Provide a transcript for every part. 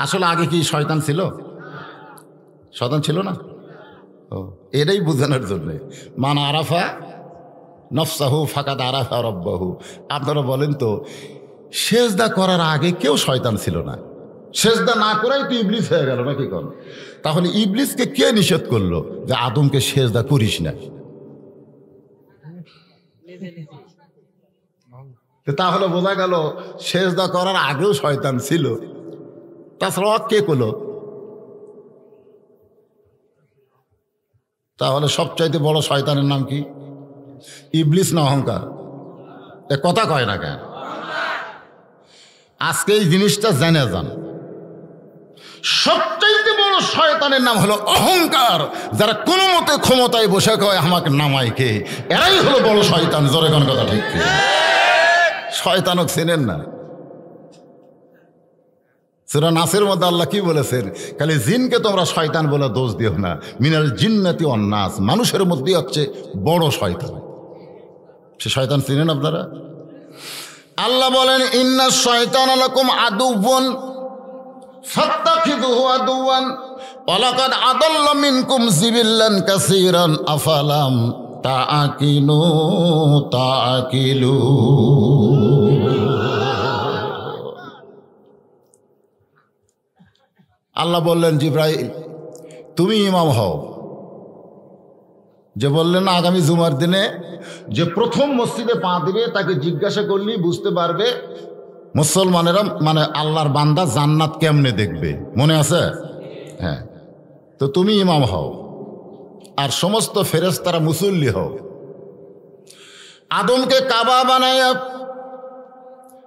আসলে আগে কি শয়তান ছিল? শয়তান ছিল না। ও, এটাই বোঝানোর জন্যে মান আরাফা নফসাহু ফাকাদ আরাফা রব্বাহু। আপনারা বলেন তো, সেজদা করার আগে কেউ শয়তান ছিল না, সেজদা না করাই তো ইবলিস হয়ে গেল নাকি কোন? তাহলে ইবলিসকে কে নিষেধ করলো যে আদমকে সেজদা করিস না? তাহলে বোঝা গেল সেজদা করার আগেও শয়তান ছিল। তাছাড়া কে করলো? তাহলে সবচাইতে বড় শয়তানের নাম কি? ইবলিস না অহংকার? এ কথা কয় না কেন? আজকে এই জিনিসটা জেনে যান, সবচাইতে বড় শয়তানের নাম হলো অহংকার। যারা কোনো মতে ক্ষমতায় বসে কয় আমাকে নামাই কে, এরাই হলো বড় শয়তান। জোরে কোন কথা ঠিক? শয়তানক চেনেন না? সূরা নাসের মধ্যে আল্লাহ কি বলেছেন? খালি জিনকে তোমরা শয়তান বলে দোষ দিও না, মিনাল জিন্নাতি ওয়ান নাস, মানুষের মধ্যে হচ্ছে বড় শয়তান। সে শয়তান চিনেন আপনারা? আল্লাহ বলেন ইন্না শয়তানা লাকুম আদুওয়ান ফাত্তাখিযুহু আদুওয়ান ওয়ালাকাদ আদাল্লা মিনকুম জিবিল্লান কাসীরান আফালাম তাআকিলু। আল্লাহ বললেন জিব্রাইল তুমি ইমাম হও। যে বললেন না আগামী জুমার দিনে যে প্রথম মসজিদে পা দিবে তাকে জিজ্ঞাসা করলেই বুঝতে পারবে মুসলমানেরা মানে আল্লাহর বান্দা জান্নাত কেমনে দেখবে, মনে আছে? হ্যাঁ, তো তুমি ইমাম হও আর সমস্ত ফেরেশতারা মুসল্লি হও। আদমকে কাবা বানায়া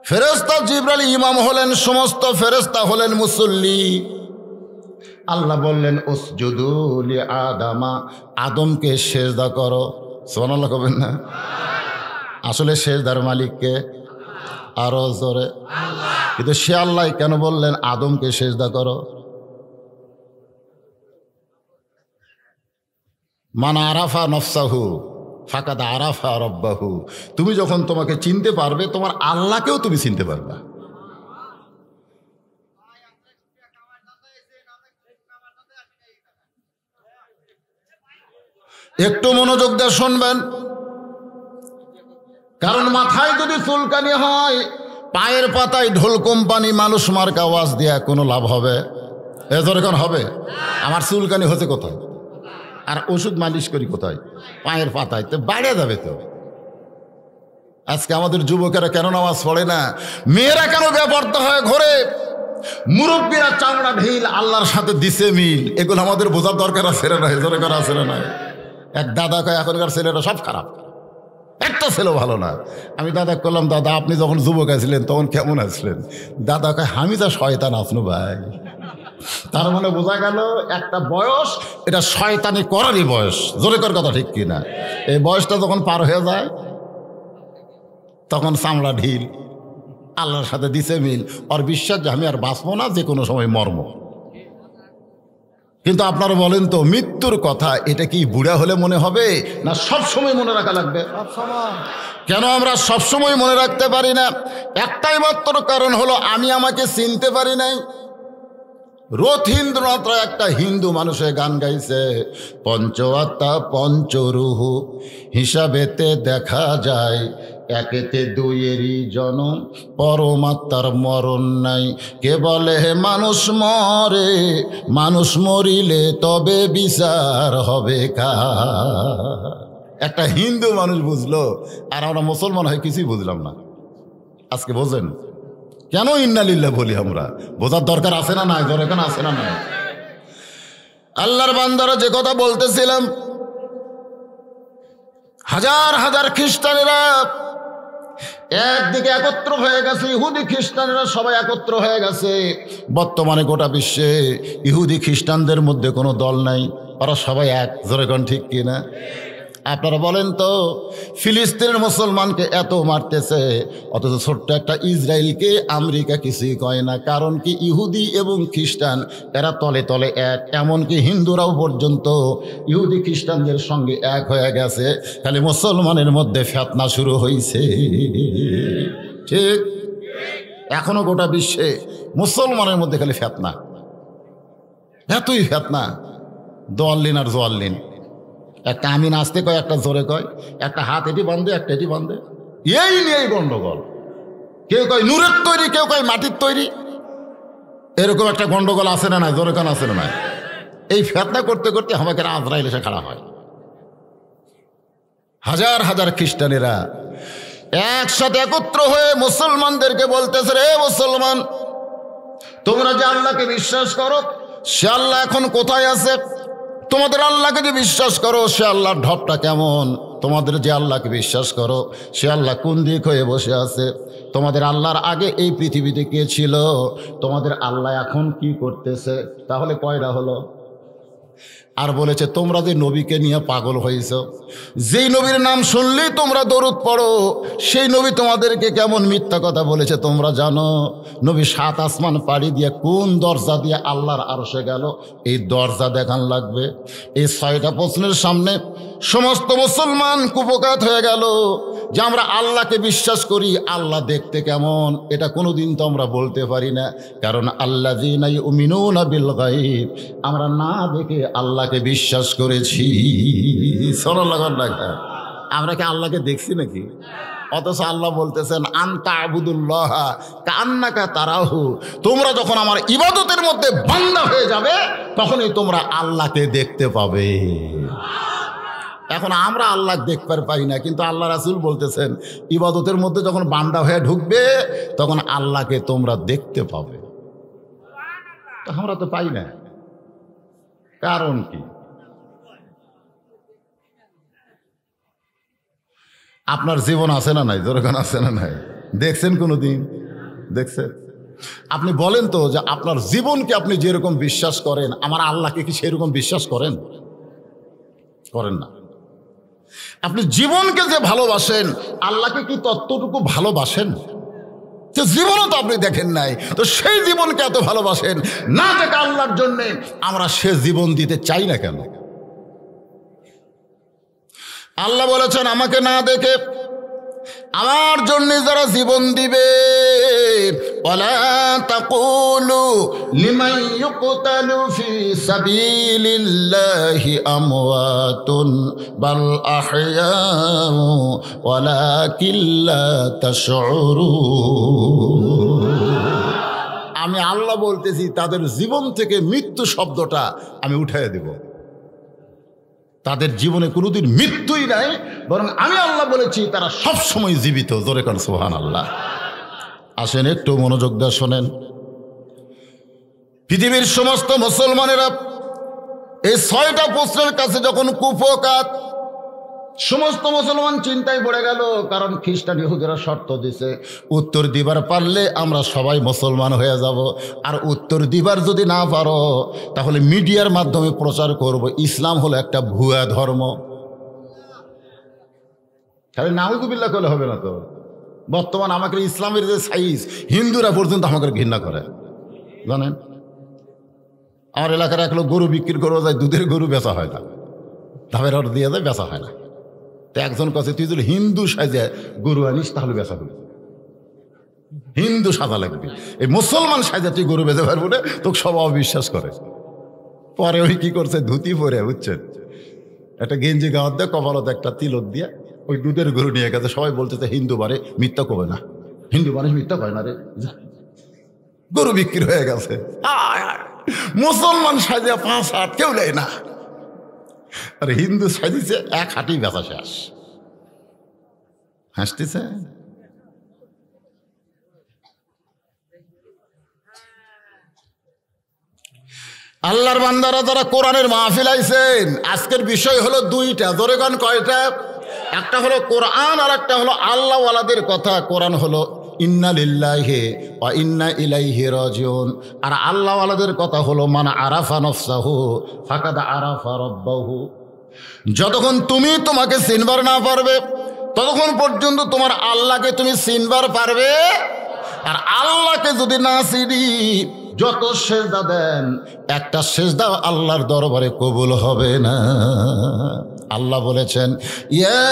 ফেরেশতা জিব্রাইল ইমাম হলেন, সমস্ত ফেরেশতা হলেন মুসল্লি। আল্লাহ বললেন উসজুদু লি আদামা, আদমকে সেজদা করো। সুবহানাল্লাহ কবেন না? আসলে সেজদার মালিককে আরো জোরে আল্লাহ। কিন্তু সে আল্লাহ কেন বললেন আদমকে সেজদা করো? মান আরাফা নফসাহু ফাকাদ আরাফা রব্বাহু। তুমি যখন তোমাকে চিনতে পারবে তোমার আল্লাহকেও তুমি চিনতে পারবে। একটু মনোযোগ দিয়ে শুনবেন, কারণ মাথায় যদি চুলকানি হয়, পায়ের পাতায় ঢোল কোম্পানি মানুষ মার্কা আওয়াজ দেয়া কোনো লাভ হবে? এজরেখন হবে? আমার চুলকানি হচ্ছে কোথায় আর ওষুধ মালিশ করি কোথায়? পায়ের পাতায়। তো বাইরে যাবে তো। আজকে আমাদের যুবকেরা কেন নামাজ পড়ে না? মেয়েরা কেন বেপরদা হয়ে ঘোরে? মুরব্বীরা চামড়া ঢিল, আল্লাহর সাথে দিছে মিল। এগুলো আমাদের বোঝার দরকার আছে না? এজরেখন আছে না? এক দাদা কয় এখনকার ছেলেরা সব খারাপ, একটা ছেলেও ভালো না। আমি দাদা করলাম দাদা আপনি যখন যুবক আছিলেন তখন কেমন আছিলেন? দাদা কয় আমি যা শয়তান আসনো ভাই। তার মানে বোঝা গেল একটা বয়স, এটা শয়তানি করারই বয়স। জোরে কর কথা ঠিক কিনা? এই বয়সটা যখন পার হয়ে যায় তখন চামড়া ঢিল, আল্লাহর সাথে দিছে মিল, ওর বিশ্বাস যে আমি আর বাঁচবো না, যে কোনো সময় মরব। কিন্তু আপনারা বলেন তো মৃত্যুর কথা এটা কি বুড়া হলে মনে হবে না সব সময় মনে রাখা লাগবে? কেন আমরা সব সময় মনে রাখতে পারি না? একটাই মাত্র কারণ হলো আমি আমাকে চিনতে পারি নাই। রথীন্দ্রনাথ একটা হিন্দু মানুষে গান গাইছে, পঞ্চআত্মা পঞ্চরূহ হিসাবেতে দেখা যায়, একেতে দুইয়েরই জনম পরমাত্মার মরণ নাই। কে বলে হে মানুষ মরে, মানুষ মরিলে তবে বিচার হবে কার। একটা হিন্দু মানুষ বুঝলো, আর আমরা মুসলমান হয়ে কিছুই বুঝলাম না। আজকে বোঝেন কেন ইন্নালিল্লাহ বলি? আমরা বোঝার দরকার আছে না নাই? দরকার আছে না নাই? আল্লাহর বান্দারা যে কথা বলতেছিলাম, হাজার হাজার খ্রিস্টানেরা একদিকে একত্র হয়ে গেছে, ইহুদি খ্রিস্টানেরা সবাই একত্র হয়ে গেছে। বর্তমানে গোটা বিশ্বে ইহুদি খ্রিস্টানদের মধ্যে কোনো দল নাই, ওরা সবাই এক। জোরে কোন ঠিক কিনা? আপনারা বলেন তো ফিলিস্তিনের মুসলমানকে এত মারতেছে, অথচ ছোট্ট একটা ইসরায়েলকে আমেরিকা কিছুই কয় না। কারণ কি? ইহুদি এবং খ্রিস্টান এরা তলে তলে এক। এমনকি হিন্দুরাও পর্যন্ত ইহুদি খ্রিস্টানদের সঙ্গে এক হয়ে গেছে, খালি মুসলমানের মধ্যে ফিতনা শুরু হয়েছে। ঠিক এখনো গোটা বিশ্বে মুসলমানের মধ্যে খালি ফেতনা, এতই ফেতনা, দোয়াল্লিন আর জোয়াল্লিন। একটা আমি নাচতে কয়, একটা জোরে কয়, একটা হাত এটি বাঁধে, একটা এটি বাঁধে, এই নিয়েই গন্ডগোল। কেউ কয় নূরের তৈরি, কেউ কয় মাটির তৈরি। এরকম একটা গন্ডগোল আছে না নাই? জোরে কান আছে না নাই? এই ফেতনা করতে করতে আমাকে আজরাইল এসে খাড়া হয়। হাজার হাজার খ্রিস্টানেরা একসাথে একত্র হয়ে মুসলমানদেরকে বলতেছে, রে মুসলমান, তোমরা যে আল্লাহকে বিশ্বাস করো সে আল্লাহ এখন কোথায় আছে? তোমাদের আল্লাহকে যে বিশ্বাস করো সে আল্লাহর ঢপটা কেমন? তোমাদের যে আল্লাহকে বিশ্বাস করো সে আল্লাহ কোন দিক হয়ে বসে আছে? তোমাদের আল্লাহর আগে এই পৃথিবীতে কে ছিল? তোমাদের আল্লাহ এখন কি করতেছে? তাহলে কয়টা হলো? আর বলেছে, তোমরা যে নবীকে নিয়ে পাগল হয়েছ, যেই নবীর নাম শুনলেই তোমরা দরুদ পড়ো, সেই নবী তোমাদেরকে কেমন মিথ্যা কথা বলেছে তোমরা জানো? নবী 7 আসমান পাড়ি দিয়ে কোন দরজা দিয়ে আল্লাহর আরশে গেল, এই দরজা দেখান লাগবে। এই 6টা প্রশ্নের সামনে সমস্ত মুসলমান কুপকাত হয়ে গেল যে আমরা আল্লাহকে বিশ্বাস করি, আল্লাহ দেখতে কেমন এটা কোনোদিন তো আমরা বলতে পারি না, কারণ আল্লাযীনা ইউমিনুনা বিল গায়ব, আমরা না দেখে আল্লাহকে বিশ্বাস করেছি। সুবহানাল্লাহ। আমরা কি আল্লাহকে দেখছি নাকি? অথচ আল্লাহ বলতেছেন, আনতা আবুদুল্লাহ কান্নাকা তারাহু, তোমরা যখন আমার ইবাদতের মধ্যে বান্দা হয়ে যাবে তখনই তোমরা আল্লাহকে দেখতে পাবে। এখন আমরা আল্লাহ দেখতে পারি না, কিন্তু আল্লাহ রাসূল বলতেছেন ইবাদতের মধ্যে যখন বান্দা হয়ে ঢুকবে তখন আল্লাহকে তোমরা দেখতে পাবে। আমরা তো পাই না, কারণ কি? আপনার জীবন আছে না নাই? যেরকম আছে না নাই? দেখছেন কোনোদিন? দেখছেন? আপনি বলেন তো যে আপনার জীবনকে আপনি যেরকম বিশ্বাস করেন আমার আল্লাহকে কি সেরকম বিশ্বাস করেন? করেন না। আপনি জীবনকে যে ভালোবাসেন আল্লাহকে কি ততটুকু ভালোবাসেন? যে জীবনও তো আপনি দেখেন নাই, তো সেই জীবনকে এত ভালোবাসেন না দেখে আল্লাহর জন্যে আমরা সে জীবন দিতে চাই না কেন? আল্লাহ বলেছেন, আমাকে না দেখে আমার জন্য যারা জীবন দিবে, ওয়ালা তাকুলু লিমান ইউকতালু ফি সাবিলিল্লাহি আমওয়াতুন বাল আহইয়াউ ওয়ালাকিন লা তাশউরুন। আমি আল্লাহ বলতেছি তাদের জীবন থেকে মৃত্যু শব্দটা আমি উঠাইয়া দেব। তাদের জীবনে কোনোদিন মৃত্যুই নাই, বরং আমি আল্লাহ বলেছি তারা সব সময় জীবিত। জোরে কান সুবহানাল্লাহ। আসেন একটু মনোযোগ দিয়ে শোনেন। পৃথিবীর সমস্ত মুসলমানেরা এই 6টা প্রশ্নের কাছে যখন কুপকাত, সমস্ত মুসলমান চিন্তায় পড়ে গেল, কারণ খ্রিস্টান ইহুদিরা শর্ত দিছে উত্তর দিবার পারলে আমরা সবাই মুসলমান হয়ে যাব, আর উত্তর দিবার যদি না পারো তাহলে মিডিয়ার মাধ্যমে প্রচার করব ইসলাম হলো একটা ভুয়া ধর্ম। খালি নাউযুবিল্লাহ করলে হবে না তো। বর্তমান আমাকে ইসলামের যে সাইজ, হিন্দুরা পর্যন্ত আমাকে ঘৃণা করে জানেন। আমার এলাকার এক লোক গরু বিক্রি করে যায়, দুধের গরু বেচা হয় না, ধাপের অর্ডার দিয়ে যায়, বেচা হয় না। তো একজন কাছে তুই যদি হিন্দু সাজে গরু আনিস তাহলে বেচা হবে, হিন্দু সাজা লাগবে। এই মুসলমান সাজে তুই গরু বেচে পারবো না, তোকে সব অবিশ্বাস করে। পরে ওই কি করছে, ধুতি পরে, বুঝছেন, একটা গেঞ্জি গাওয়ার দিয়ে কপালত একটা তিলত দিয়ে ওই দুধের গরু নিয়ে গেছে। সবাই বলতেছে হিন্দু বারে মিথ্যা কবে না, হিন্দু মানুষ মিথ্যা কয় না রে। গরু বিক্রি হয়ে গেছে। মুসলমান সাজে 5 হাট কেউ নেয় না, আর হিন্দু সাজিছে 1 হাটই বেচা শেষ। হাসতেছে। আল্লাহর বান্দারা যারা কোরআনের মাহফিল আইছেন, আজকের বিষয় হলো 2টা। জোরে গান কয়টা? একটা হলো কোরআন আর একটা হলো আল্লাহ ওয়ালাদের কথা। কোরআন হলো ইন্না লিল্লাহি ওয়া ইন্না ইলাইহি রাজিউন, আর আল্লাহ ওয়ালাদের কথা হলো মান আরাফা নফসাহু ফাকাদ আরাফা রাব্বাহু। যতক্ষণ তুমি তোমাকে চিনবার না পারবে ততক্ষণ পর্যন্ত তোমার আল্লাহকে তুমি চিনবার পারবে। আর আল্লাহকে যদি না চিনি, যত সেজদা দেন একটা সেজদা আল্লাহর দরবারে কবুল হবে না। আল্লাহ বলেছেন, ইয়া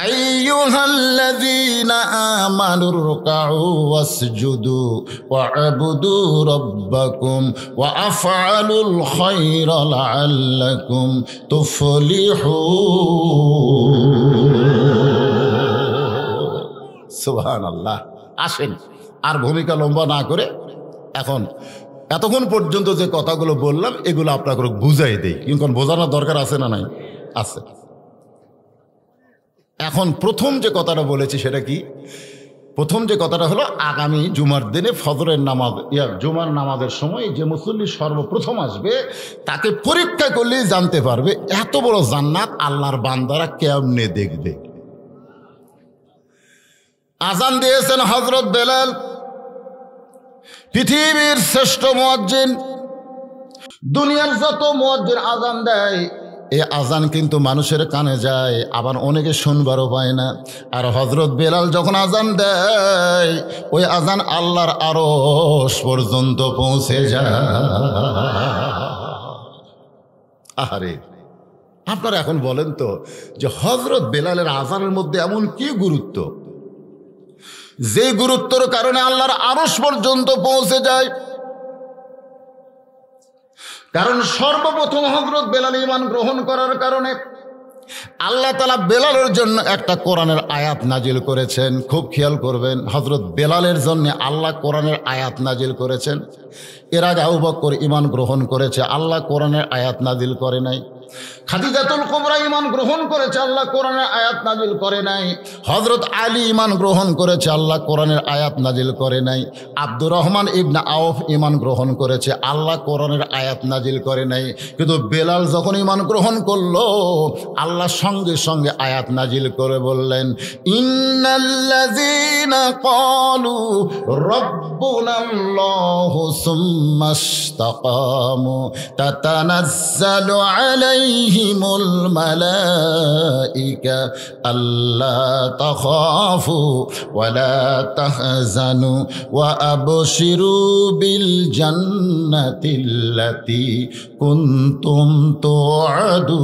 আইয়ুহাল্লাযীনা আমানুর রুকউ ওয়াসজুদু ওয়া'বুদু রাব্বাকুম ওয়া আফআলুল খায়রা লাআল্লাকুম তুফলিহুন। সুবহানাল্লাহ। আসেন আর ভূমিকা লম্বা না করে এখন এতক্ষণ পর্যন্ত যে কথাগুলো বললাম এগুলো আপনাকে বুঝাই দেই, কিন্তু বোঝানোর দরকার আছে না নাই? আছে। এখন প্রথম যে কথাটা বলেছি সেটা কি? প্রথম যে কথাটা হলো, আগামী জুমার দিনে ফজরের নামাজ জুমার নামাজের সময় যে মুসল্লি সর্বপ্রথম আসবে তাকে পরীক্ষা করলেই জানতে পারবে এত বড় জান্নাত আল্লাহর বান্দারা কেমনে দেখবে। আজান দিয়েছেন হযরত বেলাল, পৃথিবীর শ্রেষ্ঠ মুয়াজ্জিন। দুনিয়ার যত মুয়াজ্জিন আজান দেয় এই আজান কিন্তু মানুষের কানে যায়, আবার অনেকে শুনবারও পায় না। আর হযরত বেলাল যখন আজান দেয় ওই আজান আল্লাহর আরশ পর্যন্ত পৌঁছে যায়। আহারে, আপনারা এখন বলেন তো যে হযরত বেলালের আজানের মধ্যে এমন কি গুরুত্ব যে গুরুত্বর কারণে আল্লাহর আরশ পর্যন্ত পৌঁছে যায়? কারণ সর্বপ্রথম হযরত বেলাল ঈমান গ্রহণ করার কারণে আল্লাহ তাআলা বেলালের জন্য একটা কোরআনের আয়াত নাজিল করেছেন। খুব খেয়াল করবেন, হযরত বেলালের জন্য আল্লাহ কোরআনের আয়াত নাজিল করেছেন। এর আগে আবু বকর ঈমান গ্রহণ করেছে, আল্লাহ কোরআনের আয়াত নাজিল করে নাই। খাদিজাতুল কুবরা ঈমান গ্রহণ করেছে, আল্লাহ কোরআনের আয়াত নাজিল করে নাই। হযরত আলী ঈমান গ্রহণ করেছে, আল্লাহ কোরআনের আয়াত নাজিল করে নাই। আব্দুর রহমান ইবনে আওফ ঈমান গ্রহণ করেছে, আল্লাহ কোরআনের আয়াত নাজিল করে নাই। কিন্তু বেলাল যখন ঈমান গ্রহণ করলো আল্লাহ সঙ্গে সঙ্গে আয়াত নাজিল করে বললেন, ইন্নাল্লাযীনা ক্বালু রাব্বুনাল্লাহু সুম্মা ইসতাকামু তাতানাজ্জালু আলাইহিমুল মালাইকা আল্লা তাখাফু ওয়া লা তাহজানু ওয়া আবশিরু বিল জান্নাতিল্লাতী কুনতুম তুআদুন।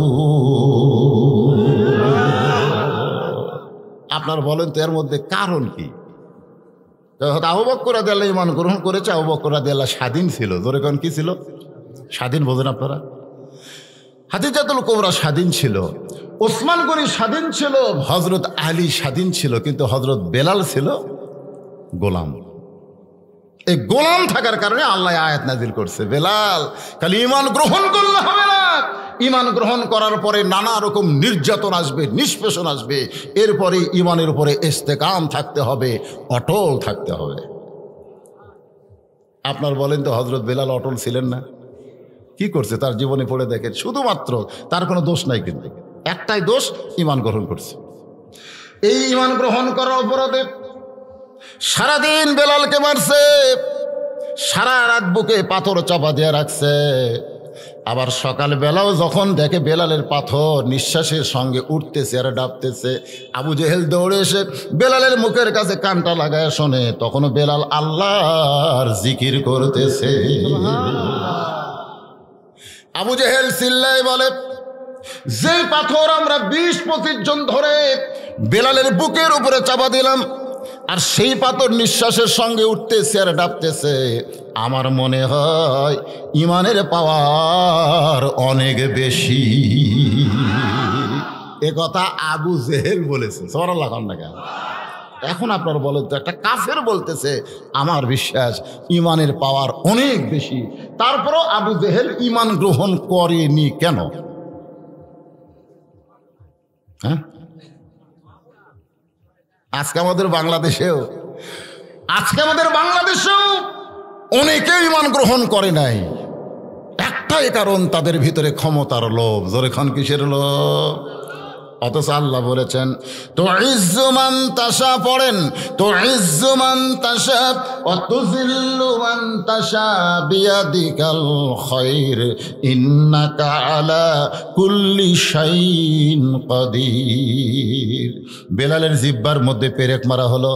আপনার বলেন তো এর মধ্যে কারণ কি? আবু বকর রাদিয়াল্লাহু ঈমান গ্রহণ করেছে, আবু বকর রাদিয়াল্লাহু স্বাধীন ছিল। ধরে কোন কি ছিল? স্বাধীন। বোঝেন আপনারা? খাদিজাতুল কুবরা স্বাধীন ছিল, ওসমান গনি স্বাধীন ছিল, হযরত আলী স্বাধীন ছিল, কিন্তু হযরত বেলাল ছিল গোলাম। এই গোলাম থাকার কারণে আল্লাহ আয়াত নাজিল করছে, বেলাল খালি ঈমান গ্রহণ করলে হবে না, ঈমান গ্রহণ করার পরে নানা রকম নির্যাতন আসবে, নিষ্পেষণ আসবে, এরপরে ঈমানের উপরে ইস্তেকাম থাকতে হবে, অটল থাকতে হবে। আপনার বলেন তো হযরত বেলাল অটল ছিলেন না? কি করছে তার জীবনে পড়ে দেখেন, শুধুমাত্র তার কোনো দোষ নাই, কিন্তু একটাই দোষ, ঈমান গ্রহণ করছে। এই ঈমান গ্রহণ করার অপরাধে সারাদিন বেলালকে মারছে, সারা রাত বুকে পাথর চাপা দিয়ে রাখছে। আবার সকালবেলাও যখন দেখে বেলালের পাথর নিঃশ্বাসের সঙ্গে উঠতেছে আর ডাবতেছে, আবু জেহেল দৌড়ে এসে বেলালের মুখের কাছে কানটা লাগায় শোনে, তখনও বেলাল আল্লাহর জিকির করতেছে। আবু জেহেল চিল্লায় বলে, যে পাথর আমরা 20-25 জন ধরে বেলালের বুকের উপরে চাপা দিলাম, আর সেই পাথর নিঃশ্বাসের সঙ্গে উঠতেছে আর ডাবতেছে, আমার মনে হয় ঈমানের পাওয়ার অনেক বেশি। এ কথা আবু জেহেল বলেছে। সুবহানাল্লাহ না কেন? এখন আপনার বলেন তো, একটা কাফের বলতেছে আমার বিশ্বাস ঈমানের পাওয়ার অনেক বেশি, তারপরও আবু জেহেল ঈমান গ্রহণ করেনি কেন? হ্যাঁ, আজকে আমাদের বাংলাদেশেও অনেকে ঈমান গ্রহণ করে নাই। একটাই কারণ, তাদের ভিতরে ক্ষমতার লোভ। জোরে খান, কিসের লোভ? অথচ আল্লাহ বলেছেন, তো ইজ্জু মান তাশা, পড়েন, তো ইজ্জু মান তাশা ওয়া তুযিল্লু মান তাশা বিয়াদিকাল খায়র ইন্নাকা আলা কুল্লি শাইইন কাদির। বেলালের জিহ্বার মধ্যে পেরেক মারা হলো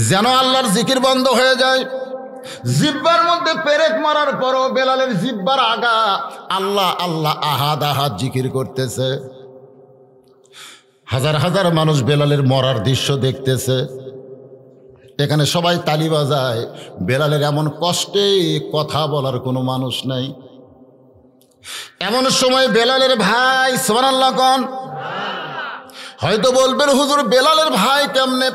যেন আল্লাহর জিকির বন্ধ হয়ে যায়, জিব্বার মধ্যে পেরেক মারার পরও বেলালের জিব্বার আগা আল্লাহ আল্লাহ আহাদ আহাদ জিকির করতেছে। হাজার হাজার মানুষ বেলালের মরার দৃশ্য দেখতেছে। এখানে সবাই তালি বাজায়, বেলালের এমন কষ্টে কথা বলার কোনো মানুষ নাই। এমন সময় বেলালের ভাই সুবহানাল্লাহ কোন, হয়তো বলবেন হুজুর বেলালের ভাই কেমনে?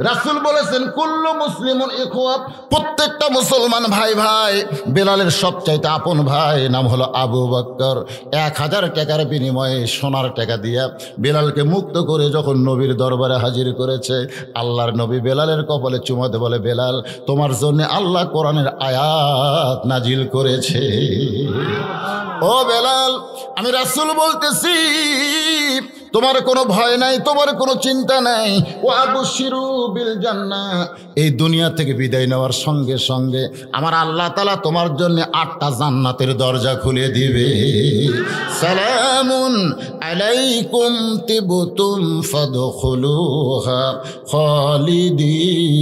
রাসূল বলেছেন কুল্লু মুসলিমুন ইখওয়া, প্রত্যেকটা মুসলমান ভাই ভাই। বেলালের সবচাইতে আপন ভাই নাম হলো আবু বকর। 1000 টাকার বিনিময়ে সোনার টাকা দিয়া বেলালকে মুক্ত করে যখন নবীর দরবারে হাজির করেছে, আল্লাহর নবী বেলালের কপালে চুমাতে বলে, বেলাল তোমার জন্য আল্লাহ কোরআনের আয়াত নাজিল করেছে। ও বেলাল, আমি রাসূল বলতেছি তোমার কোনো ভয় নাই, তোমার কোনো চিন্তা নাই। ও আবশিরু বিল জান্নাহ, এই দুনিয়া থেকে বিদায় নেওয়ার সঙ্গে সঙ্গে আমার আল্লাহ তাআলা তোমার জন্য 8টা জান্নাতের দরজা খুলে দিবে। সালামুন আলাইকুম তিবতুম ফাদখুলুহা খালিদিন।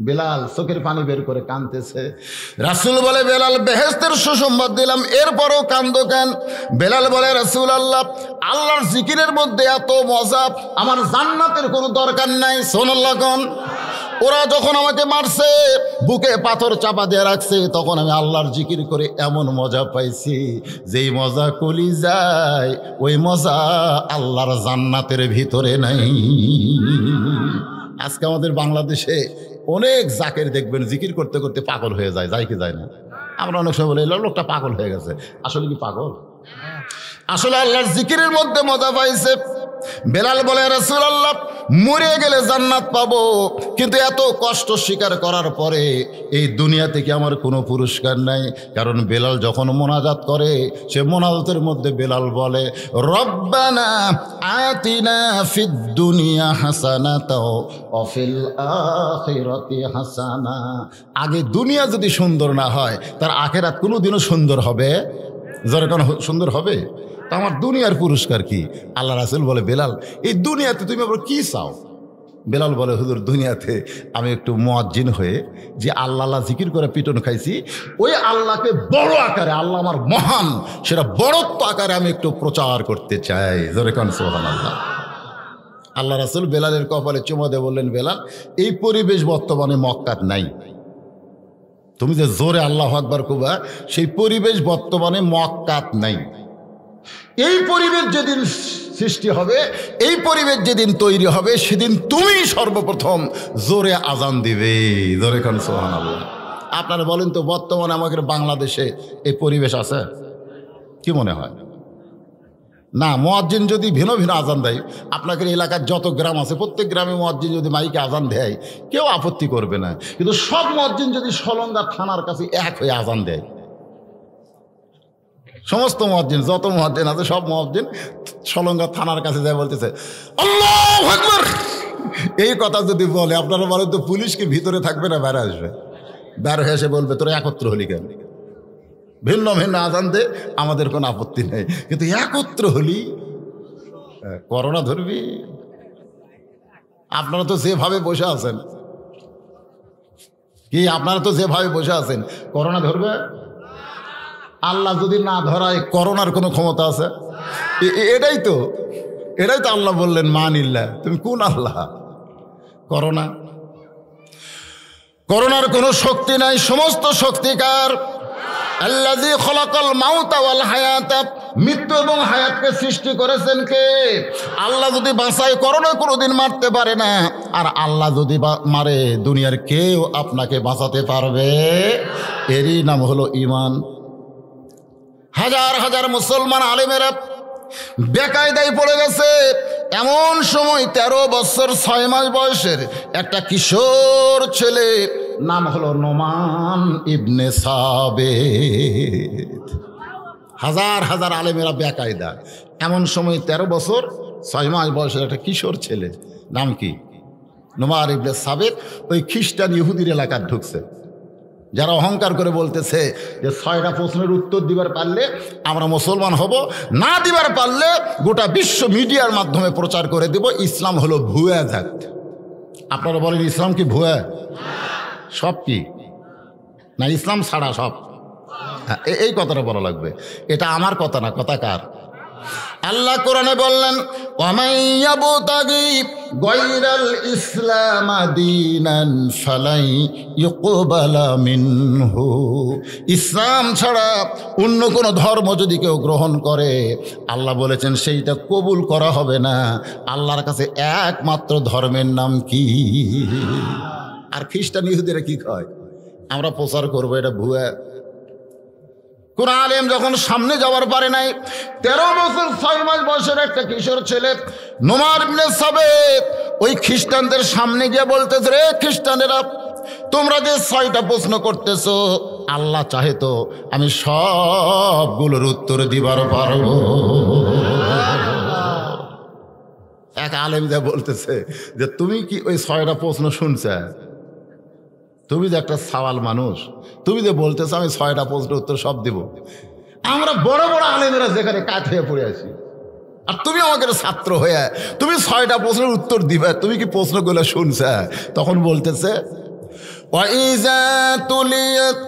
বেলাল চোখের পানি বের করে কাঁদতেছে। রাসূল বলে, বেলাল বেহেশতের সুসংবাদ দিলাম, এরপরও কান্দো কেন? বেলাল বলে, রাসূল আল্লাহ, আল্লাহর জিকিরের মধ্যে এত মজা, আমার জান্নাতের কোনো দরকার নাই। সুবহানাল্লাহ কোন। ওরা যখন আমাকে মারছে, বুকে পাথর চাপা দিয়ে রাখছে, তখন আমি আল্লাহর জিকির করে এমন মজা পাইছি, যেই মজা কলিজায়, ওই মজা আল্লাহর জান্নাতের ভিতরে নাই। আজকে আমাদের বাংলাদেশে অনেক জাকের দেখবেন জিকির করতে করতে পাগল হয়ে যায়, যায় কি যায় না? আমরা অনেক সময় বলি লোকটা পাগল হয়ে গেছে। আসলে কি পাগল? আসলে আল্লাহর জিকিরের মধ্যে মজা পাইছে। বেলাল বলে, রাসূলুল্লাহ মরে গেলে জান্নাত পাবো, কিন্তু এত কষ্ট স্বীকার করার পরে এই দুনিয়া থেকে আমার কোনো পুরস্কার নাই। কারণ বেলাল যখন মোনাজাত করে, সে মোনাজাতের মধ্যে বেলাল বলে, রব্বানা আতিনা ফিদ দুনিয়া হাসানাতাও ওয়া ফিল আখিরাতি হাসানা। আগে দুনিয়া যদি সুন্দর না হয়, তার আখিরাত কোনোদিনও সুন্দর হবে? যারা কেন সুন্দর হবে? তা আমার দুনিয়ার পুরস্কার কি? আল্লাহ রাসূল বলে, বেলাল এই দুনিয়াতে তুমি আবার কি চাও? বেলাল বলে, হুজুর দুনিয়াতে আমি একটু মুয়াজ্জিন হয়ে যে আল্লাহ জিকির করে পিটন খাইছি, ওই আল্লাহকে বড় আকারে, আল্লাহ আমার মহান, সেটা বড়ত্ব আকারে আমি একটু প্রচার করতে চাই। জোরে কোন সুবহানাল্লাহ। আল্লাহ রাসূল বেলালের কপালে চুমা দিয়ে বললেন, বেলাল এই পরিবেশ বর্তমানে মক্কাত নাই। তুমি যে জোরে আল্লাহু আকবার কবা, সেই পরিবেশ বর্তমানে মক্কাত নাই। এই পরিবেশ যেদিন সৃষ্টি হবে, এই পরিবেশ যেদিন তৈরি হবে, সেদিন তুমি সর্বপ্রথম জোরে আজান দিবে। জোরে কোন সুবহানাল্লাহ। আপনারা বলেন তো, বর্তমানে আমাদের বাংলাদেশে এই পরিবেশ আছে? কি মনে হয়? না। মুয়াজ্জিন যদি ভিন্ন ভিন্ন আজান দেয়, আপনাদের এলাকার যত গ্রাম আছে, প্রত্যেক গ্রামে মুয়াজ্জিন যদি মাইকে আজান দেয়, কেউ আপত্তি করবে না। কিন্তু সব মুয়াজ্জিন যদি সলঙ্গা থানার কাছে এক হয়ে আজান দেয়, সমস্ত মুয়াজ্জিন যত মুয়াজ্জিন আছে সব মুয়াজ্জিন সলঙ্গা থানার কাছে যায় বলতেছে আল্লাহু আকবার, এই কথা যদি বলে, আপনারা বলেন তো পুলিশ কি ভিতরে থাকবে না বাইরে আসবে? বাইরে এসে বলবে, তোরা একত্র হলি কেন? ভিন্ন ভিন্ন আজান দে, আমাদের কোনো আপত্তি নেই, কিন্তু একত্র হলি করোনা ধরবি। আপনারা তো যেভাবে বসে আছেন, কি আপনারা তো যেভাবে বসে আছেন, করোনা ধরবে? আল্লাহ যদি না ধরায়, করোনার কোনো ক্ষমতা আছে? এটাই তো আল্লাহ বললেন, মানিল্লাহ। তুমি কোন আল্লাহ? করোনার কোনো শক্তি নাই, সমস্ত শক্তিকার আল্লাযী খলাকাল মাউতা ওয়াল হায়াতা, মৃত্যু এবং হায়াতকে সৃষ্টি করেছেন কে? আল্লাহ যদি বাঁচায়, করোনা কোনোদিন মারতে পারে না। আর আল্লাহ যদি মারে, দুনিয়ার কেউ আপনাকে বাঁচাতে পারবে? এরই নাম হলো ঈমান। হাজার হাজার মুসলমান আলেমেরা বেকায়দায় পড়ে গেছে। এমন সময় 13 বছর 6 মাস বয়সের একটা কিশোর ছেলে, নাম হলো নোমান ইবনে সাবিত। হাজার হাজার আলেমেরা বেকায়দা। এমন সময় 13 বছর 6 মাস বয়সের একটা কিশোর ছেলে, নাম কি? নোমান ইবনে সাবিত। ওই খ্রিস্টান ইহুদির এলাকায় ঢুকছে, যারা অহংকার করে বলতেছে যে 6টা প্রশ্নের উত্তর দিবার পারলে আমরা মুসলমান হব, না দিবার পারলে গোটা বিশ্ব মিডিয়ার মাধ্যমে প্রচার করে দেব ইসলাম হলো ভুয়া জাত। আপনারা বলেন ইসলাম কি ভুয়া? সব কি না ইসলাম ছাড়া সব? হ্যাঁ, এই কথাটা বলা লাগবে। এটা আমার কথা না, কথা কার? আল্লাহ কোরআনে বললেন ওয়ামাইয়াবতাগি গায়রাল ইসলাম দীনান ফালাই ইউকবালা মিনহু। ইসলাম ছাড়া অন্য কোনো ধর্ম যদি কেউ গ্রহণ করে, আল্লাহ বলেছেন সেইটা কবুল করা হবে না। আল্লাহর কাছে একমাত্র ধর্মের নাম কি? আর খ্রিস্টান ইহুদিরা কি কয়? আমরা প্রচার করবো এটা ভুয়া। কোন আলেম যখন সামনে যাওয়ার পারে নাই, 13 বছর 6 মাস বয়সের একটা কিশোর ছেলে নোমার ইবনে সাবেত ওই খ্রিস্টানদের সামনে গিয়ে বলতেছে, রে খ্রিস্টানেরা, তোমরা যে 6টা প্রশ্ন করতেছো, আল্লাহ চাহে তো আমি সবগুলোর উত্তর দিবার পারবো। এক আলেম যা বলতেছে যে তুমি কি ওই 6টা প্রশ্ন শুনছে? তুমি যে একটা সওয়াল মানুষ, তুমি যে বলতেছো আমি 6টা প্রশ্নের উত্তর সব দিব। আমরা বড় বড় আলেমেরা যেখানে কাঠ হয়ে পড়ে আছি, আর তুমি আমাকে ছাত্র হয়ে তুমি 6টা প্রশ্নের উত্তর দিবে, তুমি কি প্রশ্নগুলো শুনছে? তখন বলতেছে ওয়াইজা তুলিয়াত,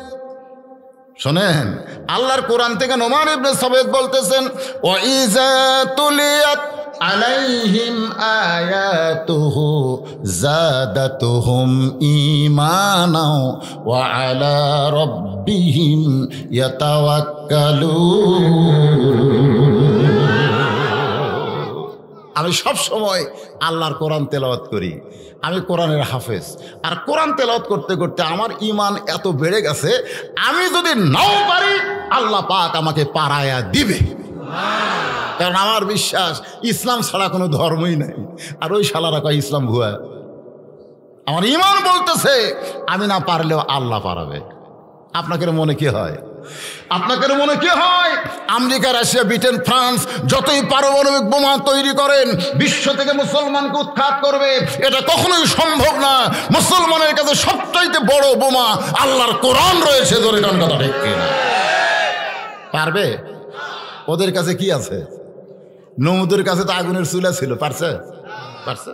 শোনেন আল্লাহর কোরআন থেকে নোমান ইবনে সাবেত বলতেছেন ওয়াইজা তুলিয়াত আলাইহিম আয়াতুহু জাদাতুহুম ঈমানাও ওয়া আলা রাব্বিহিম ইয়াতাওয়াক্কালুন। আমি সব সময় আল্লাহর কোরআন তেলাওয়াত করি, আমি কোরআনের হাফেজ। আর কোরআন তেলাওয়াত করতে করতে আমার ঈমান এত বেড়ে গেছে, আমি যদি নাও পারি আল্লাহ পাক আমাকে পারায়া দিবে। কারণ আমার বিশ্বাস ইসলাম ছাড়া কোনো ধর্মই নাই। আর ওই শালারা কয় ইসলাম ভুয়া। আমার ঈমান বলতেছে আমি না পারলেও আল্লাহ পারাবে। আপনাদের মনে কি হয়? আপনাদের মনে কি হয়? আমেরিকা, রাশিয়া, ব্রিটেন, ফ্রান্স যতই পারমাণবিক বোমা তৈরি করেন, বিশ্ব থেকে মুসলমানকে উৎখাত করবে, এটা কখনোই সম্ভব না। মুসলমানের কাছে সবচাইতে বড় বোমা আল্লাহর কোরআন রয়েছে। ধরে কোন কথা ঠিক কিনা? পারবে? ওদের কাছে কি আছে? নমুদের কাছে তো আগুনের চুলা ছিল, পারছে? পারছে?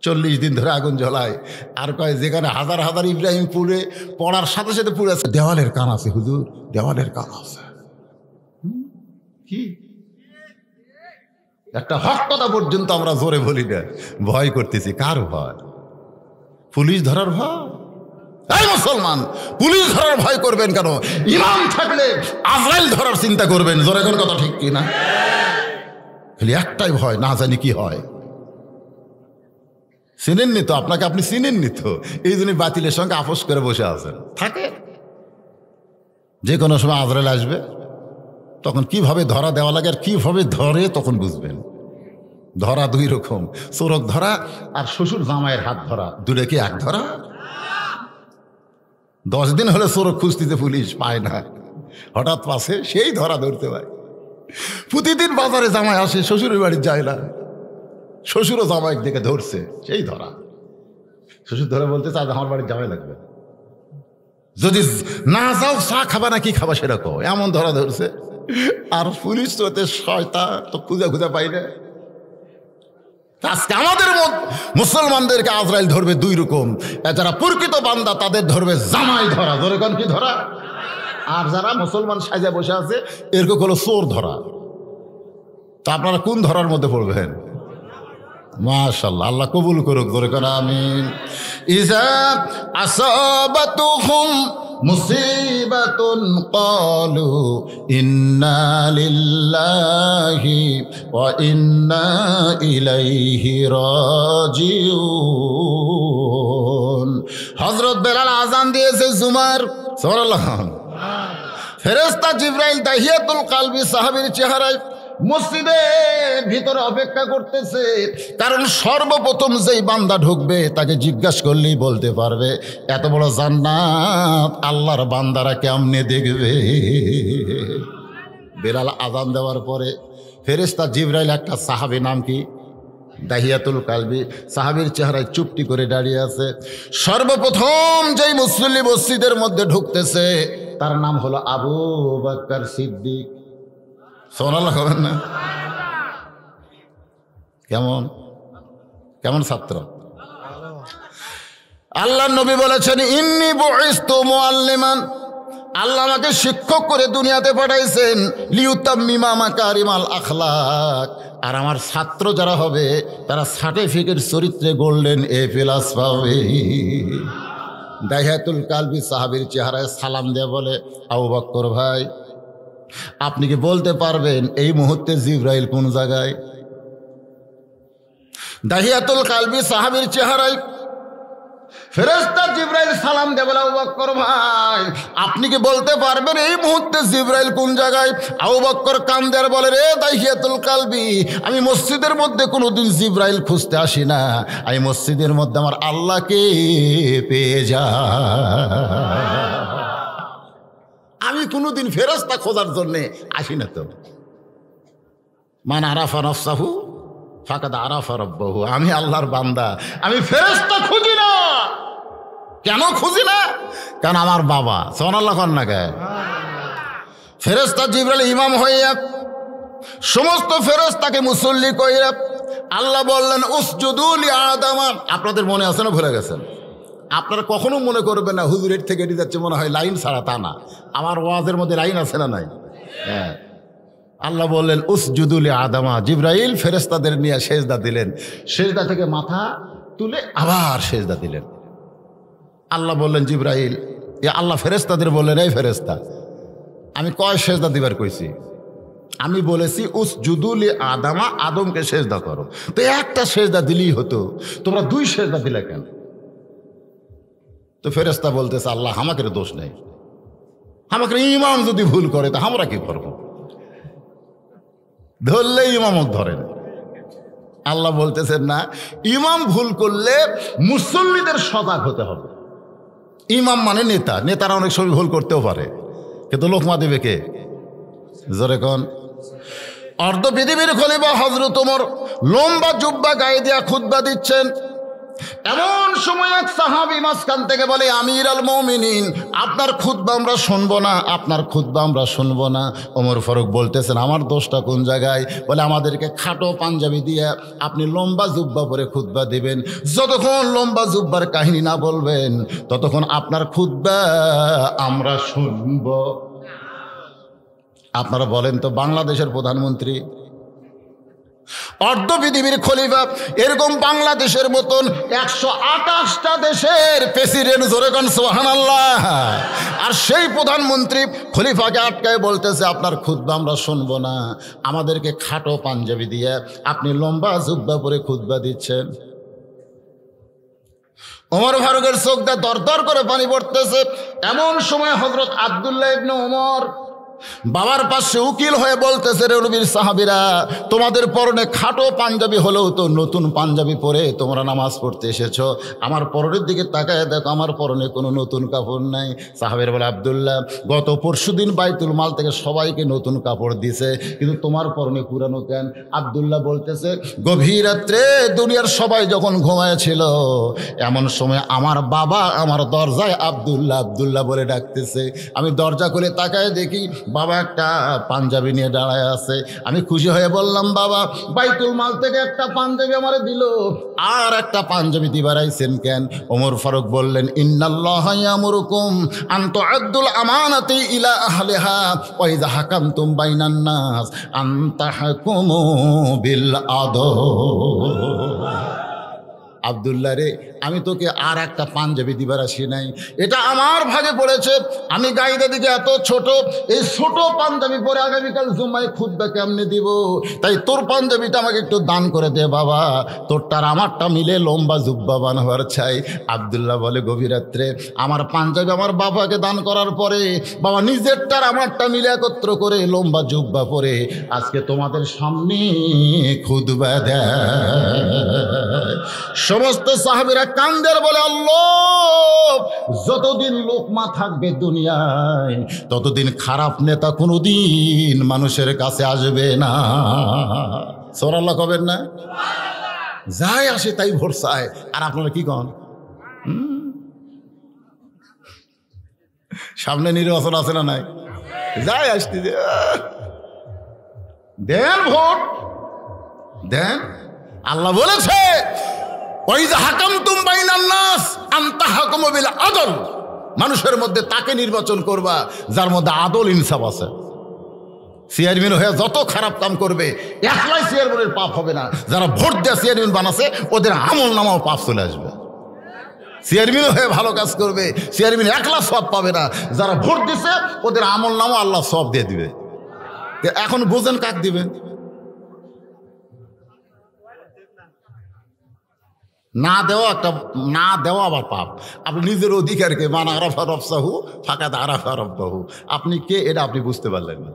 40 দিন ধরে আগুন জ্বলায়। আর কয় যেখানে হাজার হাজার ইব্রাহিম পুড়ে পড়ার সাথে সাথে পুড়ে আছে, দেওয়ালের কান আছে হুজুর, দেওয়ালের কান আছে। কি একটা হক কথা পর্যন্ত আমরা জোরে বলি না, ভয় করতেছি। কার ভয়? পুলিশ ধরার ভয়? এই মুসলমান, পুলিশ ধরার ভয় করবেন কেন? ইমান থাকলে আজরাইল ধরার চিন্তা করবেন। জোরে কোন কথা ঠিক কিনা? খালি একটাই ভয়, না জানি কি হয়। চিনেননি তো, আপনাকে আপনি চিনেননি তো, এই জন্য বাতিলের সঙ্গে আপোষ করে বসে আছেন। থাকে যে কোনো সময় আজরাইল আসবে, তখন কিভাবে ধরা দেওয়া লাগে আর কিভাবে ধরে তখন বুঝবেন। ধরা 2 রকম, চোরক ধরা আর শ্বশুর জামাইয়ের হাত ধরা। দূরে কি এক ধরা? 10 দিন হলে চোরক খুঁজতে পুলিশ পায় না, হঠাৎ পাশে সেই ধরা ধরতে পারে। প্রতিদিন বাজারে জামাই আসে, শ্বশুরের বাড়ি যায় না, শ্বশুরও জামাই দেখে ধরছে, সেই ধরা। শ্বশুর ধরে বলতে চায় আমার বাড়ির জামাই লাগবে, যদি না যাও চা খাবা না কি খাবা সেরকম, এমন ধরা ধরছে। আর পুলিশ তো শয়তান, তো খুঁজে খুঁজে পাই না। আজকে আমাদের মুসলমানদেরকে আজরাইল ধরবে 2 রকম, যারা প্রকৃত বান্দা তাদের ধরবে জামাই ধরা। ধরে কোন কি ধরা? আর যারা মুসলমান সাজা বসে আছে এরকম হলো চোর ধরা। তা আপনারা কোন ধরার মধ্যে পড়বেন? মাশাআল্লাহ, আল্লাহ কবুল করুক। ধরে কোন আমিন। ইজা আসাবাতুহুম মুসিবাতুন ক্বালু ইন্না লিল্লাহি ওয়া ইন্না ইলাইহি রাজিউন। হযরত বেলাল আযান দিয়েছে জুমার। সুবহানাল্লাহ। ফেরেশতা জিবরাইল দাহিয়াতুল কলবি সাহাবীর চেহারায় মসজিদের ভিতরে অপেক্ষা করতেছে। কারণ সর্বপ্রথম যেই বান্দা ঢুকবে তাকে জিজ্ঞাসা করলেই বলতে পারবে এত বড় জান্নাত আল্লাহর বান্দারা কেমনে দেখবে। বেলাল আযান দেওয়ার পরে ফেরেশতা জিবরাইল একটা সাহাবী, নাম কি? দাহিয়াতুল কালবি, সাহাবীর চেহারায় চুপটি করে দাঁড়িয়ে আছে। সর্বপ্রথম যেই মুসল্লি মসজিদের মধ্যে ঢুকতেছে তার নাম হলো আবু বকর সিদ্দিক। সুবহানাল্লাহ হবেন না? কেমন কেমন ছাত্র? আল্লাহ নবী বলেছেন ইন্নী বুইসতু মুআল্লিমান, আল্লাহ আমাকে শিক্ষক করে দুনিয়াতে পাঠাইছেন লিউতাম্মিমা মাকারিমাল আখলাক। আর আমার ছাত্র যারা হবে তারা সার্টিফিকেট চরিত্রে গোল্ডেন A+ পাবে। দাহিয়াতুল কালবি সাহাবীর চেহারায় সালাম দিয়ে বলে, আবু বকর ভাই, আপনি কি বলতে পারবেন এই মুহূর্তে জিবরাইল কোন জায়গায়? দাহিয়াতুল কালবি সাহাবীর চেহারায় ফেরেশতা জিবরাইল সালাম দিয়ে বলে, আবু বকর ভাই, আপনি কি বলতে পারবেন এই মুহূর্তে জিবরাইল কোন জায়গায়? আবু বকর কান্দে আর বলে, রে দাহিয়াতুল কালবি, আমি মসজিদের মধ্যে কোনোদিন জিবরাইল খুঁজতে আসি না, আমি মসজিদের মধ্যে আমার আল্লাহকে পেয়ে যা। আমি কোনোদিন ফেরেশতা খোঁজার জন্যে আসি না। তো মান আরাফা নফসাহু ফাকাদ আরাফা রাব্বাহু, আমি আল্লাহর বান্দা, আমি ফেরেশতা খুঁজি না। কেন খুঁজি না? কারণ আমার বাবা সুবহানাল্লাহ কন না কে ফেরেশতা জিবরাইল ইমাম হইয়া সমস্ত ফেরেশতাকে মুসল্লি কইরা আল্লাহ বললেন উসজুদু লি আদম। আপনাদের মনে আছে না ভুলে গেছেন? আপনারা কখনো মনে করবেন না হুজুরের থেকে এটি যাচ্ছে মনে হয় লাইন ছাড়া, তা না, আমার ওয়াজের মধ্যে লাইন আছে না নাই? হ্যাঁ, আল্লাহ বললেন উসজুদু লি আদম। জিবরাইল ফেরেশতাদের নিয়ে সেজদা দিলেন, সেজদা থেকে মাথা তুলে আবার সেজদা দিলেন। আল্লাহ বললেন জিবরাইল, আল্লাহ ফেরেশতাদের বললেন, এই ফেরেশতা, আমি কয় সেজদা দিবার কইছি? আমি বলেছি উসজুদু লি আদম, আদমকে সেজদা করো। তো একটা সেজদা দিলেই হতো, তোমরা দুই সেজদা দিলে কেন? তো ফেরেশতা বলতেছে, আল্লাহ আমাকে দোষ নেই, আমাকে ইমাম যদি ভুল করে তা আমরা কি করবো? ধরলে ইমামক ধরেন। আল্লাহ বলতেছেন না, ইমাম ভুল করলে মুসল্লিদের সজাগ হতে হবে। ইমাম মানে নেতা, নেতারা অনেক সময় ভুল করতেও পারে, কিন্তু লোকমা দেবে কে? জোরে কোন? অর্ধ পৃথিবীর খলিফা হযরত ওমর লম্বা জুব্বা গায়ে দিয়া খুতবা দিচ্ছেন। এমন সময় এক সাহাবী মাঝখান থেকে বলে, আমির আল মুমিনিন, আপনার খুতবা আমরা শুনবো না, আপনার খুতবা আমরা শুনবো না। ওমর ফারুক বলতেছেন, আমার দোষটা কোন জায়গায়? বলে, আমাদেরকে খাটো পাঞ্জাবি দিয়ে আপনি লম্বা জুব্বা পরে খুতবা দিবেন, যতক্ষণ লম্বা জুব্বার কাহিনী না বলবেন ততক্ষণ আপনার খুতবা আমরা শুনব। আপনারা বলেন তো, বাংলাদেশের প্রধানমন্ত্রী, অর্ধ পৃথিবীর খলিফা, এরকম বাংলাদেশের মতন 128টা দেশের প্রেসিডেন্ট, জোরে কোন সুবহানাল্লাহ, আর সেই প্রধানমন্ত্রী খলিফাকে আটকায় বলতেছে, আপনার খুতবা আমরা শুনবো না, আমাদেরকে খাটো পাঞ্জাবি দিয়ে আপনি লম্বা জুব্বা পরে খুতবা দিচ্ছেন। ওমর ফারুকের চোখ দিয়ে দরদর করে পানি পড়তেছে। এমন সময় হযরত আব্দুল্লাহ ইবনে ওমর বাবার পাশে উকিল হয়ে বলতেছে, রে নবীর সাহাবীরা, তোমাদের পরনে খাটো পাঞ্জাবি হলেও তো নতুন পাঞ্জাবি পরে তোমরা নামাজ পড়তে এসেছো, আমার পরনের দিকে তাকায় দেখো, আমার পরনে কোনো নতুন কাপড় নাই। সাহাবীরা বলে, আব্দুল্লাহ, গত পরশুদিন বাইতুল মাল থেকে সবাইকে নতুন কাপড় দিছে, কিন্তু তোমার পরনে পুরানো কেন? আব্দুল্লাহ বলতেছে, গভীর রাত্রে দুনিয়ার সবাই যখন ঘুমায়েছিল, এমন সময় আমার বাবা আমার দরজায় আব্দুল্লাহ আব্দুল্লাহ বলে ডাকতেছে। আমি দরজা খুলে তাকায় দেখি বাবা একটা পাঞ্জাবি নিয়ে দাঁড়ায় আছে। আমি খুশি হয়ে বললাম, বাবা, বাইতুল মাল থেকে একটা পাঞ্জাবি আমারে দিল, আর একটা পাঞ্জাবি দিবার আইছেন কেন? ওমর ফারুক বললেন, ইন্নাল্লাহা ইয়ামুরুকুম আন তুআদ্দুল আমানাতি ইলা আহলিহা ওয়া ইযা হাকামতুম বাইনান নাস আন তাহকুমু বিল আদল। আব্দুল্লাহ রে, আমি তোকে আর একটা পাঞ্জাবি দিবার আসি নাই, এটা আমার ভাগে পড়েছে। আমি গাইদা দিকে এত ছোট, এই ছোট পাঞ্জাবি পরে আগামীকাল জুম্মায় খুতবা কেমনে দিব? তাই তোর পাঞ্জাবিটা আমাকে একটু দান করে দে বাবা, তোরটার আমারটা মিলে লম্বা জুব্বা বানাবার চাই। আব্দুল্লাহ বলে, গভীর রাত্রে আমার পাঞ্জাবি আমার বাবাকে দান করার পরে বাবা নিজেরটার আমারটা মিলে একত্র করে লম্বা জুব্বা পরে আজকে তোমাদের সামনে খুতবা দেয়। সমস্ত সাহাবীরা কান্দের বলে, আল্লাহ, যতদিন লোকমা থাকবে দুনিয়ায় ততদিন খারাপ নেতা কোনোদিন মানুষের কাছে আসবে না। সুবহানাল্লাহ কবেন না? যাই আসে তাই ভোট চায়, আর আপনারা কি কন? সামনে নির্বাচন আছে না নাই? যাই আসতে দেন, ভোট দেন। আল্লাহ বলেছে, ওয়াইযা হাকামতুম বাইনান নাস আন তাহকুমু বিল আদল, মানুষের মধ্যে তাকে নির্বাচন করবা যার মধ্যে আদল ইনসাফ আছে। চেয়ারম্যান হয়ে যত খারাপ কাম করবে একলাই চেয়ারম্যানের পাপ হবে না, যারা ভোট দেওয়া চেয়ারম্যান বানাছে ওদের আমল নামাও পাপ চলে আসবে। চেয়ারম্যান হয়ে ভালো কাজ করবে, চেয়ারম্যান একলা সব পাবে না, যারা ভোট দিছে ওদের আমল নামাও আল্লাহ সব দিয়ে দিবে। এখন বুঝেন কাক দিবেন? না দেওয়া একটা, না দেওয়া আবার পাপ। আপনি নিজের অধিকারকে মান আরাফা রফসাহু ফাকাদ আরাফা রব্বাহু, আপনি কে এটা আপনি বুঝতে পারলেন না।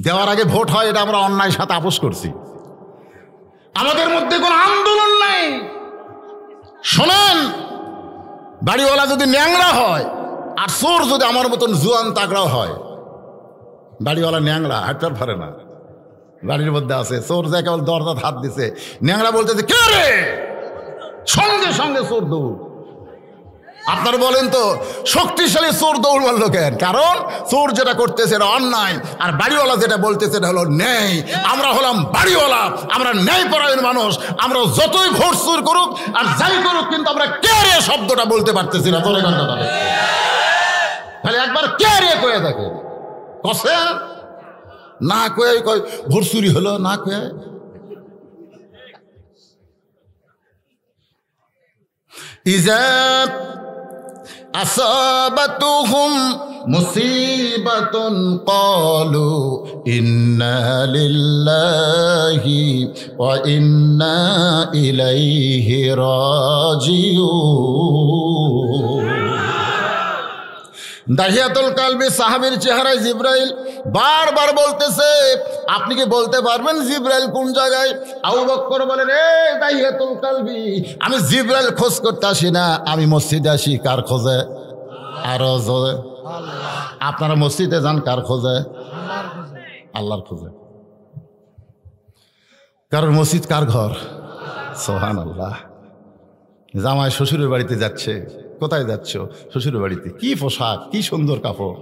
দেওয়ার আগে ভোট হয়, এটা আমরা অন্যায়ের সাথে আপোষ করছি। আমাদের মধ্যে কোনো আন্দোলন নাই। শোনেন, বাড়িওয়ালা যদি ন্যাংরা হয় আর চোর যদি আমার মতন জুয়ান তাগড়াও হয়, বাড়িওয়ালা ন্যাংরা হাঁটতে পারে না, বাড়ির মধ্যে আছে, চোর যায় কেবল দরজা হাত দিছে, ন্যাংরা বলতেছে কে রে, সঙ্গে সঙ্গে চোর দৌড়। আপনার বলেন তো শক্তিশালী চোর দৌড় মারল কেন? কারণ চোর যেটা করতেছে এটা অন্যায়, আর বাড়িওয়ালা যেটা বলতেছে এটা হলো ন্যায়। আমরা হলাম বাড়িওয়ালা, আমরা ন্যায়পরায়ণ মানুষ। আমরা যতই ভোট চুর করুক আর যাই করুক, কিন্তু আমরা কে রে শব্দটা বলতে পারতেছি না। তোরে গানটা তাহলে একবার কে রে কয়ে থাকে, কষে না কয়ে কয় ভোট চুরি হলো, না কয়ে। ইজাত আসাবাতুহুম মুসিবাতুন ক্বালু ইন্না লিল্লাহি ওয়া ইন্না ইলাইহি রাজিউন। দাহিয়াতুল কালবি সাহাবীর চেহারায় জিবরাইল বারবার বলতেছে, আপনি কি বলতে পারবেন জিবরাইল কোন জায়গায়? আবু বকর বলে, রে দাহিয়াতুল কালবি, আমি জিবরাইল খোঁজ করতে আসি না, আমি মসজিদে আসি কার খোঁজে? আরো জোরে। আপনারা মসজিদে যান কার খোঁজে? আল্লাহর খোঁজে। কারণ মসজিদ কার ঘর? সুবহানাল্লাহ। জামাই শ্বশুরের বাড়িতে যাচ্ছে, কোথায় যাচ্ছ? শ্বশুরের বাড়িতে। কি পোশাক, কি সুন্দর কাপড়।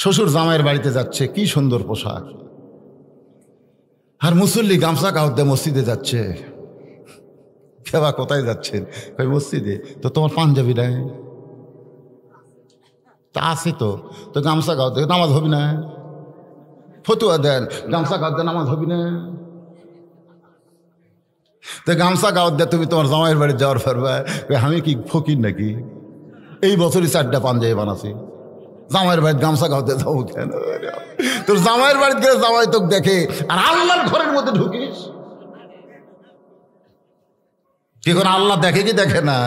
শ্বশুর জামাইয়ের বাড়িতে যাচ্ছে, কি সুন্দর পোশাক। আর মুসল্লি গামছা কাউতে মসজিদে যাচ্ছে। কেবা কোথায় যাচ্ছেন? কই মসজিদে। তো তোমার পাঞ্জাবি নাই? তা আছে তো, তো গামছা গাওতে নামাজ হবি না? ফতুয়া দেন, গামছা গাওতে নামাজ হবি না? তো গামছা গাওয়ার দিয়ে তুমি তোমার জামাইয়ের বাড়ি যাওয়ার পারবে? আমি কি ফকির নাকি? এই বছরই 4টা পাঞ্জাবি বানাছি, জামাইয়ের বাড়িতে গামছা গাওয়াতে যাবো কেন? তোর জামাইয়ের বাড়িতে গেলে জামাই তোকে দেখে, আর আল্লাহর ঘরের মধ্যে ঢুকিস কি করে? আল্লাহ দেখে কি দেখে না?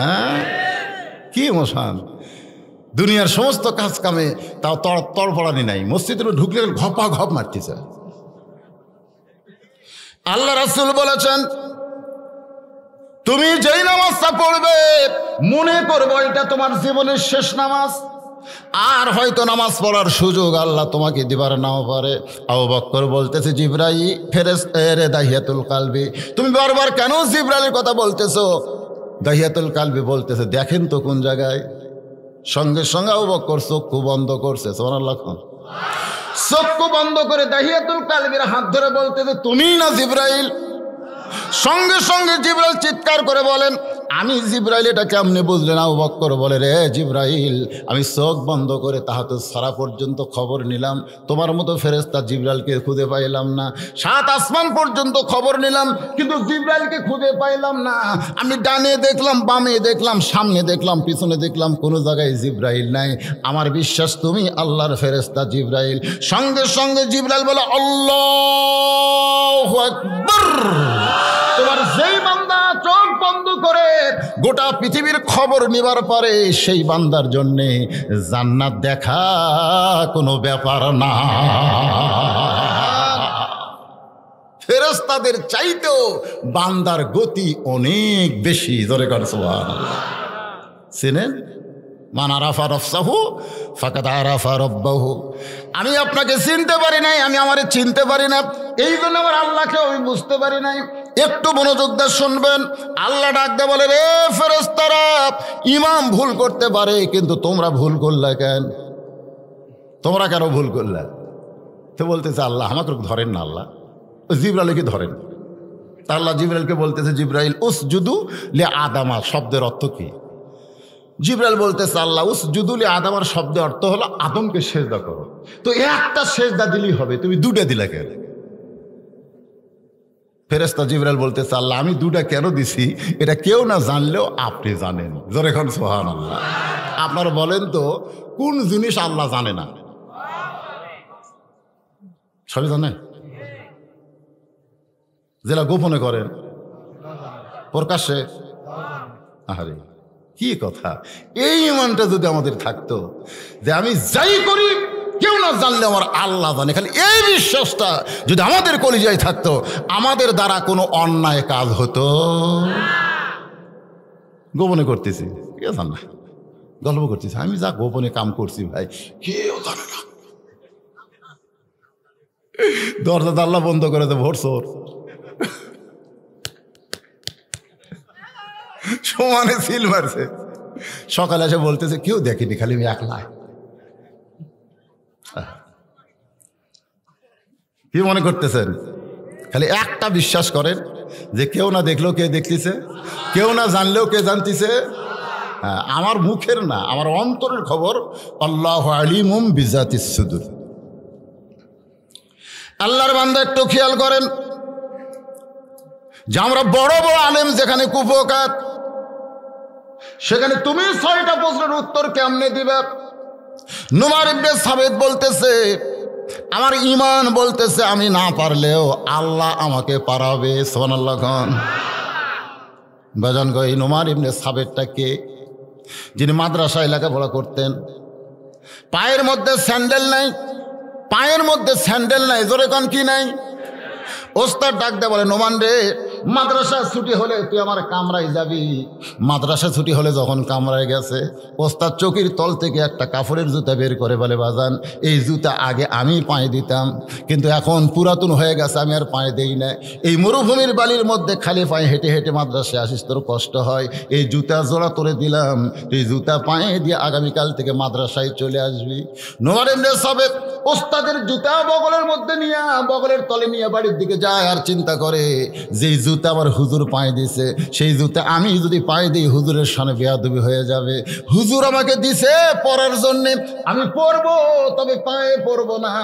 কি মশান দুনিয়ার সমস্ত কাজ কামে তাও তড়পড়ানি নাই, মসজিদে ঢুকলে ঘপা ঘপ মারতেছে। আল্লাহ রাসূল বলেছেন, তুমি যেই নামাজটা পড়বে মনে করবো এটা তোমার জীবনের শেষ নামাজ, আর হয়তো নামাজ পড়ার সুযোগ আল্লাহ তোমাকে দিবার নাও পারে। আবু বকর বলতেছে, জিবরাইল ফেরেশতা রে দাহিয়াতুল কালবি, তুমি বারবার কেন জিবরাইলের কথা বলতেছো? দাহিয়াতুল কালবি বলতেছে, দেখেন তো কোন জায়গায়। সঙ্গে সঙ্গে আবু বকর চক্ষু বন্ধ করছে। সুবহানাল্লাহ। চক্ষু বন্ধ করে দাহিয়াতুল কালবির হাত ধরে বলতেছে, তুমিই না জিবরাইল? সঙ্গে সঙ্গে জিবরাইল চিৎকার করে বলেন, আমি জিবরাইল। এটা কেমনে বুঝলেন? আবু বকর বলে, রে জিবরাইল, আমি চোখ বন্ধ করে তাহাজ্জুদ সারা পর্যন্ত খবর নিলাম, তোমার মতো ফেরেশতা জিবরাইলকে খুঁজে পাইলাম না। 7 আসমান পর্যন্ত খবর নিলাম, কিন্তু জিবরাইলকে খুঁজে পাইলাম না। আমি ডানে দেখলাম, বামে দেখলাম, সামনে দেখলাম, পিছনে দেখলাম, কোনো জায়গায় জিবরাইল নাই। আমার বিশ্বাস তুমি আল্লাহর ফেরেশতা জিবরাইল। সঙ্গে সঙ্গে জিবরাইল বলে, আল্লাহু আকবার। তোমার যেই বান্দা চোখ বন্ধ করে গোটা পৃথিবীর খবর নিবার পরে, সেই বান্দার জন্যে জান্নাত দেখা কোনো ব্যাপার না। ফেরেশতাদের চাইতেও বান্দার গতি অনেক বেশি। জোরে করে সুবহানাল্লাহ। চিনেন? মান আরাফা নফসাহু ফাকাদ আরাফা রাব্বাহু। আমি আপনাকে চিনতে পারি নাই, আমি আমারে চিনতে পারি না, এই জন্য আমার আল্লাহকে আমি বুঝতে পারি নাই। একটু মনোযোগ দিয়ে শুনবেন। আল্লাহ ডাক দিয়ে বলে, রে ফেরেশতারা, ইমাম ভুল করতে পারে, কিন্তু তোমরা ভুল করলে কেন? তোমরা কেন ভুল করলে? তো বলতেছে, আল্লাহ আমাকে ধরেন না, আল্লাহ জিবরাইলকে ধরেন। তা আল্লাহ জিবরাইলকে বলতেছে, জিবরাইল উসজুদু লি আদামা শব্দের অর্থ কি? জিবরাইল বলতেছে, আল্লাহ উসজুদু লি আদামার শব্দের অর্থ হলো আদমকে সেজদা করো। তো একটা সেজদা দিলেই হবে, তুমি দুটা দিলা কেন? ফেরেশতা জিবরাইল বলতেছে, আল্লাহ আমি দুটা কেন দিছি এটা কেউ না জানলেও আপনি জানেন। জোরে এখন সুবহানাল্লাহ। আপনারা বলেন তো কোন জিনিস আল্লাহ জানে না? সবই জানে। যেটা গোপনে করেন প্রকাশ্যে, আরে কি কথা! এই ইমানটা যদি আমাদের থাকতো যে আমি যাই করি কেউ না জানলে আমার আল্লাহ জানে, খালি এই বিশ্বাসটা যদি আমাদের কলিজায় থাকতো, আমাদের দ্বারা কোনো অন্যায় কাজ হতো। গোপনে করতেছি, কেউ জান না, গল্প করতেছি, আমি যা গোপনে কাম করছি ভাই কেউ জানে না। দরজা জানলা বন্ধ করে দেবো, ভোর চোর সমানে সিল মারছে। সকালে এসে বলতেছে কেউ দেখেনি, খালি আমি একলা। কি মনে করতেছেন? খালি একটা বিশ্বাস করেন যে কেউ না দেখলেও কে দেখতেছে, কেউ না জানলেও কে জানতেছে। হ্যাঁ, আমার মুখের না, আমার অন্তরের খবর। আল্লাহু আলিমুম বিজাতিস সুদুর। আল্লাহর বান্দা একটু খেয়াল করেন যে আমরা বড় বড় আলেম যেখানে কুফকাত, সেখানে তুমি 6টা প্রশ্নের উত্তর কেমনে দিবে? নুমার ইবনে সাবিত বলতেছে, আমার ঈমান বলতেছে আমি না পারলেও আল্লাহ আমাকে পারাবে। সুবহানাল্লাহ খান বাজান গো। এই নুমার ইবনে সাবিতটা কে? যিনি মাদ্রাসায় লেখাপড়া করতেন, পায়ের মধ্যে স্যান্ডেল নাই, পায়ের মধ্যে স্যান্ডেল নাই। জোরে কোন কি নাই? ওস্তাদ ডাক দেয়, বলে নোমান রে, মাদ্রাসা ছুটি হলে তুই আমার কামরায় যাবি। মাদ্রাসা ছুটি হলে যখন কামরায় গেছে, ওস্তাদ চকির তল থেকে একটা কাপড়ের জুতা বের করে বলে, বাজান এই জুতা আগে আমি পায়ে দিতাম, কিন্তু এখন পুরাতন হয়ে গেছে, আমি আর পায়ে দেই না। এই মরুভূমির বালির মধ্যে খালি পায়ে হেঁটে হেঁটে মাদ্রাসায় আসিস, তোর কষ্ট হয়, এই জুতা জোড়া তোরে দিলাম, তুই জুতা পায়ে দিয়ে আগামীকাল থেকে মাদ্রাসায় চলে আসবি। নোমান ইবনে সাবিত ওস্তাদের জুতা বগলের মধ্যে নিয়ে, বগলের তলে নিয়ে বাড়ির দিকে যায় আর চিন্তা করে, যেই জুতা আমার হুজুর পায়ে দিছে, সেই জুতা আমি যদি পায়ে দিই হুজুরের সামনে বেয়াদবি হয়ে যাবে। হুজুর আমাকে দিছে পরার জন্যে, আমি পরবো তবে পায়ে পরবো না।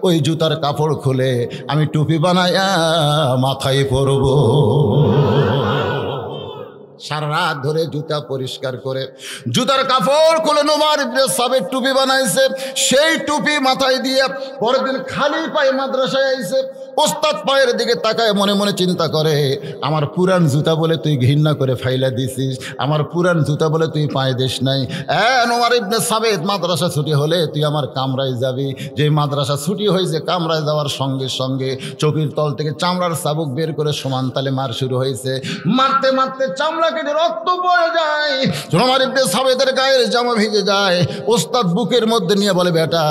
ওই জুতার কাপড় খুলে আমি টুপি বানায়া মাথায় পরবো। সারা রাত ধরে জুতা পরিষ্কার করে জুতার কাপড় খুলে নুমার ইবনে সাবিত টুপি বানাইছে। সেই টুপি মাথায় দিয়ে পরের দিন খালি পায়ে মাদ্রাসায় আইছে। ওস্তাদ পায়ের দিকে তাকায় মনে মনে চিন্তা করে, আমার পুরান জুতা বলে তুই ঘৃণা করে ফাইলা দিছিস, আমার পুরান জুতা বলে তুই পায়ে দিস নাই। নুমার ইবনে সাবিত, মাদ্রাসা ছুটি হলে তুই আমার কামরায় যাবি। যে মাদ্রাসা ছুটি হয়েছে, কামরায় যাওয়ার সঙ্গে সঙ্গে চোখের তল থেকে চামড়ার চাবুক বের করে সমান তালে মার শুরু হয়েছে। মারতে মারতে চামড়া কেটে রক্ত পড়ে যায়, নুমার ইবনে সাবিতের গায়ের জামা ভিজে যায়। ওস্তাদ বুকের মধ্যে নিয়ে বলে, বেটা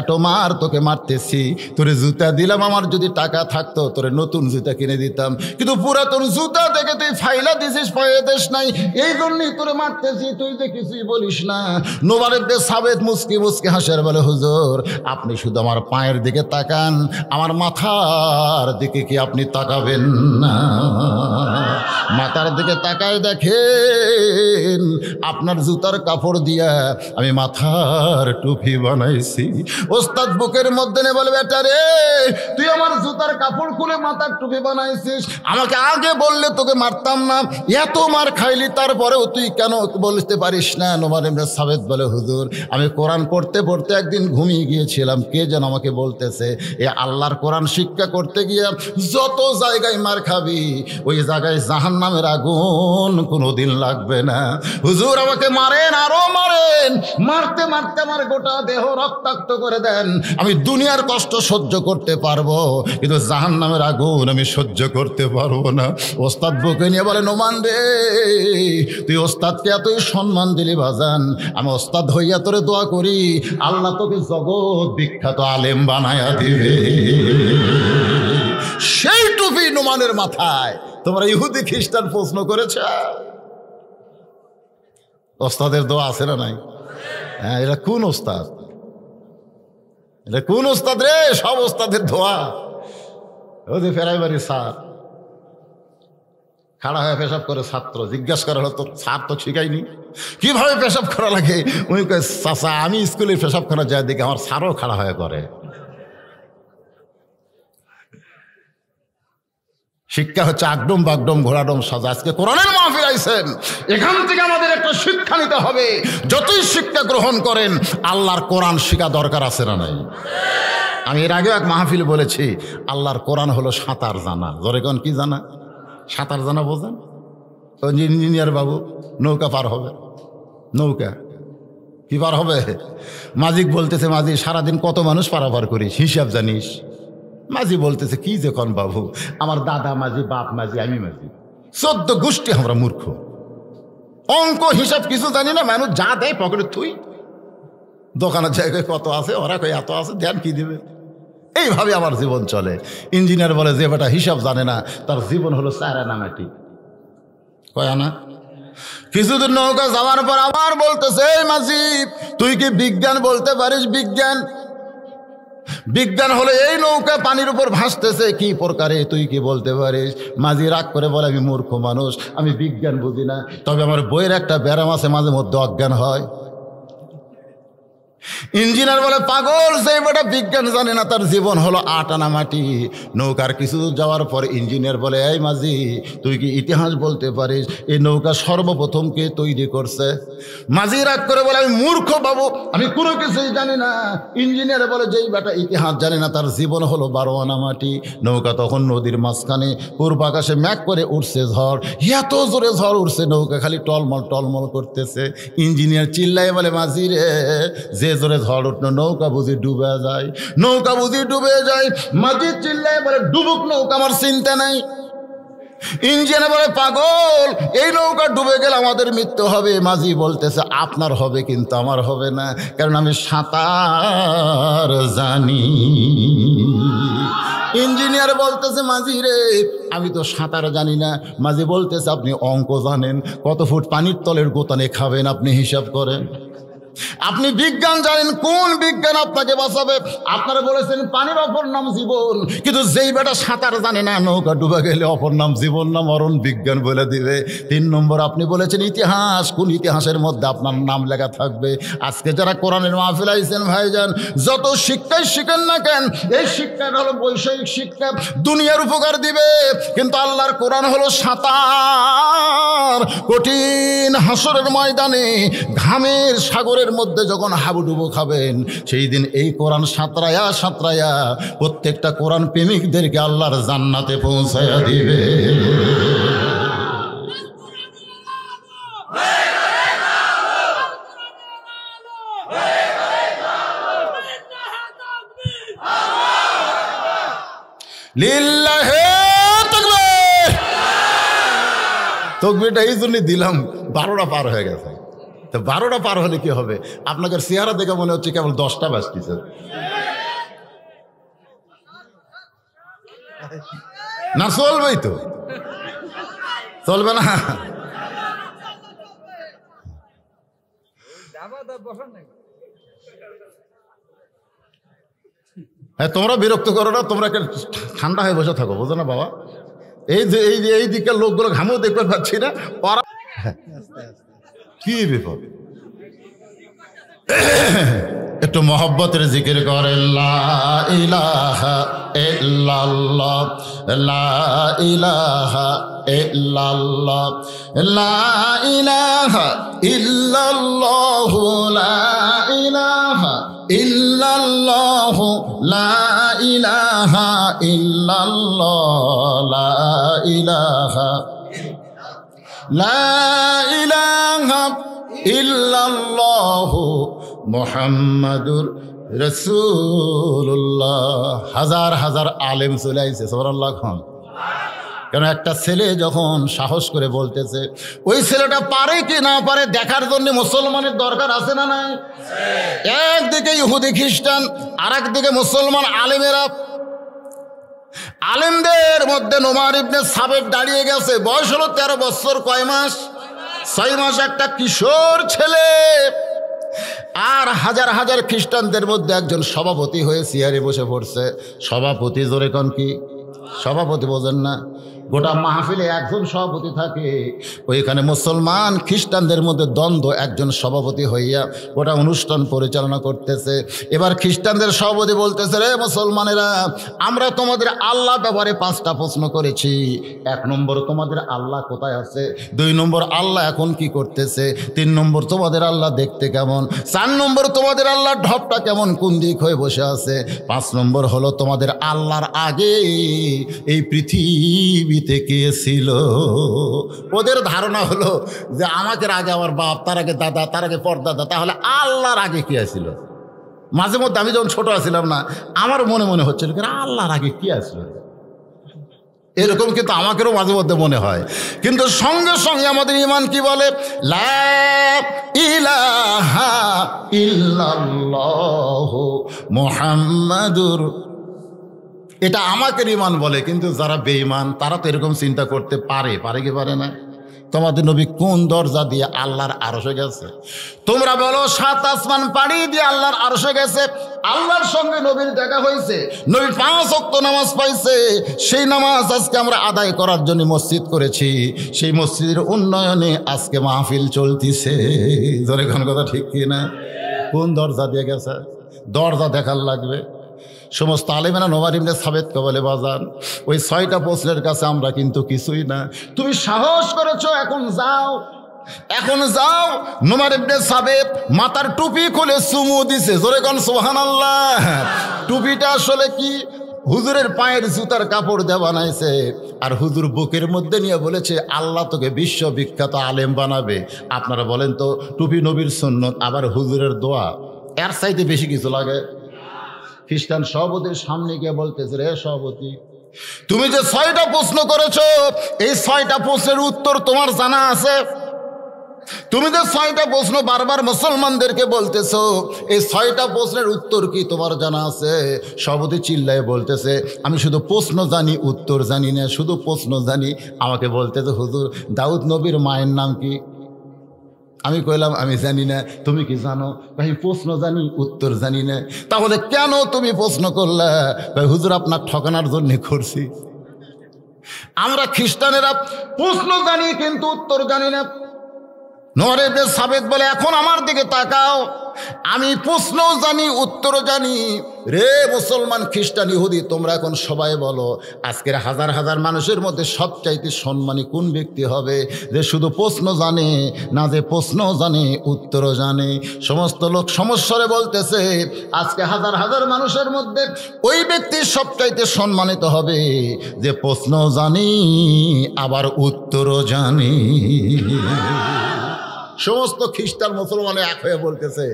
এত মার তোকে মারতেছি, তোরে জুতা দিলাম, আমার যদি টাকা থাকতো তোরে নতুন জুতা কিনে দিতাম, কিন্তু পুরাতন জুতা থেকে তুই ফাইলা দিছিস, পায়ে দেশ নাই, এই জন্যই তোরে মারতেছি, তুই যে কিছুই বলিস না। নুমার ইবনে সাবিত মুস্কি মুস্কি হাসের বলে, হুজুর আপনি শুধু আমার পায়ের দিকে তাকান, আমার মাথার দিকে কি আপনি তাকাবেন না? মাথার দিকে তাকায় দেখেন আপনার জুতার কাপড় দিয়া আমি মাথার টুপি বানাইছি। ওস্তাদ বুকের মধ্যে নে বলে, বেটা রে তুই আমার জুতার কাপড় খুলে মাথার টুপি বানাইছিস, আমাকে আগে বললে তোকে মারতাম না, এত মার খাইলি তারপরেও তুই কেন বলতে পারিস না? নুমার ইবনে সাবিত বলে, হুজুর আমি কোরআন পড়তে পড়তে একদিন ঘুমিয়ে গিয়েছিলাম, কে যেন আমাকে বলতেছে, এ আল্লাহর কোরআন শিক্ষা করতে গিয়ে যত জায়গায় মার খাবি ওই জায়গায় জাহান্নামের আগুন কোনোদিন লাগবে না। হুজুর আমাকে মারেন, আরো মারেন, মারতে মারতে আমার গোটা দেহ রক্তাক্ত করে দেন, আমি দুনিয়ার কষ্ট সহ্য করতে পারবো, কিন্তু জাহান্নামের আগুন আমি সহ্য করতে পারবো না। ওস্তাদ বুকে নিয়ে বলে, নোমান রে তুই ওস্তাদকে এতই সম্মান দিলি বাজান, আমি ওস্তাদ হইয়া তোরে দোয়া করি আল্লাহ তোকে জগৎ বিখ্যাত আলেম বানায়া দিবে। সেই টুপি নোমানের মাথায় তোমরা ইহুদি খ্রিস্টান প্রশ্ন করেছ, ওস্তাদের দোয়া আছে না নাই? হ্যাঁ, এটা কোন ওস্তাদ? এটা কোন ওস্তাদ রে? সব ওস্তাদের দোয়া। ওদের প্রাইমারি স্যার, খাড়া হয়ে পেশাব করে ছাত্র জিজ্ঞাসা করা হলো, তোর স্যার তো শিখাইনি কিভাবে পেশাব করা লাগে। উনি কয়, চাচা আমি স্কুলে পেশাব করা যায় দেখি আমার স্যারও খাড়া হয়ে করে। শিক্ষা হচ্ছে আগডম বাগডম ঘোড়াডম সাজা। আজকে কোরআনের মাহফিল আইছেন, এখান থেকে আমাদের একটা শিক্ষা নিতে হবে। যতই শিক্ষা গ্রহণ করেন আল্লাহর কোরআন শিখা দরকার আছে না নাই? আমি এর আগেও এক মাহফিল বলেছি, আল্লাহর কোরআন হলো সাঁতার জানা। জোরে কোন কি জানা? সাঁতার জানা বোঝেন? তো ইঞ্জিনিয়ার বাবু নৌকা পার হবে, নৌকা কি পার হবে? মাজিক বলতেছে, মাঝি সারাদিন কত মানুষ পারাপার করিস হিসাব জানিস? মাঝি বলতেছে, কি যে কন বাবু, আমার দাদা মাঝি, বাপ মাঝি, আমি মাঝি, 14 গোষ্ঠী আমরা মূর্খ, অঙ্ক হিসাব কিছু জানি না। মানুষ যা দেয় পকেটে থুই, দোকানের জায়গায় কত আছে, ওরা কই এত আছে, ধ্যান কি দিবে। এইভাবে আমার জীবন চলে। ইঞ্জিনিয়ার বলে, যে বেটা হিসাব জানে না তার জীবন হলো 4 আনা মাটি। কয় আনা? কিছুদিন নৌকা যাওয়ার পর আবার বলতেছে, এই মাঝি তুই কি বিজ্ঞান বলতে পারিস? বিজ্ঞান বিজ্ঞান হলো এই নৌকা পানির উপর ভাসতেছে, কি প্রকারে তুই কি বলতে পারিস? মাঝি রাগ করে বলে, আমি মূর্খ মানুষ, আমি বিজ্ঞান বুঝি না, তবে আমার বইয়ের একটা ব্যারাম আছে, মাঝে মধ্যে অজ্ঞান হয়। ইঞ্জিনিয়ার বলে, পাগল, সেই বেটা বিজ্ঞান জানে না, তার জীবন হলো 8 আনা মাটি। নৌকার কিছু যাওয়ার পর ইঞ্জিনিয়ার বলে, এই মাঝি তুই কি ইতিহাস বলতে পারিস? এই নৌকা সর্বপ্রথম কে তৈরি করছে? মাঝি রাগ করে বলে, আমি মূর্খ বাবু, আমি কোনো কিছুই জানি না। ইঞ্জিনিয়ার বলে, যেই বেটা ইতিহাস জানে না তার জীবন হলো 12 আনা মাটি। নৌকা তখন নদীর মাঝখানে, পূর্ব আকাশে ম্যাঘ করে উঠছে ঝড়, এত জোরে ঝড় উঠছে নৌকা খালি টলমল টলমল করতেছে। ইঞ্জিনিয়ার চিল্লাই বলে, মাঝি রে, যে জোরে ঝড় উঠলো নৌকা বুঝি ডুবে যায়, নৌকা বুঝি ডুবে যায়। মাঝি চিল্লাই বলে, ডুবুক নৌকা, আমার চিন্তা নাই। ইঞ্জিনিয়ার বলে, পাগল, এই নৌকা ডুবে গেলে আমাদের মৃত্যু হবে। মাঝি বলতেছে, আপনার হবে কিন্তু আমার হবে না, কারণ আমি সাঁতার জানি। ইঞ্জিনিয়ার বলতেছে, মাঝি রে, আমি তো সাঁতার জানি না। মাঝি বলতেছে, আপনি অঙ্ক জানেন, কত ফুট পানির তলের গোতানে খাবেন আপনি হিসাব করেন। আপনি বিজ্ঞান জানেন, কোন বিজ্ঞান আপনাকে বাঁচাবে? আপনারা বলেছেন পানির অপর নাম জীবন, কিন্তু যেই বেটা সাঁতার জানে না, নৌকা ডুবে গেলে অপর নাম জীবন না মরণ বিজ্ঞান বলে দিবে। 3 নম্বর, আপনি বলেছেন ইতিহাস, কোন ইতিহাসের মধ্যে আপনার নাম লেখা থাকবে? আজকে যারা কোরআনের মাহফিল আইছেন ভাইজান, যত শিক্ষাই শিখেন না কেন, এই শিক্ষাটা হলো বৈষয়িক শিক্ষা, দুনিয়ার উপকার দিবে, কিন্তু আল্লাহর কোরআন হলো সাঁতার। কঠিন হাসরের ময়দানে ঘামের সাগরে মধ্যে যখন হাবুডুবু খাবেন, সেই দিন এই কোরআন সাঁতরায়া সাঁতরায়া প্রত্যেকটা কোরআন প্রেমিকদেরকে আল্লাহর জান্নাতে পৌঁছায়া দিবে। লিল্লাহে তাকবীর। তাকবীরটা এই জন্যই দিলাম, 12টা পার হয়ে গেছে। তো 12টা পার হলে কি হবে? আপনাদের চেহারা দেখে মনে হচ্ছে কেবল 10টা বাজতেছে। না চলবেই তো, চলবে না? হ্যাঁ, তোমরা বিরক্ত করো না, তোমরা ঠান্ডা হয়ে বসে থাকো, বোঝো না বাবা? এই দিকের লোকগুলো ঘামেও দেখতে পাচ্ছি না, ওরা কি বিপদ। একটু মহব্বতের জিকির করেন, লা ইলাহা ইল্লাল্লাহ, লা ইলাহা ইল্লাল্লাহ, লা ইলাহা ইল্লাল্লাহ, লা ইলাহা ইল্লাল্লাহ, লা ইলাহা ইল্লাল্লাহ, লা ইলাহা লা ইলাহা ইল্লাল্লাহু মুহাম্মাদুর রাসূলুল্লাহ। হাজার হাজার আলেম চলে আইছে, সুবহানাল্লাহ খান। কেন একটা ছেলে যখন সাহস করে বলতেছে, ওই ছেলেটা পারে কি না পারে দেখার জন্য মুসলমানের দরকার আছে না নাই? একদিকে ইহুদি খ্রিস্টান, আর একদিকে মুসলমান আলেমেরা। আলেমদের মধ্যে নোমান ইবনে সাবেত দাঁড়িয়ে গেছে, বয়স হলো 13 বছর কয় মাস? 6 মাস। একটা কিশোর ছেলে। আর হাজার হাজার খ্রিস্টানদের মধ্যে একজন সভাপতি হয়ে চেয়ারে বসে পড়ছে। সভাপতি, জোরে কোন কি? সভাপতি বোঝেন না? গোটা মাহফিলে একজন সভাপতি থাকে, ওইখানে মুসলমান খ্রিস্টানদের মধ্যে দ্বন্দ্ব, একজন সভাপতি হইয়া গোটা অনুষ্ঠান পরিচালনা করতেছে। এবার খ্রিস্টানদের সভাপতি বলতেছে, রে মুসলমানেরা, আমরা তোমাদের আল্লাহ ব্যাপারে 5টা প্রশ্ন করেছি। 1 নম্বর, তোমাদের আল্লাহ কোথায় আছে? 2 নম্বর, আল্লাহ এখন কি করতেছে? 3 নম্বর, তোমাদের আল্লাহ দেখতে কেমন? 4 নম্বর, তোমাদের আল্লাহর ঢপটা কেমন, কোন দিক হয়ে বসে আছে? 5 নম্বর হলো, তোমাদের আল্লাহর আগে এই পৃথিবীতে কে ছিল? ওদের ধারণা হলো যে আমাদের আগে আমার বাপ, তার আগে দাদা, তার আগে পরদাদা, তাহলে আল্লাহর আগে কে ছিল? মাঝে মধ্যে আমি যখন ছোট ছিলাম না, আমার মনে মনে হচ্ছিল আল্লাহর আগে কি আসল, এরকম কিন্তু আমাকেও মাঝে মধ্যে মনে হয়। কিন্তু সঙ্গে সঙ্গে আমাদের ঈমান কি বলে? লা ইলাহা ইল্লাল্লাহু মুহাম্মাদুর। এটা আমাকে ঈমান বলে, কিন্তু যারা বেঈমান তারা তো এরকম চিন্তা করতে পারে কি পারে না? তোমাদের নবী কোন দরজা দিয়ে আল্লাহর আরশে গেছে? তোমরা বলো 7 আসমান পাড়ি দিয়ে আল্লাহর আরশে গেছে। আল্লাহর সঙ্গে নবীর দেখা হয়েছে, নবী 5 ওয়াক্ত নামাজ পাইছে। সেই নামাজ আজকে আমরা আদায় করার জন্য মসজিদ করেছি, সেই মসজিদের উন্নয়নে আজকে মাহফিল চলতেছে। ধরে কোন কথা ঠিক কি না? কোন দরজা দিয়ে গেছে? দরজা দেখার লাগবে। সমস্ত আলেমেরা নোমান ইবনে সাবিতকে বলে, বাজান ওই 6টা প্রশ্নের কাছে আমরা কিন্তু কিছুই না, তুমি সাহস করেছো, এখন যাও। নোমান ইবনে সাবিত মাথার টুপি খুলে চুমু দিছে। জোরে কোন সুবহানাল্লাহ। টুপিটা আসলে কি? হুজুরের পায়ের জুতার কাপড় দিয়ে বানাইছে, আর হুজুর বুকের মধ্যে নিয়ে বলেছে, আল্লাহ তোকে বিশ্ববিখ্যাত আলেম বানাবে। আপনারা বলেন তো, টুপি নবীর সুন্নত, আবার হুজুরের দোয়া, এর চাইতে বেশি কিছু লাগে? খ্রিস্টান সভাপতির সামনে গিয়ে বলতেছে, রে সভাপতি, তুমি যে 6টা প্রশ্ন করেছো, এই 6টা প্রশ্নের উত্তর তোমার জানা আছে? তুমি যে 6টা প্রশ্ন বারবার মুসলমানদেরকে বলতেছো, এই 6টা প্রশ্নের উত্তর কি তোমার জানা আছে? সভাপতি চিল্লায় বলতেছে, আমি শুধু প্রশ্ন জানি, উত্তর জানি না। শুধু প্রশ্ন জানি। আমাকে বলতেছে, হুজুর দাউদ নবীর মায়ের নাম কি? আমি কইলাম, আমি জানি না। তুমি কি জানো? ভাই প্রশ্ন জানি, উত্তর জানি না। তাহলে কেন তুমি প্রশ্ন করলে? ভাই হুজুর আপনার ঠকানোর জন্য করছি। আমরা খ্রিস্টানেরা প্রশ্ন জানি কিন্তু উত্তর জানি না। নোমান ইবনে সাবিত বলে, এখন আমার দিকে তাকাও, আমি প্রশ্নও জানি, উত্তরও জানি। রে মুসলমান, খ্রিস্টান, ইহুদি, তোমরা এখন সবাই বলো, আজকের হাজার হাজার মানুষের মধ্যে সবচাইতে সম্মানী কোন ব্যক্তি হবে? যে শুধু প্রশ্ন জানে না, যে প্রশ্নও জানে, উত্তরও জানে। সমস্ত লোক সমস্বরে বলতেছে, আজকে হাজার হাজার মানুষের মধ্যে ওই ব্যক্তি সবচাইতে সম্মানিত হবে যে প্রশ্নও জানি, আবার উত্তরও জানি। সমস্ত খ্রিস্টান মুসলমান এক হয়ে বলতেছে,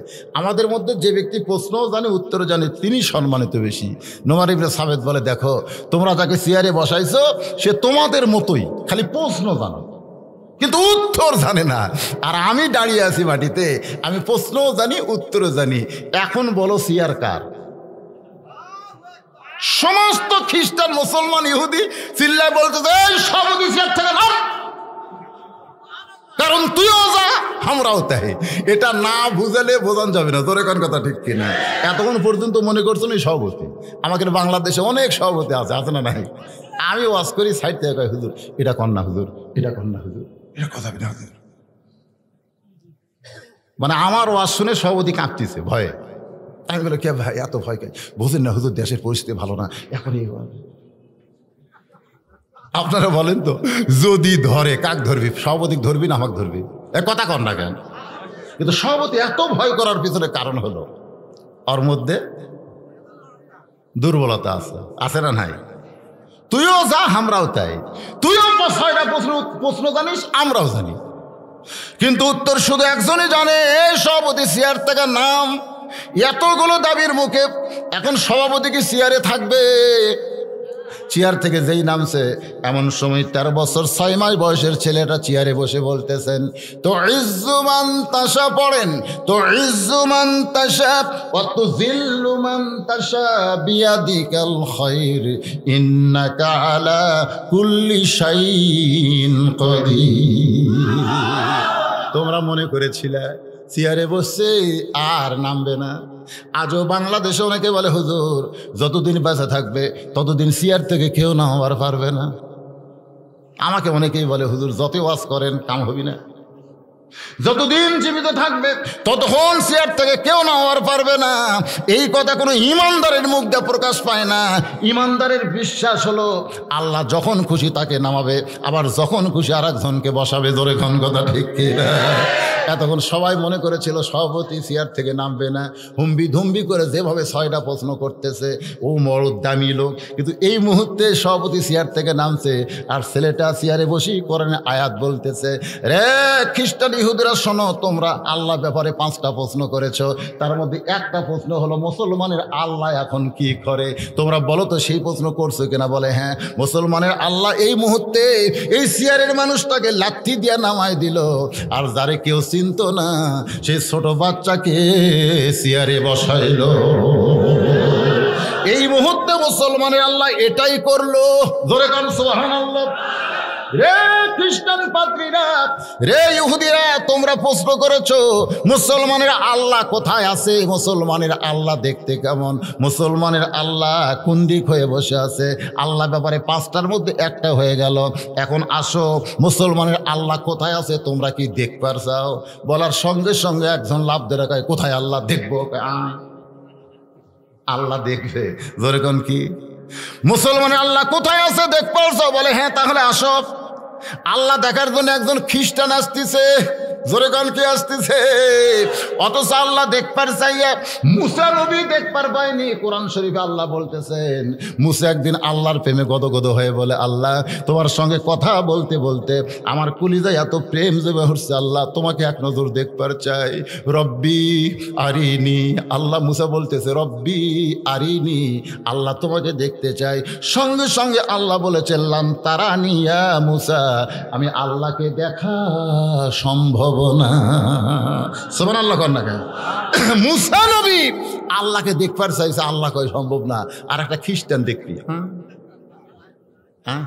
আমাদের মধ্যে যে ব্যক্তি প্রশ্নও জানে, উত্তর জানে, তিনি সম্মানিত বেশি। নোমান ইবনে সাবিত বলে, দেখো তোমরা যাকে চেয়ারে বসাইছো, সে তোমাদের মতোই, খালি প্রশ্ন জানো কিন্তু উত্তর জানে না। আর আমি দাঁড়িয়ে আছি মাটিতে, আমি প্রশ্নও জানি, উত্তরও জানি। এখন বলো চেয়ার কার? সমস্ত খ্রিস্টান, মুসলমান, ইহুদি চিল্লায় বলতেছে, এই সভাপতি চেয়ার থেকে নাম, কারণ তুইও যা, আমরাও তাই। এটা না বুঝালে বোঝানো যাবে না। তোর এখন কথা ঠিক কিনা? এতক্ষণ পর্যন্ত মনে করছো না সভাপতি। আমাদের বাংলাদেশে অনেক সভাপতি আছে না নাই? আমি ওয়াজ করি, সাইড থেকে কয়, হুজুর এটা কর না, হুজুর এটা কর না, হুজুর এটা কথা না, হুজুর। মানে আমার ওয়াজ শুনে সভাপতি কাঁপতেছে ভয়ে। আমি বলে, কে ভাই এত ভয় কে? বুঝেন না হুজুর, দেশের পরিস্থিতি ভালো না এখনই। আপনারা বলেন তো, যদি ধরে কাক ধরবি? সভাপতি ধরবি না আমাকে ধরবি? এ কথা কর না কেন? কিন্তু সভাপতি এত ভয় করার পিছনে কারণ হলো, ওর মধ্যে দুর্বলতা আছে না নাই? তুইও যা, আমরাও তাই। তুইও 6টা প্রশ্ন জানিস, আমরাও জানি, কিন্তু উত্তর শুধু একজনই জানে। এই সভাপতি চেয়ার থেকে নাম। এতগুলো দাবির মুখে এখন সভাপতি কি চেয়ারে থাকবে? চেয়ার থেকে যেই নামছে, এমন সময় 13 বছর 6 মাস বয়সের ছেলেটা চেয়ারে বসে বলতেছেন, তো ইজ্জুমান তাশা পড়েন, তো ইজ্জুমান তাশা ওয়া তুযিল্লু মান তাশা বিয়াদিকাল খায়র ইন্নাকা আলা কুল্লি শাইইন কাদির। তোমরা মনে করেছিলে চেয়ারে বসছে আর নামবে না? আজও বাংলাদেশে অনেকে বলে, হুজুর যতদিন বেঁচে থাকবে ততদিন চেয়ার থেকে কেউ নামাবার পারবে না। আমাকে অনেকেই বলে হুজুর যত ওয়াজ করেন কাম হবি না, যতদিন জীবিত থাকবে ততক্ষণ চেয়ার থেকে কেউ নামার পারবে না। এই কথা কোনো ইমানদারের মুখ দিয়ে প্রকাশ পায় না। ইমানদারের বিশ্বাস হলো আল্লাহ যখন খুশি তাকে নামাবে, আবার যখন খুশি আর একজনকে বসাবে। ধরে কোন কথা ঠিক কিনা? এতক্ষণ সবাই মনে করেছিল সভাপতি চেয়ার থেকে নামবে না, হুম্বি ধুম্বি করে যেভাবে 6টা প্রশ্ন করতেছে ও মরদ দামি লোক, কিন্তু এই মুহূর্তে সভাপতি চেয়ার থেকে নামছে আর ছেলেটা চেয়ারে বসি কোরআনের আয়াত বলতেছে, রে খ্রিস্টান ইহুদিরা শোনো, তোমরা আল্লাহ ব্যাপারে 5টা প্রশ্ন করেছো, তার মধ্যে একটা প্রশ্ন হলো মুসলমানের আল্লাহ এখন কি করে, তোমরা বলো তো সেই প্রশ্ন করছো কিনা? বলে হ্যাঁ। মুসলমানের আল্লাহ এই মুহূর্তে এই চেয়ারের মানুষটাকে লাথি দিয়ে নামায় দিল, আর যারে কেউ চিন্ত না সেই ছোট বাচ্চাকে চেয়ারে বসাইল। এই মুহূর্তে মুসলমানের আল্লাহ এটাই করলো। জোরে কান সুবহানাল্লাহ। রে খ্রিস্টান পাদ্রীরা, রে ইহুদিরা, তোমরা প্রশ্ন করেছো মুসলমানের আল্লাহ কোথায় আছে, মুসলমানের আল্লাহ দেখতে কেমন, মুসলমানের আল্লাহ কোন দিক হয়ে বসে আছে। আল্লাহ ব্যাপারে 5টার মধ্যে একটা হয়ে গেল। এখন আসো মুসলমানের আল্লাহ কোথায় আছে তোমরা কি দেখবার চাও? বলার সঙ্গে সঙ্গে একজন লাভ ধরে কয়, কোথায় আল্লাহ দেখবো? আল্লাহ দেখবে। জোরে কোন কি? মুসলমানের আল্লাহ কোথায় আছে দেখবার চাও? বলে হ্যাঁ, তাহলে আসো। আল্লাহ দেখার জন্য একজন খ্রিস্টান আসতেছে। জোরে কোন কি আসতেছে? অথচ আল্লাহ দেখবার চাইয়া মুসা নবী দেখবার পায়নি। কোরআন শরীফে আল্লাহ বলতেছেন, মুসা একদিন আল্লাহর প্রেমে গদগদ হয়ে বলে, আল্লাহ তোমার সঙ্গে কথা বলতে বলতে আমার কলিজায় এত প্রেম জমে উঠছে, আল্লাহ তোমাকে এক নজর দেখবার চাই। রব্বি আরিনি। আল্লাহ মুসা বলতেছে, রব্বি আরিনি, আল্লাহ তোমাকে দেখতে চাই। সঙ্গে সঙ্গে আল্লাহ বলেছেন, লান তারানিয়া মুসা, আমি আল্লাহকে দেখা সম্ভব না। সুবহানাল্লাহ কর না কেন? মুসা নবী আল্লাহকে দেখবার চাইছে, আল্লাহ কয় সম্ভব না। আর একটা খ্রিস্টান দেখবি, হ্যাঁ,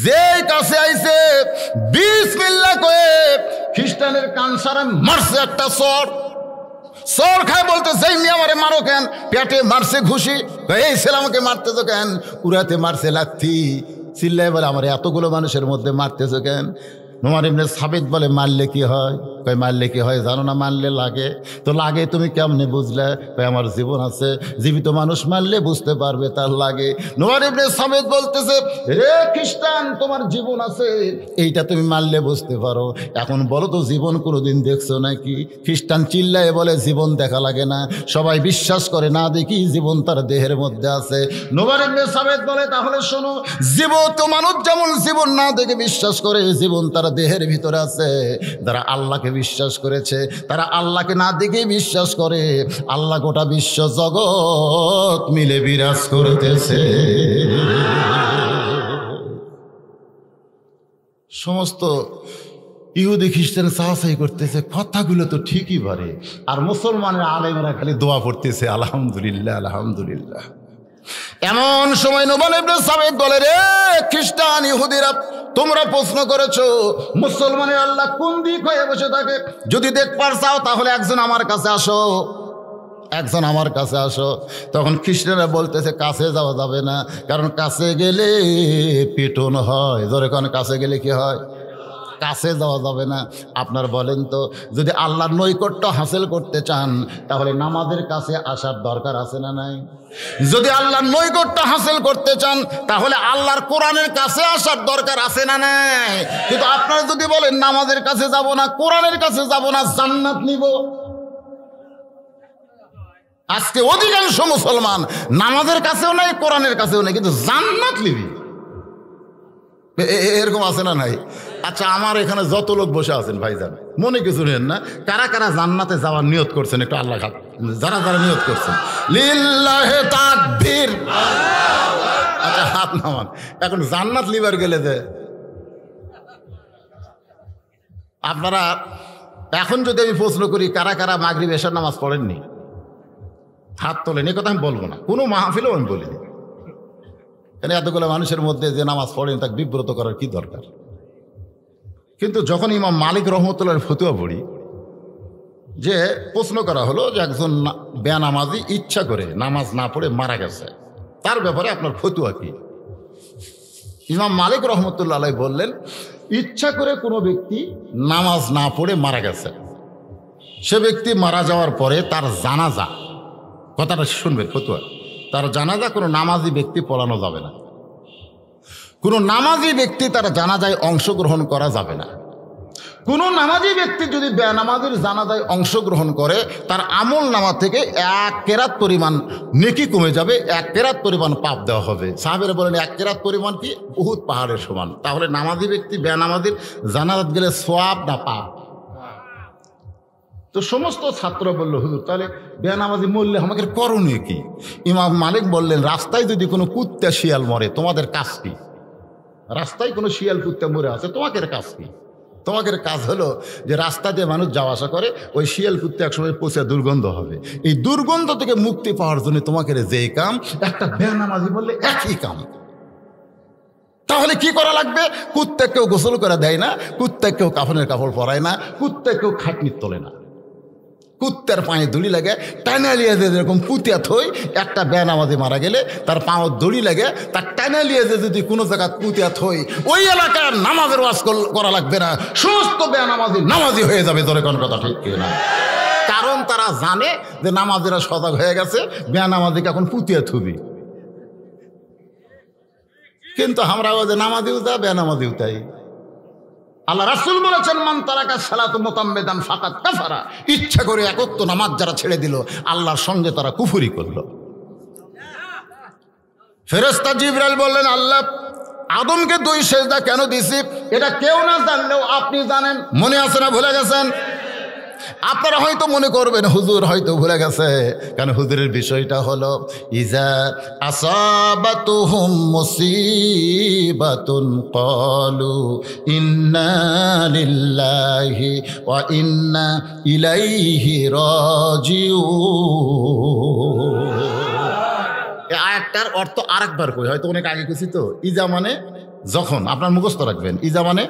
যে কাছে আইছে বিসমিল্লাহ কয়ে খ্রিস্টানের কান সারা মারছে একটা সর খায়, বলতে সেই নিয়ে আমারে মারো কেন? পেটে মারছে ঘুষি। এই ছেলে আমাকে মারতেছো কেন? উড়াতে মারছে লাথি। চিল্লাই বলে, আমার এতগুলো মানুষের মধ্যে মারতেছো কেন? নোমান ইবনে সাবিত বলে, মারলে কি হয়? কয় মারলে কি হয় জানো না? মারলে লাগে। তো লাগে তুমি কেমনে বুঝলে? কয় আমার জীবন আছে, জীবিত মানুষ মারলে বুঝতে পারবে তার লাগে। নোমান ইবনে সাবিত বলতেছে, রে খ্রিস্টান, তোমার জীবন আছে, এইটা তুমি মারলে বুঝতে পারো। এখন বলো তো জীবন কোনোদিন দেখছো নাকি? খ্রিস্টান চিল্লায় বলে, জীবন দেখা লাগে না, সবাই বিশ্বাস করে না দেখি জীবন তার দেহের মধ্যে আছে। নোমান ইবনে সাবিত বলে, তাহলে শোনো, জীবিত মানুষ যেমন জীবন না দেখে বিশ্বাস করে, জীবন তার দেহের ভিতরে আছে। যারা আল্লাহকে বিশ্বাস করেছে তারা আল্লাহকে না দেখে বিশ্বাস করে। আল্লাহ গোটা বিশ্ব জগৎ মিলে বিরাজ করতেছে। সমস্ত ইহুদি খ্রিস্টান চাচাই করতেছে, কথাগুলো তো ঠিকই পারে, আর মুসলমানের আলেমেরা খালি দোয়া পড়তেছে, আলহামদুলিল্লাহ আলহামদুলিল্লাহ। এমন সময় নোমান ইবনে সাবিত বলে, রে খ্রিস্টান ইহুদিরা, তোমরা প্রশ্ন করেছো মুসলমানের আল্লাহ কোন দিক হয়ে বসে থাকে, যদি দেখবার চাও তাহলে একজন আমার কাছে আসো, একজন আমার কাছে আসো। তখন খ্রিস্টানরা বলতেছে, কাছে যাওয়া যাবে না, কারণ কাছে গেলে পিটন হয়। ধরে কোন কাছে গেলে কি হয়? কাছে যাওয়া যাবে না। আপনার বলেন তো, যদি আল্লাহর নৈকট্য হাসিল করতে চান তাহলে নামাজের কাছে আসার দরকার আছে না নাই? যদি আল্লাহর নৈকট্য হাসিল করতে চান তাহলে আল্লাহর কোরআনের কাছে আসার দরকার আছে না নাই? কিন্তু আপনারা যদি বলেন নামাজের কাছে যাব না, কোরআনের কাছে যাব না, জান্নাত নিব। আজকে অধিকাংশ মুসলমান নামাজের কাছেও নাই, কোরআনের কাছেও নাই, কিন্তু জান্নাত নিবি, এরকম আছে না নাই? আচ্ছা, আমার এখানে যত লোক বসে আছেন ভাইজান, মনে কিছু নেন না, কারা কারা জান্নাতে যাওয়ার নিয়ত করছেন? একটু আল্লাহ হাত, যারা যারা নিয়ত করছেন লিল্লাহে তাকবীর। আচ্ছা, হাত নামান। এখন জান্নাত লিবার গেলে যে আপনারা, এখন যদি আমি প্রশ্ন করি কারা কারা মাগরিব এশার নামাজ পড়েননি, হাত তোলেন। এ কথা আমি বলবো না, কোনো মাহফিলেও আমি বলিনি। এখানে এতগুলো মানুষের মধ্যে যে নামাজ পড়েন তাকে বিব্রত করার কি দরকার? কিন্তু যখন ইমাম মালিক রহমতুল্লাহর ফতুয়া পড়ি, যে প্রশ্ন করা হলো যে একজন বেনামাজি ইচ্ছা করে নামাজ না পড়ে মারা গেছে, তার ব্যাপারে আপনার ফতুয়া কি? ইমাম মালিক রহমতুল্লাহ আলাইহি বললেন, ইচ্ছা করে কোনো ব্যক্তি নামাজ না পড়ে মারা গেছে, সে ব্যক্তি মারা যাওয়ার পরে তার জানাজা, কথাটা শুনবেন ফতুয়া, তার জানাজা কোনো নামাজি ব্যক্তি পড়ানো যাবে না। কোনো নামাজি ব্যক্তি তার জানাজায় অংশগ্রহণ করা যাবে না। কোনো নামাজি ব্যক্তি যদি বেনামাজির জানাজায় অংশগ্রহণ করে, তার আমল নামা থেকে 1 কেরাত পরিমাণ নেকি কমে যাবে, 1 কেরাত পরিমাণ পাপ দেওয়া হবে। সাহাবীরা বলেন 1 কেরাত পরিমাণ কি? উহুদ পাহাড়ের সমান। তাহলে নামাজি ব্যক্তি বেনামাজির জানাজাত গেলে সওয়াব না পাপ? তো সমস্ত ছাত্র বলল, হুজুর তাহলে বেনামাজি মরলে আমাদের করণীয় কি? ইমাম মালিক বললেন, রাস্তায় যদি কোনো কুত্তা শিয়াল মরে, তোমাদের কাজ কি? রাস্তায় কোনো শিয়াল কুত্তা মরে আছে, তোমাদের কাজ কি? তোমাদের কাজ হলো যে রাস্তা দিয়ে মানুষ যাওয়া আসা করে, ওই শিয়াল কুত্তা একসময় পচে দুর্গন্ধ হবে, এই দুর্গন্ধ থেকে মুক্তি পাওয়ার জন্য তোমাকে যেই কাম, একটা বেনামাজি বললে একই কাম। তাহলে কি করা লাগবে? কুত্তা কেউ গোসল করে দেয় না, কুত্তা কেউ কাফনের কাপড় পরায় না, কুত্তা কেউ খাটনির তোলে না। কুত্তার পায়ে দড়ি লাগে, টানালিয়ে যে যেরকম পুতিয়া থই, একটা বেনামাজি মারা গেলে তার পাও দড়ি লাগে, তার টানালিয়ে যে যদি কোনো জায়গায় পুতিয়া থই, ওই এলাকার নামাজের ওয়াজ করা লাগবে না, সমস্ত বেনামাজি নামাজি হয়ে যাবে। ধরে কোন কথা ঠিক না? কারণ তারা জানে যে নামাজিরা সজাগ হয়ে গেছে, বেনামাজিকে এখন পুতিয়া থুবি। কিন্তু আমরাও যে নামাজিও যা, বেনামাজিও তাই। আল্লাহ রাসূল বলেছেন, মান তারাকা সালাতু মুতাম্মিদান ফাকাদ কাফারা। ইচ্ছা করে একত্ব নামাজ যারা ছেড়ে দিল, আল্লাহর সঙ্গে তারা কুফরি করলো। ফেরেশতা জিবরাইল বললেন, আল্লাহ আদমকে 2 সেজদা কেন দিছি? এটা কেউ না জানলেও আপনি জানেন। মনে আছে না ভুলে গেছেন? আপনারা হয়তো মনে করবেন হুজুর হয়তো ভুলে গেছে, কারণ হুজুরের বিষয়টা হলো ইজা আসাবাতুহুম মুসিবাতুন ক্বালু ইন্না লিল্লাহি ওয়া ইন্না ইলাইহি রাজিউন। এই আয়াতটার অর্থ আরেকবার কই, হয়তো অনেক আগে কইছি তো। ইজা মানে যখন, আপনার মুখস্থ রাখবেন। ইজা মানে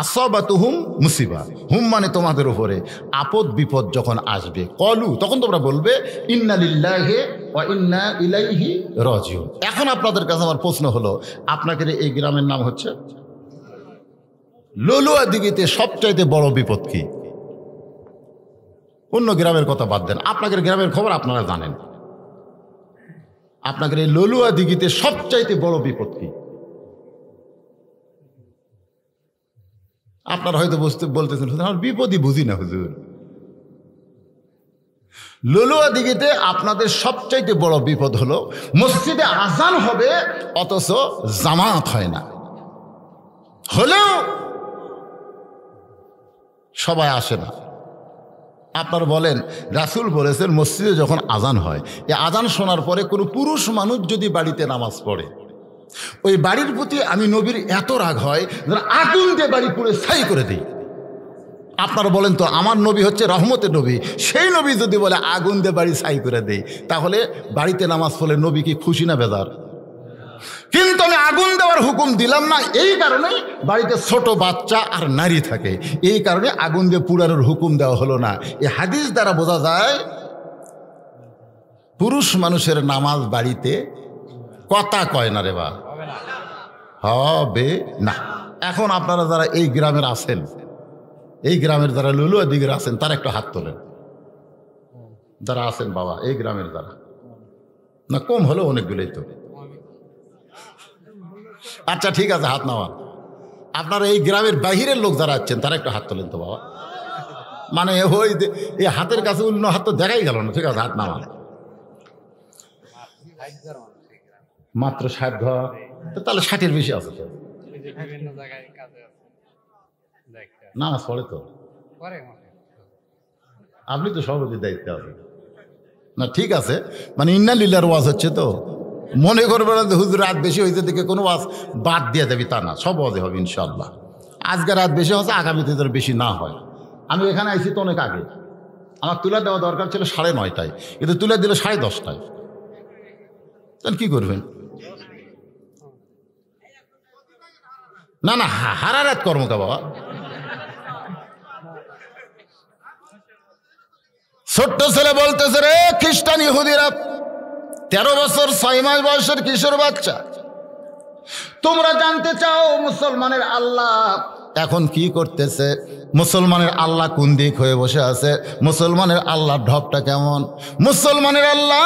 আসাবাতুহুম মুসিবা, হুম মানে তোমাদের উপরে আপদ বিপদ যখন আসবে, কলু তখন তোমরা বলবে ইন্না লিল্লাহি ওয়া ইন্না ইলাইহি রাজিউন। এখন আপনাদের কাছে আমার প্রশ্ন হলো, আপনাদের এই গ্রামের নাম হচ্ছে ললুয়া দিঘিতে সবচাইতে বড় বিপদ কি? অন্য গ্রামের কথা বাদ দেন, আপনাদের গ্রামের খবর আপনারা জানেন। আপনাদের এই ললুয়া দিঘিতে সবচাইতে বড় বিপদ কি? আপনারা হয়তো বলতেছেন আমার বিপদই বুঝি না হুজুর। ললুয়া দিঘিতে আপনাদের সবচাইতে বড় বিপদ হলো, মসজিদে আজান হবে অথচ জামাত হয় না, হলেও সবাই আসে না। আপনারা বলেন, রাসূল বলেছেন মসজিদে যখন আজান হয়, এই আজান শোনার পরে কোনো পুরুষ মানুষ যদি বাড়িতে নামাজ পড়ে, ওই বাড়ির প্রতি আমি নবীর এত রাগ হয় যেন আগুন দিয়ে বাড়ি পুড়ে ছাই করে দিই। আপনারা বলেন তো, আমার নবী হচ্ছে রহমতের নবী, সেই নবী যদি বলে আগুন দিয়ে বাড়ি ছাই করে দেই, তাহলে বাড়িতে নামাজ পড়লে নবী কি খুশি না বেজার? কিন্তু আমি আগুন দেওয়ার হুকুম দিলাম না, এই কারণে বাড়িতে ছোট বাচ্চা আর নারী থাকে, এই কারণে আগুন দিয়ে পুরানোর হুকুম দেওয়া হলো না। এই হাদিস দ্বারা বোঝা যায় পুরুষ মানুষের নামাজ বাড়িতে কথা কয় না রে বা, হবে না। এখন আপনারা যারা এই গ্রামের আছেন, এই গ্রামের যারা ললুয়া দিঘির আছেন, তারা একটু হাত তোলেন। যারা আছেন বাবা এই গ্রামের, যারা না কম হলেও অনেকগুলোই তো। আচ্ছা ঠিক আছে, হাত নামা। আপনারা এই গ্রামের বাহিরের লোক যারা আছেন, তারা একটু হাত তোলেন তো বাবা। মানে ওই এই হাতের কাছে অন্য হাত তো দেখাই গেল না। ঠিক আছে, হাত নামা। মাত্র 60 ঘর, তাহলে 60-এর বেশি আছে তো। নামাজ পড়ে তো, আপনি তো সভাপতির দায়িত্বে আছেন না। ঠিক আছে, মানে ইন্না লিল্লাহর ওয়াজ হচ্ছে তো, মনে করবে না যে হুজুর রাত বেশি হয়েছে দেখে কোনো ওয়াজ বাদ দিয়ে দেবি, তা না, সব ওয়াজে হবে ইনশাল্লাহ। আজকে রাত বেশি হচ্ছে, আগামীতে যেন বেশি না হয়। আমি এখানে আইছি তো অনেক আগে, আমার তুলে দেওয়া দরকার ছিল 9:30, কিন্তু তুলে দিল 10:30। তাহলে কি করবেন? না না, হারারাত কর্মকা বাবা। ছোট্ট ছেলে বলতেছে, রে খ্রিস্টান ইহুদিরা, 13 বছর 6 মাস বয়সের কিশোর বাচ্চা, তোমরা জানতে চাও মুসলমানের আল্লাহ এখন কি করতেছে, মুসলমানের আল্লাহ কোন দিক হয়ে বসে আছে, মুসলমানের আল্লাহর ঢপটা কেমন, মুসলমানের আল্লাহ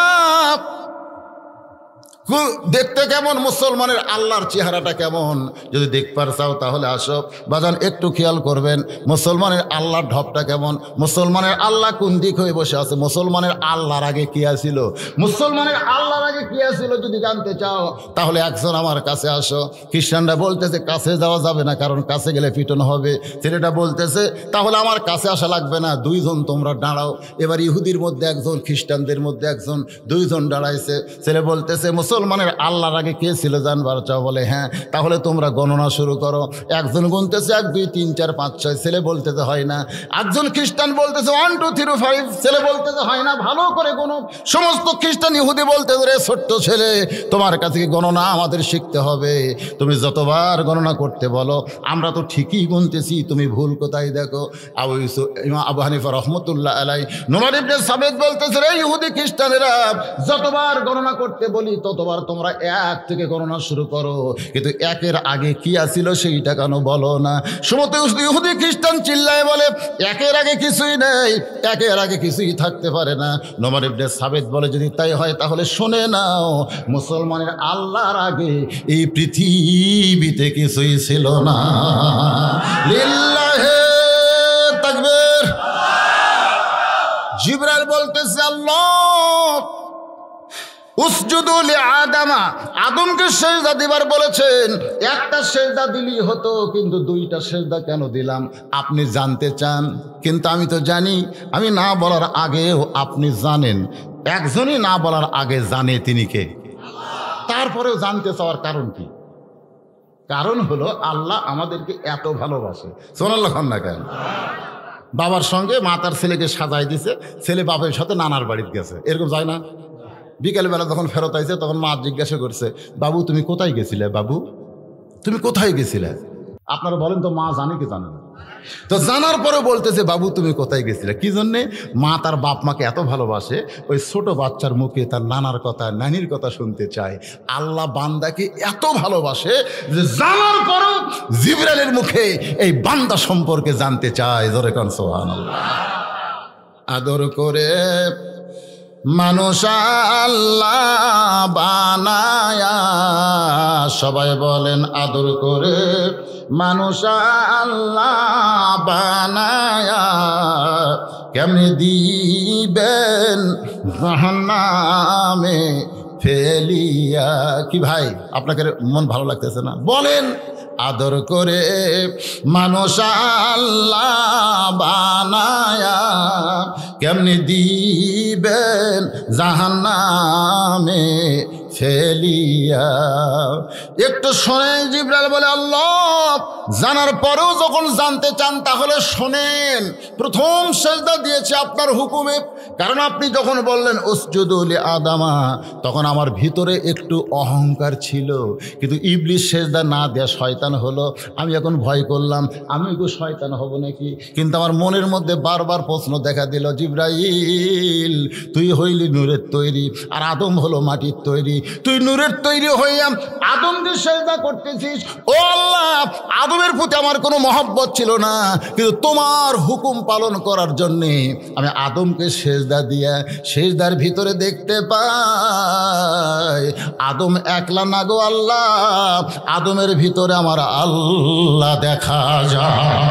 দেখতে কেমন, মুসলমানের আল্লাহর চেহারাটা কেমন। যদি দেখবার চাও তাহলে আসো বাজান, একটু খেয়াল করবেন মুসলমানের আল্লাহর ঢপটা কেমন, মুসলমানের আল্লাহ কোন দিক হয়ে বসে আছে, মুসলমানের আল্লাহর আগে কি আছিল, মুসলমানের আল্লাহর আগে কি আছিল যদি জানতে চাও তাহলে একজন আমার কাছে আসো। খ্রিস্টানরা বলতেছে কাছে যাওয়া যাবে না, কারণ কাছে গেলে পিটন হবে। ছেলেটা বলতেছে তাহলে আমার কাছে আসা লাগবে না, দুইজন তোমরা দাঁড়াও। এবার ইহুদির মধ্যে একজন, খ্রিস্টানদের মধ্যে একজন, দুইজন দাঁড়াইছে। ছেলে বলতেছে মুসলমানের আল্লাহর আগে কে ছিল জানবার চাও? বলে হ্যাঁ। তাহলে তোমরা গণনা শুরু করো। একজন গুনতেছে 1 2 3 4 5 6, ছেলে বলতেছে হয় না। একজন খ্রিস্টান বলতেছে 1 2 3 4 5, ছেলে বলতেছে হয় না, ভালো করে গুনো। সমস্ত খ্রিস্টান ইহুদি বলতেছে রে ছোট্ট ছেলে, তোমার কাছে কি গণনা আমাদের শিখতে হবে? তুমি যতবার গণনা করতে বলো আমরা তো ঠিকই গুনতেছি, তুমি ভুল কোথায় দেখো। আবু হানিফা রহমতুল্লাহ আলাই, নোমান ইবনে সাবিত বলতেছে রে ইহুদি খ্রিস্টানেরা, যতবার গণনা করতে বলি ততবার তোমরা 1 থেকে গণনা শুরু করো, কিন্তু 1-এর আগে কি আছিল সেইটা কেন বলো না? সমস্ত ইহুদি খ্রিস্টান চিল্লায় বলে 1-এর আগে কিছুই নেই, 1-এর আগে কিছুই থাকতে পারে না। নোমান ইবনে সাবিত বলে যদি তাই হয় তাহলে শুনে নাও, মুসলমানের আল্লাহর আগে এই পৃথিবীতে কিছুই ছিল না। লিল্লাহে তাকবীর। জিবরাইল বলতেছে আল্লাহ উসজুদু লিআদামা, আদমকে সেজদা দিবার বলেছেন। একটা সেজদা দিলেই হতো, কিন্তু 2টা সেজদা কেন দিলাম আপনি জানতে চান? কিন্তু আমি তো জানি, আমি না বলার আগেও আপনি জানেন। একজনই না বলার আগে জানে তিনি কে, তারপরেও জানতে চাওয়ার কারণ কি? কারণ হলো আল্লাহ আমাদেরকে এত ভালোবাসে। সুবহানাল্লাহ না কেন? বাবার সঙ্গে মা তার ছেলেকে সাজাই দিছে, ছেলে বাবার সাথে নানার বাড়িতে গেছে, এরকম যায় না? বিকেলবেলা যখন ফেরত আইছে তখন মা জিজ্ঞাসা করছে, বাবু তুমি কোথায় গেছিলে? বাবু তুমি কোথায় গেছিলে? আপনারা বলেন তো মা জানে কি জানে না? তো জানার পরেও বলতেছে বাবু তুমি কোথায় গেছিলে। কি জন্যে? মা তার বাপ মাকে এত ভালোবাসে, ওই ছোট বাচ্চার মুখে তার নানার কথা নানির কথা শুনতে চায়। আল্লাহ বান্দাকে এত ভালোবাসে যে জানার পরেও জিবরাইলের মুখে এই বান্দা সম্পর্কে জানতে চায়। জোরে কান সুবহানাল্লাহ। আদর করে মানুষ আল্লাহ বানায়া, সবাই বলেন আদর করে মানুষ আল্লাহ বানায়া, কেমনে দিবেন জাহান্নামে ফেলিয়া। কি ভাই আপনাকে মন ভালো লাগতেছে না? বলেন আদর করে মানুষ আল্লাহ বানায়া, কেমনে দিবেন জাহান্নামে ফেলিয়া। একটু শোনেন। জিবরাইল বলে আল্লাহ জানার পরেও যখন জানতে চান তাহলে শোনেন। প্রথম সেজদা দিয়েছে আপনার হুকুমে, কারণ আপনি যখন বললেন উসজুদু লিআদামা, তখন আমার ভিতরে একটু অহংকার ছিল, কিন্তু ইবলিস সেজদা না দেয়া শয়তান হলো। আমি এখন ভয় করলাম আমি একটু শয়তান হব নাকি, কিন্তু আমার মনের মধ্যে বারবার প্রশ্ন দেখা দিল, জিবরাইল তুই হইলি নূরের তৈরি আর আদম হলো মাটির তৈরি, তুই নূরের তৈরি হইয়া আদমকে সেজদা করতেছিস। ও আল্লাহ, আদমের প্রতি আমার কোনো মহব্বত ছিল না, কিন্তু তোমার হুকুম পালন করার জন্যে আমি আদমকে সেজদা দিয়া সেজদার ভিতরে দেখতে পাই আদম একলা না গো আল্লাহ, আদমের ভিতরে আমার আল্লাহ দেখা যায়।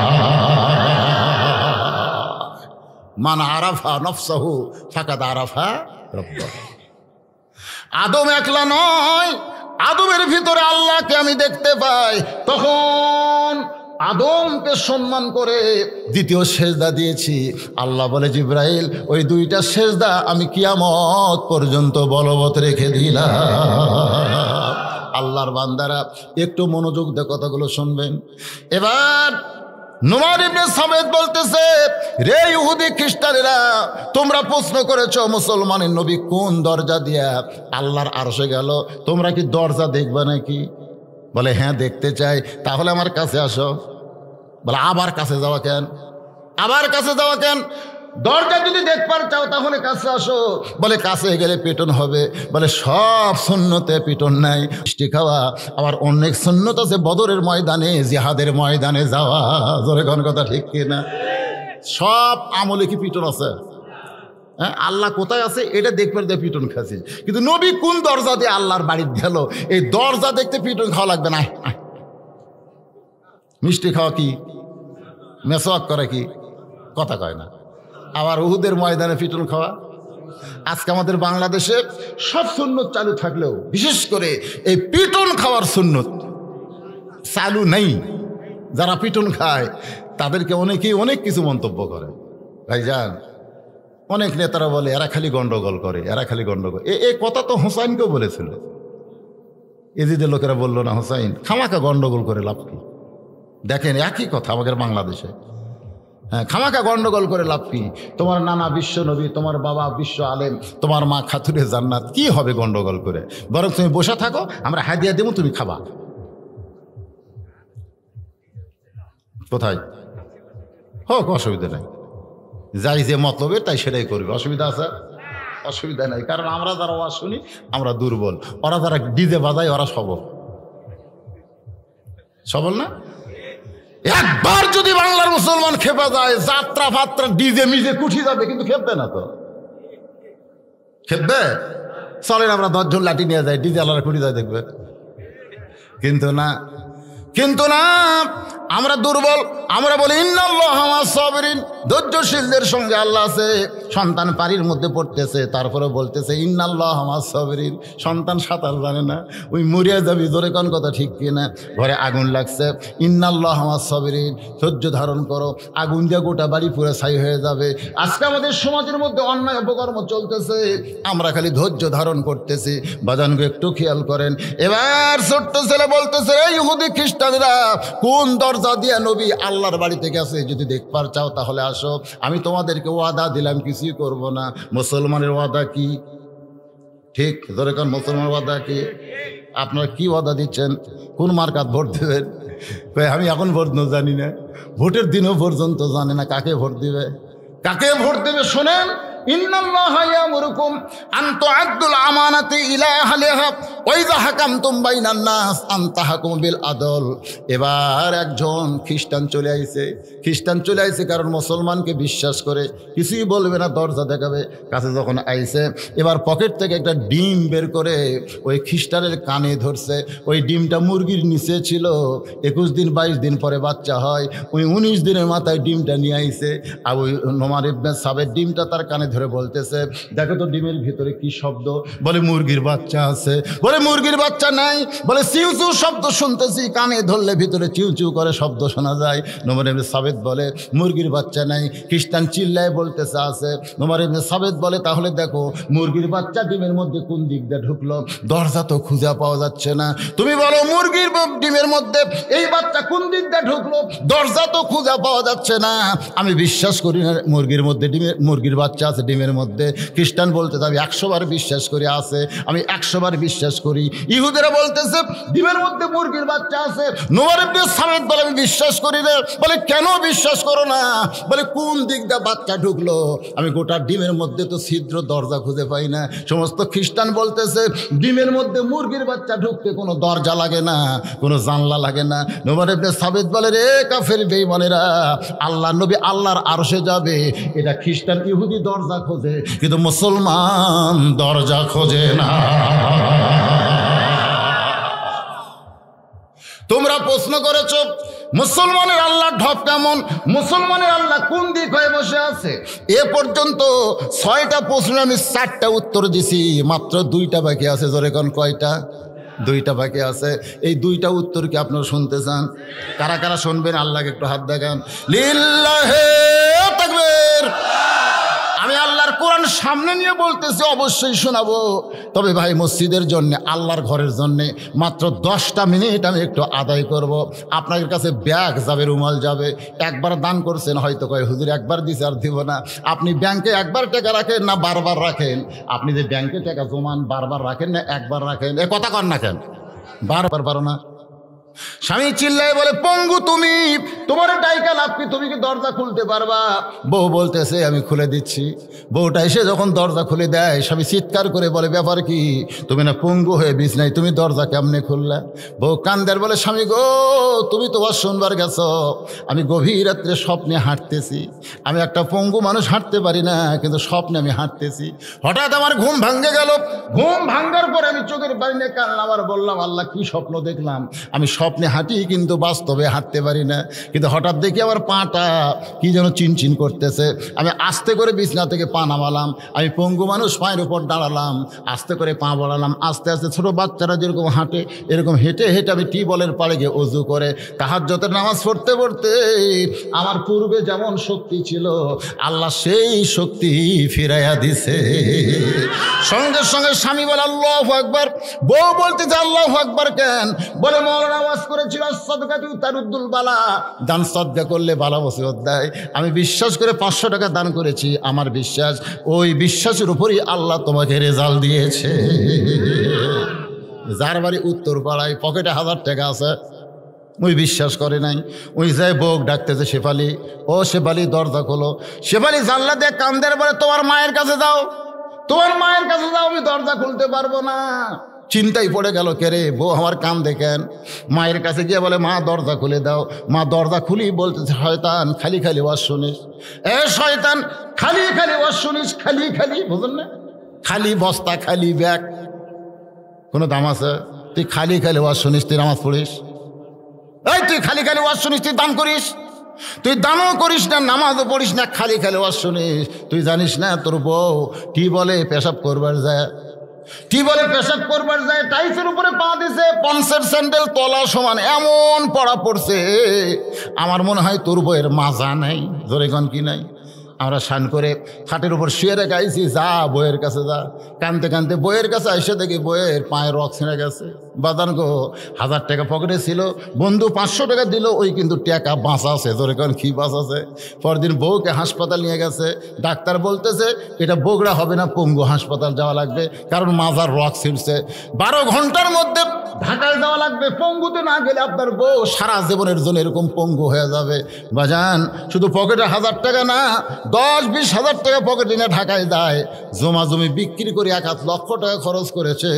মান আরাফা নফসাহু ফাকাদ আরাফা রাব্বাহু। আদম একলা নয়, আদমের ভিতরে আল্লাহকে আমি দেখতে পাই। তখন আদমকে সম্মান করে দ্বিতীয় সেজদা দিয়েছি। আল্লাহ বলে জিবরাইল ওই 2টা সেজদা আমি কিয়ামত পর্যন্ত বলবৎ রেখে দিলাম। আল্লাহর বান্দারা একটু মনোযোগ দিয়ে কথাগুলো শুনবেন। এবার নোমান ইবনে সাবিত বলতেছে, রে ইহুদি খ্রিস্টানেরা, তোমরা প্রশ্ন করেছো মুসলমানের নবী কোন দরজা দিয়া আল্লাহর আরশে গেল, তোমরা কি দরজা দেখবে নাকি? বলে হ্যাঁ দেখতে চাই। তাহলে আমার কাছে আসো। বলে আবার কাছে যাওয়া কেন? আবার কাছে যাওয়া কেন? দরজা যদি দেখবার চাও তাহলে কাছে আসো। বলে কাছে গেলে পিটন হবে। বলে সব সুন্নতে পিটন নাই। মিষ্টি খাওয়া আবার অনেক সুন্নত আছে, বদরের ময়দানে, জিহাদের ময়দানে যাওয়া। জোরে কোন কথা ঠিক কিনা? সব আমলে কি পিটন আছে? হ্যাঁ, আল্লাহ কোথায় আছে এটা দেখবার দিয়ে পিটন খাচ্ছি। কিন্তু নবী কোন দরজা দিয়ে আল্লাহর বাড়ি গেল, এই দরজা দেখতে পিটন খাওয়া লাগবে না। মিষ্টি খাওয়া কি, মেসওয়াক করা কি, কথা কয় না। আবার উহুদের ময়দানে পিটন খাওয়া। আজকে আমাদের বাংলাদেশে সব সুন্নত চালু থাকলেও বিশেষ করে এই পিটন খাওয়ার সুন্নত চালু নেই। যারা পিটন খায় তাদেরকে অনেকেই অনেক কিছু মন্তব্য করে। ভাইজান, অনেক নেতারা বলে এরা খালি গন্ডগোল করে, এরা খালি গন্ডগোল। এই কথা তো হোসাইনকেও বলেছিল। এজিদের লোকেরা বললো না হোসাইন খামাকা গন্ডগোল করে লাভ কি? দেখেন একই কথা আমাদের বাংলাদেশে। হ্যাঁ, খামাকা গন্ডগোল করে লাভ কি? তোমার নানা বিশ্ব নবী, তোমার বাবা বিশ্ব আলেম, তোমার মা খাতুরে জান্নাত, কি হবে গন্ডগোল করে? বরং তুমি বসে থাকো, আমরা হাদিয়া দেবো, তুমি খাবা। কোথায় হোক, অসুবিধা নেই। যাই যে মতলবের তাই সেটাই করবে, অসুবিধা আছে? অসুবিধা নেই। কারণ আমরা যারা ওয়াজ শুনি আমরা দুর্বল, ওরা যারা ডিজে বাজায় ওরা সবল। সবল না? একবার যদি বাংলার মুসলমান খেপে যায়, যাত্রা ফাত্রা ডিজে মিজে কুঠি যাবে, কিন্তু খেপবে না তো। খেপবে? চলেন আমরা 10 জন লাঠি নিয়ে যাই, ডিজে আলাদা কুঠি যায় দেখবে। কিন্তু না, কিন্তু না, আমরা দুর্বল। আমরা বলি ইন্নাল্লাহা মা'আস সাবিরিন, ধৈর্যশীলদের সঙ্গে আল্লাহ আছে। সন্তান পানির মধ্যে পড়তেছে, তারপরে বলতেছে ইন্নাল্লাহা মা'আস সাবিরিন। সন্তান সাঁতার জানে না, ওই মরিয়া যাবি। ধরে কোন কথা ঠিক কিনা? ঘরে আগুন লাগছে, ইন্নাল্লাহা মা'আস সাবিরিন, ধৈর্য ধারণ করো। আগুন দিয়ে গোটা বাড়ি পুরো ছাই হয়ে যাবে। আজকে আমাদের সমাজের মধ্যে অন্যায় অপকর্ম চলতেছে, আমরা খালি ধৈর্য ধারণ করতেছি। বাজানকে একটু খেয়াল করেন। এবার ছোট্ট ছেলে বলতেছে এই ইহুদি খ্রিস্টানরা কোন দরজা দিয়ে নবী আল্লাহর বাড়িতে গেছে, যদি দেখবার চাও তাহলে আসো। আমি তোমাদেরকে ওয়াদা দিলাম কিছুই করব না। মুসলমানের ওয়াদা কি? ঠিক ধরে কারণ মুসলমানের ওয়াদা কি? আপনারা কি ওয়াদা দিচ্ছেন? কোন মার্কাত ভোট দেবেন? আমি এখন ভোট জানি না, ভোটের দিনও পর্যন্ত জানে না কাকে ভোট দিবে, কাকে ভোট দেবে। শোনেন, ইন্নাল্লাহা ইয়ামুরুকুম আন তুআদ্দুল আমানাতি ইলা আহলিহা ওয়া ইযা হাকামতুম বাইনান নাস আন তাহকুমু বিল আদল। এবার একজন খ্রিস্টান চলে আইছে, কারণ মুসলমানকে বিশ্বাস করে কিছুই বলবে না, দরজা দেখাবে। কাছে যখন আইছে, এবার পকেট থেকে একটা ডিম বের করে ওই খ্রিস্টানের কানে ধরছে। ওই ডিমটা মুরগির নিচে ছিল। 21 দিন 22 দিন পরে বাচ্চা হয়। ওই 19 দিনের মাথায় ডিমটা নিয়ে আইছে। আর ওই নোমান ইবনে সাবের ডিমটা তার কানে ধরে বলতেছে দেখো তো ডিমের ভিতরে কি শব্দ? বলে মুরগির বাচ্চা আছে। বলে মুরগির বাচ্চা নাই। বলে চিউ চিউ শব্দ শুনতেছি, কানে ধরলে ভিতরে চিউ চিউ করে শব্দ শোনা যায়। নোমান ইবনে সাবেদ বলে মুরগির বাচ্চা নাই। খ্রিস্টান চিল্লায় বলতেছে আছে। নোমান ইবনে সাবেদ বলে তাহলে দেখো মুরগির বাচ্চা ডিমের মধ্যে কোন দিক দিয়ে ঢুকলো? দরজা তো খুঁজে পাওয়া যাচ্ছে না। তুমি বলো মুরগির ডিমের মধ্যে এই বাচ্চা কোন দিক দিয়ে ঢুকলো? দরজা তো খুঁজে পাওয়া যাচ্ছে না। আমি বিশ্বাস করি না মুরগির বাচ্চা আছে ডিমের মধ্যে। খ্রিস্টান বলতেছে আমি 100 বার বিশ্বাস করি আছে, আমি 100 বার বিশ্বাস করি। ইহুদিরা বলতেছে ডিমের মধ্যে মুরগির বাচ্চা আছে। নোমান ইবনে সাবেদ বলে আমি বিশ্বাস করি না। বলে কেন বিশ্বাস করো না? বলে কোন দিক দিয়ে বাচ্চা ঢুকলো? আমি গোটা ডিমের মধ্যে তো ছিদ্র, দরজা খুঁজে পাই না। সমস্ত খ্রিস্টান বলতেছে ডিমের মধ্যে মুরগির বাচ্চা ঢুকতে কোনো দরজা লাগে না, কোনো জানলা লাগে না। নোমান ইবনে সাবেদ বলে রে কাফের বেঈমানেরা, আল্লাহ নবী আল্লাহর আরশে যাবে, এটা খ্রিস্টান ইহুদি দরজা খোঁজে, কিন্তু মুসলমান দরজা খোঁজে না। তোমরা প্রশ্ন করেছো মুসলমানের আল্লাহ ঢপ কেমন, মুসলমানের আল্লাহ কোন দিক হয়ে বসে আছে? এ পর্যন্ত 6টা প্রশ্ন আমি 4টা উত্তর দিছি, মাত্র 2টা বাকি আছে। জোরে কোন কয়টা? 2টা বাকি আছে। এই 2টা উত্তর কি আপনারা শুনতে চান? কারা কারা শুনবেন আল্লাহকে একটু হাত দেখান। লিল্লাহে তাকবীর। আমি আল্লাহর কোরআন সামনে নিয়ে বলতেছি, অবশ্যই শোনাবো। তবে ভাই মসজিদের জন্য, আল্লাহর ঘরের জন্য মাত্র 10টা মিনিট আমি একটু আদায় করব। আপনাদের কাছে ব্যাগ যাবে, রুমাল যাবে। একবার দান করছেন, হয়তো কয় হুজুর একবার দিছে আর দিব না। আপনি ব্যাংকে একবার টাকা রাখেন না বারবার রাখেন? আপনি যে ব্যাংকে টাকা জমান বারবার রাখেন না একবার রাখেন? এ কথা কন না কেন? বারবার পারো না? স্বামী চিল্লায় বলে, পঙ্গু তুমি, তোমার ডাইকা লাপি, তুমি কি দরজা খুলতে পারবা? বউ বলতেছে আমি খুলে দিচ্ছি। বউটা এসে যখন দরজা খুলে দেয়, স্বামী চিৎকার করে বলে, ব্যাপার কি? তুমি না পঙ্গু হয়ে বিছনায়, তুমি দরজা কেমনে খুললা? বউ কান্দার বলে, স্বামী গো, তুমি তো শুনবার গেছ, আমি গভীর রাত্রে স্বপ্নে হাঁটতেছি। আমি একটা পঙ্গু মানুষ, হাঁটতে পারি না, কিন্তু স্বপ্নে আমি হাঁটতেছি। হঠাৎ আমার ঘুম ভাঙ্গে গেল। ঘুম ভাঙ্গার পরে আমি চোখের পানি নিয়ে কান্নাম আর বললাম, আল্লাহ কি স্বপ্ন দেখলাম? আমি স্বপ্নে হাঁটি কিন্তু বাস্তবে হাঁটতে পারি না। কিন্তু হঠাৎ দেখি আমার পাটা কি যেন চিনচিন করতেছে। আমি আস্তে করে বিছনা থেকে পা নামালাম। আমি পঙ্গু মানুষ, পায়ের উপর দাঁড়ালাম, আস্তে করে পা বাড়ালাম। আস্তে আস্তে ছোটো বাচ্চারা যেরকম হাঁটে এরকম হেঁটে হেঁটে আমি টিউবওয়েলের পাড়ে গিয়ে অজু করে তাহাজ্জুদের নামাজ পড়তে পড়তে আমার পূর্বে যেমন শক্তি ছিল, আল্লাহ সেই শক্তি ফিরাইয়া দিছে। সঙ্গে সঙ্গে স্বামী বলে, আল্লাহু আকবার। বউ বলতেছে, আল্লাহু আকবার কেন? বলে, মওলানা ওয়াজ করেছিল, সাদকাতু তারুদ্দুল বালা, দান সাদকা করলে বালা মুসিবত দেয়। আমি বিশ্বাস করে 500 টাকা দান করেছি। আমার বিশ্বাস, ওই বিশ্বাসের উপরই আল্লাহ তোমাকে রেজাল্ট দিয়েছে। যার বাড়ি উত্তর পাড়ায়, পকেটে 1000 টাকা আছে, ওই বিশ্বাস করে নাই। ওই যায় বউক ডাকতেছে, শেফালি, ও শেফালি দরজা খোলো। শেফালি জানলা দিয়ে কান্দের বলে, তোমার মায়ের কাছে যাও, তোমার মায়ের কাছে যাও, আমি দরজা খুলতে পারবো না। চিন্তায় পড়ে গেল, কে রে, বউ আমার কান দেখেন। মায়ের কাছে গিয়ে বলে, মা দরজা খুলে দাও। মা দরজা খুলি বলতেছে, শয়তান খালি খালি ওয়াজ শুনিস। এ শয়তান, খালি খালি ওয়াজ শুনিস, খালি খালি, বুঝলেন না? খালি বস্তা, খালি ব্যাগ, কোনো দাম আছে? তুই খালি খালি ওয়াজ শুনিস, তুই নামাজ পড়িস? এই তুই খালি খালি ওয়াজ শুনিস, তুই দান করিস? তুই দানও করিস না, নামাজও পড়িস না, খালি খালি ওয়াজ শুনিস। তুই জানিস না তোর বউ কি বলে পেশাব করবার যায়? কি বলে পেশাব করবার যায়? টাইসের উপরে পা দিছে, পঞ্চের স্যান্ডেল তলা সমান এমন পড়া পড়ছে, আমার মনে হয় তোর বউয়ের মাজা নাই। জোরে গান কি নাই? আমরা স্নান করে খাটের উপর শুয়ে রেখে আইছি, যা বইয়ের কাছে যা। কানতে কানতে বইয়ের কাছে এসে দেখি বইয়ের পায়ে রক ছিঁড়ে গেছে। বাদান গো, 1000 টাকা পকেটে ছিল, বন্ধু 500 টাকা দিল, ওই কিন্তু টাকা বাঁচা আছে। ধরে কারণ কি বাঁচাছে? পরদিন বউকে হাসপাতাল নিয়ে গেছে। ডাক্তার বলতেছে এটা বগুড়া হবে না, পঙ্গু হাসপাতাল যাওয়া লাগবে, কারণ মাজার রক ছিঁড়ছে। 12 ঘন্টার মধ্যে ঢাকায় যাওয়া লাগবে। পঙ্গুতে না গেলে আপনার বউ সারা জীবনের জন্য এরকম পঙ্গু হয়ে যাবে। বাজান, শুধু পকেটে 1000 টাকা না, 10-20 হাজার টাকা পকেটে নিয়ে ঢাকায় যায়। জমা জমি বিক্রি করে 1 লক্ষ টাকা খরচ করেছে,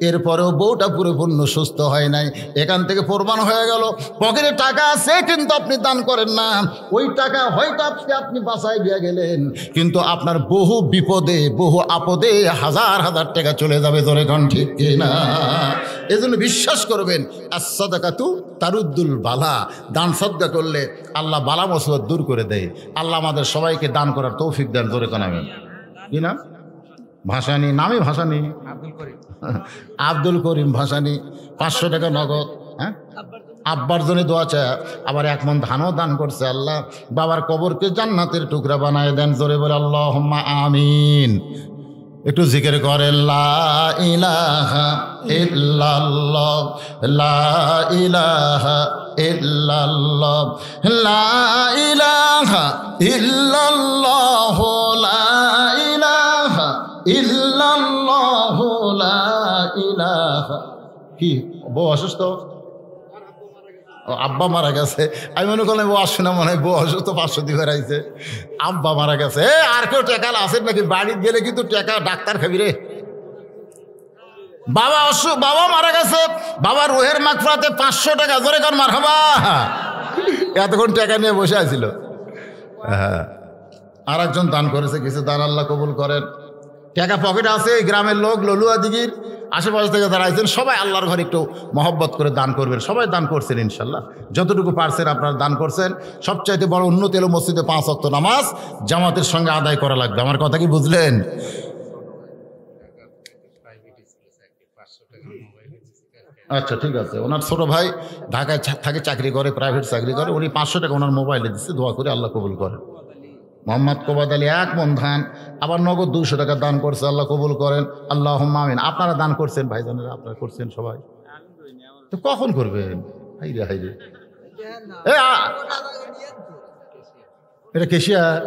এরপরেও বউটা পরিপূর্ণ সুস্থ হয় নাই। এখান থেকে প্রমাণ হয়ে গেল, পকেটে টাকা আছে কিন্তু আপনি দান করেন না। ওই টাকা হয়তো আপনি বাঁচাই দিয়ে গেলেন, কিন্তু আপনার বহু বিপদে বহু আপদে 1000 টাকা চলে যাবে। ধরে কন ঠিক কিনা? এজন্য বিশ্বাস করবেন, as-সাদাকাতু তারুদ্দুল বালা, দান সাদকা করলে আল্লাহ বালা মুসিবত দূর করে দেয়। আল্লাহ আমাদের সবাইকে দান করার তৌফিক দেন। জোরে কানাবেন কি নাম? ভাসানি, নামই ভাসানি, আব্দুল করিম ভাসানি। 500 টাকা নগদ, হ্যাঁ, আব্বার জন্য দোয়া চায়। আবার 1 মণ ধানও দান করছে। আল্লাহ বাবার কবরকে জান্নাতের টুকরা বানায় দেন। জোরে বলে আল্লাহুম্মা আমিন। একটু জিকির করে, লা ইলাহা ইল্লাল্লাহ, লা ইলাহা ইল্লাল্লাহ, লা ইলাহা ইল্লাল্লাহ, লা ইলাহা ইল্লাল্লাহ, লা ইলাহা। কি বউ অসুস্থ? আব্বা মারা গেছে। আমি মনে করলাম বউ আসছে না, মনে হয় বউ অসুস্থ, 500 দিয়ে বেড়াইছে। আব্বা মারা গেছে। আর কেউ টাকা আসেন নাকি? বাড়ি গেলে কিন্তু টাকা ডাক্তার খাবি রে। বাবা বাবা মারা গেছে, বাবার রুহের মাগফিরাতে 500 টাকা। জোরে কর মারহাবা। এতক্ষণ টাকা নিয়ে বসে আছিল। হ্যাঁ, আর একজন দান করেছে, কিছু দান আল্লাহ কবুল করেন। টাকা পকেটে আছে, গ্রামের লোক ললুয়া দিঘির আশেপাশে থেকে দাঁড়াইছেন। সবাই আল্লাহর ঘরে একটু মহব্বত করে দান করবেন। সবাই দান করছেন ইনশাল্লাহ, যতটুকু পারছেন আপনারা দান করছেন। সবচাইতে বড় উন্নতি হলো মসজিদে 5 ওয়াক্ত নামাজ জামাতের সঙ্গে আদায় করা লাগবে। আমার কথা কি বুঝলেন? আচ্ছা ঠিক আছে। ওনার ছোট ভাই ঢাকায় থাকে, চাকরি করে, প্রাইভেট চাকরি করে। উনি 500 টাকা ওনার মোবাইলে দিচ্ছে। দোয়া করে আল্লাহ কবুল করেন। মোহাম্মদ কোবাদ আলী 1 মণ ধান, আবার নগদ 200 টাকা দান করছে। আল্লাহ কবুল করেন, আল্লাহুম্মা আমিন। আপনারা দান করছেন ভাইজানেরা, আপনারা করছেন সবাই। তো কখন করবেন? হাইরে হাইরে, এটা কেশিয়ার।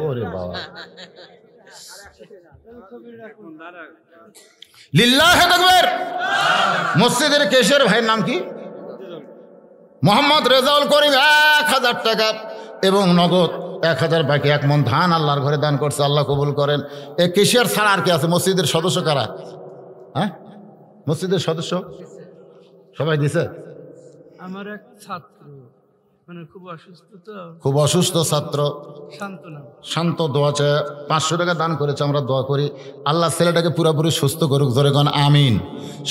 ওরে বাবা, লিল্লাহে তাকবীর। মসজিদের কেশিয়ার ভাইয়ের নাম কি? মোহাম্মদ রেজাউল করিম 1000 টাকা এবং নগদ 1000 বাকি 1 মণ ধান আল্লাহর ঘরে দান করছে, আল্লাহ কবুল করেন। এ কেশিয়ার ছাড়া আর কি আছে? মসজিদের সদস্য কারা? হ্যাঁ, মসজিদের সদস্য সবাই দিছে? আমার এক ছাত্র মানে খুব অসুস্থ, তো খুব অসুস্থ ছাত্র, শান্ত দোয়া চায়, 500 টাকা দান করেছে। আমরা দোয়া করি আল্লাহ ছেলেটাকে পুরোপুরি সুস্থ করুক, জোরে কোন আমিন।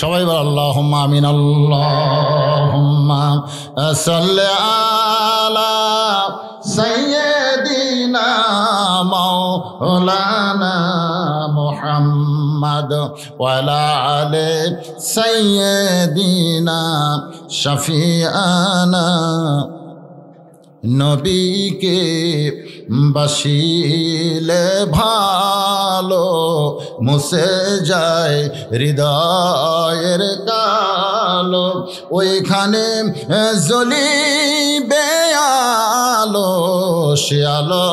সবাই বল আল্লাহুম্মা আমিন। আল্লাহুম্মা সাল্লি আলা সাইয়্যিদিনা মাওলানা মুহাম্মদ ওয়া আলা আলি সাইয়্যিদিনা শাফিআনা। নবীকে বাসিলে ভালো মুছে যায় হৃদয়ের কালো, ওইখানে জ্বলিবে আলো, সে আলো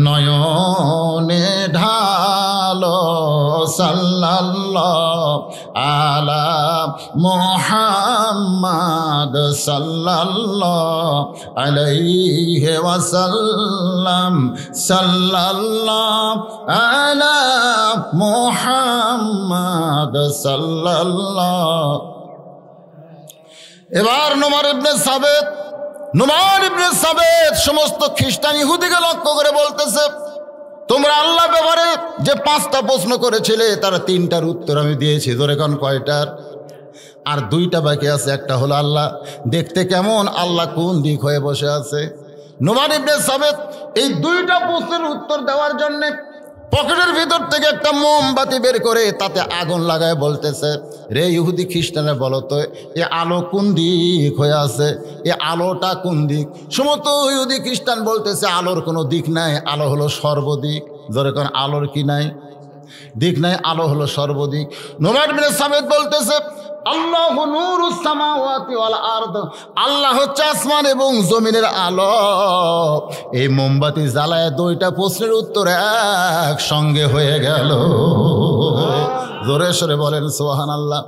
নয়নে ঢালো। সাল্লাল্লাহু আলা মুহাম্মাদ সাল্লাল্লাহু আলাইহি ওয়াসাল্লাম। সাল্লাল্লাহু আলা মুহাম্মাদ সাল্লাল্লাহু। এবার নোমান ইবনে সাবেত সমস্ত খ্রিস্টান ইহুদিকে লক্ষ্য করে বলতেছে, তোমরা আল্লাহ ব্যাপারে যে 5টা প্রশ্ন করেছিলে তার 3টার উত্তর আমি দিয়েছি। ধরে কোন কয়টার? আর 2টা বাকি আছে। একটা হলো আল্লাহ দেখতে কেমন, আল্লাহ কোন দিক হয়ে বসে আছে। নোমান ইবনে সাবেত এই 2টা প্রশ্নের উত্তর দেওয়ার জন্য পকেটের ভিতর থেকে একটা মোমবাতি বের করে তাতে আগুন লাগায় বলতেছে, রে ইহুদি খ্রিস্টানরা বলো তো এ আলো কোন দিক হয়ে আছে, এ আলোটা কোন দিক? সমস্ত ইহুদি খ্রিস্টান বলতেছে আলোর কোনো দিক নাই, আলো হলো সর্বদিক। জোরে কোন আলোর কি নাই? দিক নাই, আলো হলো সর্বদিক। নোমান ইবনে সাবেত বলতেছে আল্লাহু নূরুস সামাওয়াতি ওয়াল আরদ, আল্লাহ হচ্ছে আসমান এবং জমিনের আলো। এই মোমবাতি জ্বালায় 2টা প্রশ্নের উত্তর একসঙ্গে হয়ে গেল। জোরে সরে বলেন সুবহানাল্লাহ।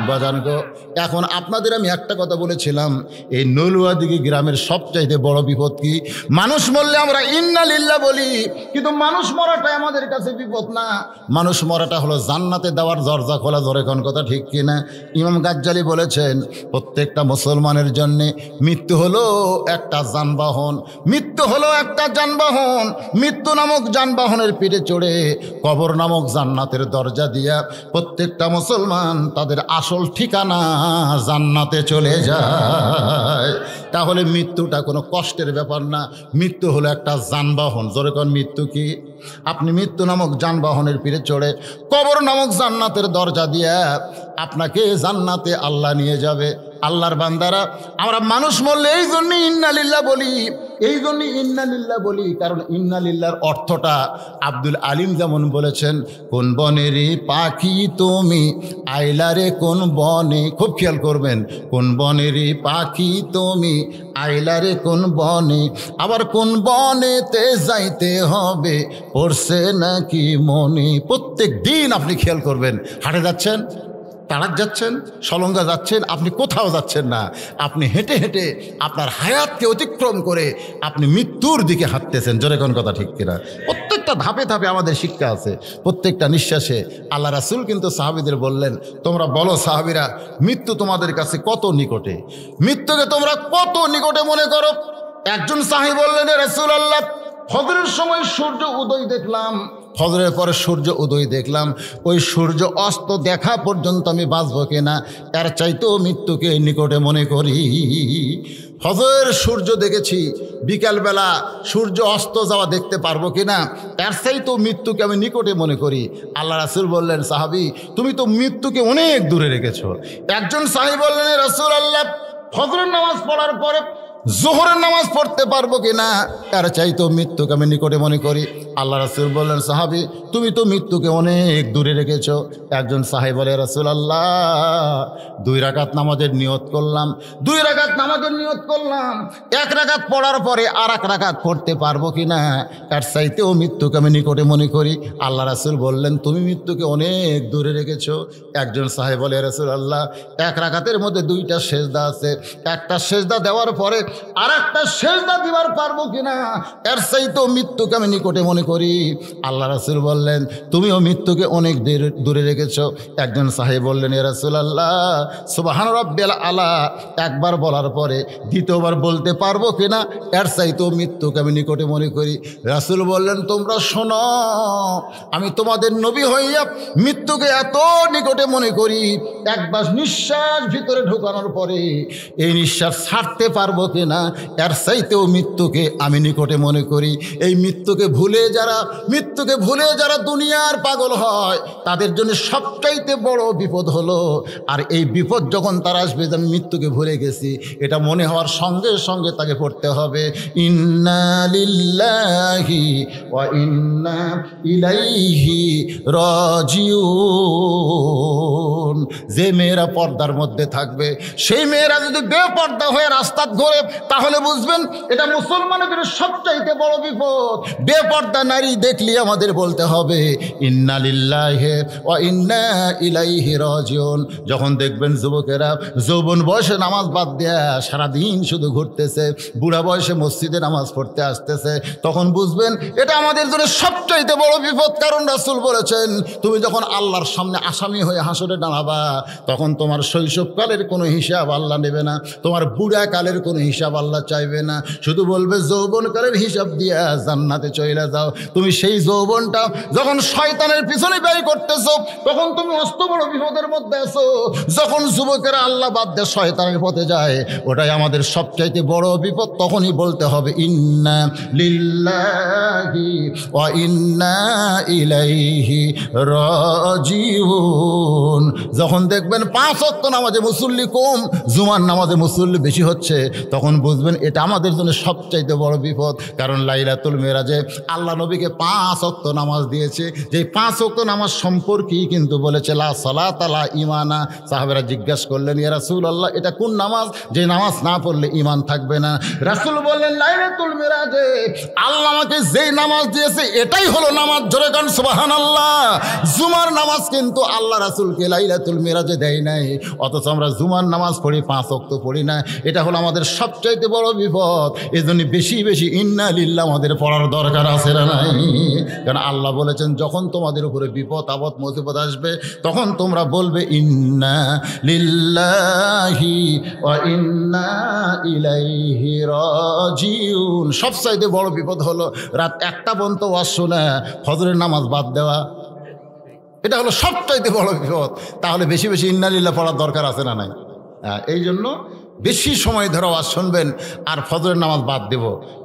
বাজান গো, এখন আপনাদের আমি একটা কথা বলেছিলাম, এই নলুয়াদিঘি গ্রামের সবচাইতে বড় বিপদ কি? মানুষ মরলে আমরা ইন্না লিল্লাহ বলি, কিন্তু মানুষ মরাটাই আমাদের কাছে বিপদ না। মানুষ মরাটা হলো জান্নাতে দেওয়ার দরজা খোলা। ধরে কোন কথা ঠিক কিনা? ইমাম গাজ্জালি বলেছেন প্রত্যেকটা মুসলমানের জন্যে মৃত্যু হলো একটা যানবাহন, মৃত্যু হলো একটা যানবাহন। মৃত্যু নামক যানবাহনের পিঠে চড়ে কবর নামক জান্নাতের দরজা দিয়া প্রত্যেকটা মুসলমান তাদের আসল ঠিকানা জান্নাতে চলে যায়। তাহলে মৃত্যুটা কোনো কষ্টের ব্যাপার না, মৃত্যু হলো একটা যানবাহন। জোরে কোন মৃত্যু কি? আপনি মৃত্যু নামক যানবাহনের পিঠে চড়ে কবর নামক জান্নাতের দরজা দিয়ে আপনাকে জান্নাতে আল্লাহ নিয়ে যাবে। আল্লাহর বান্দারা, আমরা মানুষ মরলে এই জন্যই ইন্না লিল্লাহ বলি, এই জন্যই ইন্না লিল্লাহ বলি, কারণ ইন্না লিল্লাহর অর্থটা আব্দুল আলিম যেমন বলেছেন, কোন বনেরই পাখি তুমি আইলারে কোন বনে। খুব খেয়াল করবেন, কোন বনেরই পাখি তুমি আইলারে কোন বনে, আবার কোন বনেতে যাইতে হবে পড়ছে নাকি মনে। প্রত্যেক দিন আপনি খেয়াল করবেন, হাটে যাচ্ছেন, তাড়াত যাচ্ছেন, সলঙ্গা যাচ্ছেন, আপনি কোথাও যাচ্ছেন না, আপনি হেঁটে হেঁটে আপনার হায়াতকে অতিক্রম করে আপনি মৃত্যুর দিকে হাঁটতেছেন। জোরে কোন কথা ঠিক কিনা? প্রত্যেকটা ধাপে ধাপে আমাদের শিক্ষা আছে, প্রত্যেকটা নিঃশ্বাসে। আল্লাহ রাসূল কিন্তু সাহাবীদের বললেন, তোমরা বলো সাহাবীরা, মৃত্যু তোমাদের কাছে কত নিকটে? মৃত্যুকে তোমরা কত নিকটে মনে করো? একজন সাহাবী বললেন, রাসূলুল্লাহ, ফজরের সময় সূর্য উদয় দেখলাম, ফজরের পরে সূর্য উদয় দেখলাম, ওই সূর্য অস্ত দেখা পর্যন্ত আমি বাঁচবো কিনা, এর চাইতেও মৃত্যুকে নিকটে মনে করি। ফজরের সূর্য দেখেছি, বিকালবেলা সূর্য অস্ত যাওয়া দেখতে পারবো কিনা, এর চাইতেও মৃত্যুকে আমি নিকটে মনে করি। আল্লাহ রাসূল বললেন, সাহাবী, তুমি তো মৃত্যুকে অনেক দূরে রেখেছো। একজন সাহাবী বললেন, রাসূলুল্লাহ, ফজরের নামাজ পড়ার পরে জোহরের নামাজ পড়তে পারবো কিনা, এর চাইতেও মৃত্যুকে আমি নিকটে মনে করি। আল্লাহ রাসূল বললেন, সাহাবী তুমি তো মৃত্যুকে অনেক দূরে রেখেছো। একজন সাহাবী বলে, রাসূলুল্লাহ 2 রাকাত নামাজের নিয়ত করলাম, 2 রাকাত নামাজের নিয়ত করলাম, 1 রাকাত পড়ার পরে আর 1 রাকাত পড়তে পারবো কিনা, এর চাইতেও মৃত্যুকে আমি নিকটে মনে করি। আল্লাহ রাসূল বললেন, তুমি মৃত্যুকে অনেক দূরে রেখেছো। একজন সাহাবী বলে, রাসূলুল্লাহ 1 রাকাতের মধ্যে 2টা সেজদা আছে, একটা সেজদা দেওয়ার পরে আর একটা সেজদা দিবার পারবো কিনা, এর চাইতেও মৃত্যুকে আমি নিকটে মনে করি। আল্লাহ রাসূল বললেন, তুমিও মৃত্যুকে অনেক দূরে রেখেছো। একজন সাহাবী বললেন, ইয়া রাসূলুল্লাহ সুবহান রাব্বিয়াল আলা একবার বলার পরে দ্বিতীয়বার বলতে পারবো কিনা, এর চাইতেও মৃত্যুকে আমি নিকটে মনে করি। রাসূল বললেন, তোমরা শোনো, আমি তোমাদের নবী হইয়া মৃত্যুকে এত নিকটে মনে করি, একবার নিঃশ্বাস ভিতরে ঢোকানোর পরে এই নিঃশ্বাস ছাড়তে পারবো কিনা, এর চাইতেও মৃত্যুকে আমি নিকটে মনে করি। এই মৃত্যুকে ভুলে যারা দুনিয়ার পাগল হয়, তাদের জন্য সবচাইতে বড় বিপদ হলো। আর এই বিপদ যখন তারা আসবে, যে আমি মৃত্যুকে ভুলে গেছি, এটা মনে হওয়ার সঙ্গে সঙ্গে তাকে পড়তে হবে ইন্না লিল্লাহি ওয়া ইন্না ইলাইহি রাজিউন। যে মেয়েরা পর্দার মধ্যে থাকবে, সেই মেয়েরা যদি বেপর্দা হয়ে রাস্তা ঘোরে, তাহলে বুঝবেন এটা মুসলমানের সবচাইতে বড় বিপদ। বেপর্দা নারী দেখলে আমাদের বলতে হবে ইন্না লিল্লাহি ওয়া ইন্না ইলাইহি রাজিউন। যখন দেখবেন যুবকেরা যৌবন বয়সে নামাজ বাদ দেয়া সারাদিন শুধু ঘুরতেছে, বুড়া বয়সে মসজিদে নামাজ পড়তে আসতেছে, তখন বুঝবেন এটা আমাদের জন্য সবচাইতে বড় বিপদ। কারণ রাসূল বলেছেন, তুমি যখন আল্লাহর সামনে আসামি হয়ে হাসরে দাঁড়াবা, তখন তোমার শৈশবকালের কোনো হিসাব আল্লাহ নেবে না, তোমার বুড়া কালের কোনো হিসাব আল্লাহ চাইবে না, শুধু বলবে যৌবনকালের হিসাব দিয়া জান্নাতে চলে যাও। তুমি সেই যৌবনটা যখন শয়তানের পিছনে ব্যয় করতেছো, তখন তুমি অস্ত বড় বিপদের মধ্যে আছো। যখন যুবকেরা আল্লাহ বাদ দিয়ে শয়তানের পথে যায়, ওটাই আমাদের সবচাইতে বড় বিপদ। তখনই বলতে হবে ইন্না লিল্লাহি ওয়া ইন্না ইলাইহি রাজিউন। যখন দেখবেন 5 ওয়াক্ত নামাজে মুসল্লি কম, জুমার নামাজে মুসল্লি বেশি হচ্ছে, তখন বুঝবেন এটা আমাদের জন্য সবচাইতে বড় বিপদ। কারণ লাইলাতুল মিরাজে আল্লাহ নবীকে 5 ওয়াক্ত নামাজ দিয়েছে। যে 5 ওয়াক্ত নামাজ সম্পর্কেই কিন্তু বলেছে লা সালাতা লা ঈমানা। সাহাবারা জিজ্ঞাসা করলেন, ইয়া রাসূলুল্লাহ এটা কোন নামাজ, যে নামাজ না পড়লে ঈমান থাকবে না? রাসূল বললেন, লাইলাতুল মিরাজে আল্লাহ আমাকে যেই নামাজ দিয়েছে এটাই হলো নামাজ। জোরে গান সুবহানাল্লাহ। জুমার নামাজ কিন্তু আল্লাহ রাসূলকে লাইলাতুল মিরাজে দেয় নাই, অথচ আমরা জুমার নামাজ পড়ি, 5 ওয়াক্ত পড়ি না। এটা হলো আমাদের সবচাইতে বড় বিপদ। এজন্য বেশি বেশি ইন্না লিল্লাহ আমাদের পড়ার দরকার আছে না নাই? কারণ আল্লাহ বলেছেন, যখন তোমাদের উপরে বিপদ আপদ মুসিবত আসবে, তখন তোমরা বলবে ইন্না লিল্লাহি ওয়া ইন্না ইলাইহি রাজিউন। সবচাইতে বড় বিপদ হলো রাত 1টা পর্যন্ত ওয়াজ শোনা, ফজরের নামাজ বাদ দেওয়া। এটা হলো সবচাইতে বড় বিপদ। তাহলে বেশি বেশি ইন্না লিল্লাহ পড়ার দরকার আছে না নাই? এই জন্য বেশি সময় ধরে ওয়াজ শুনবেন আর ফজরের নামাজ বাদ দেব,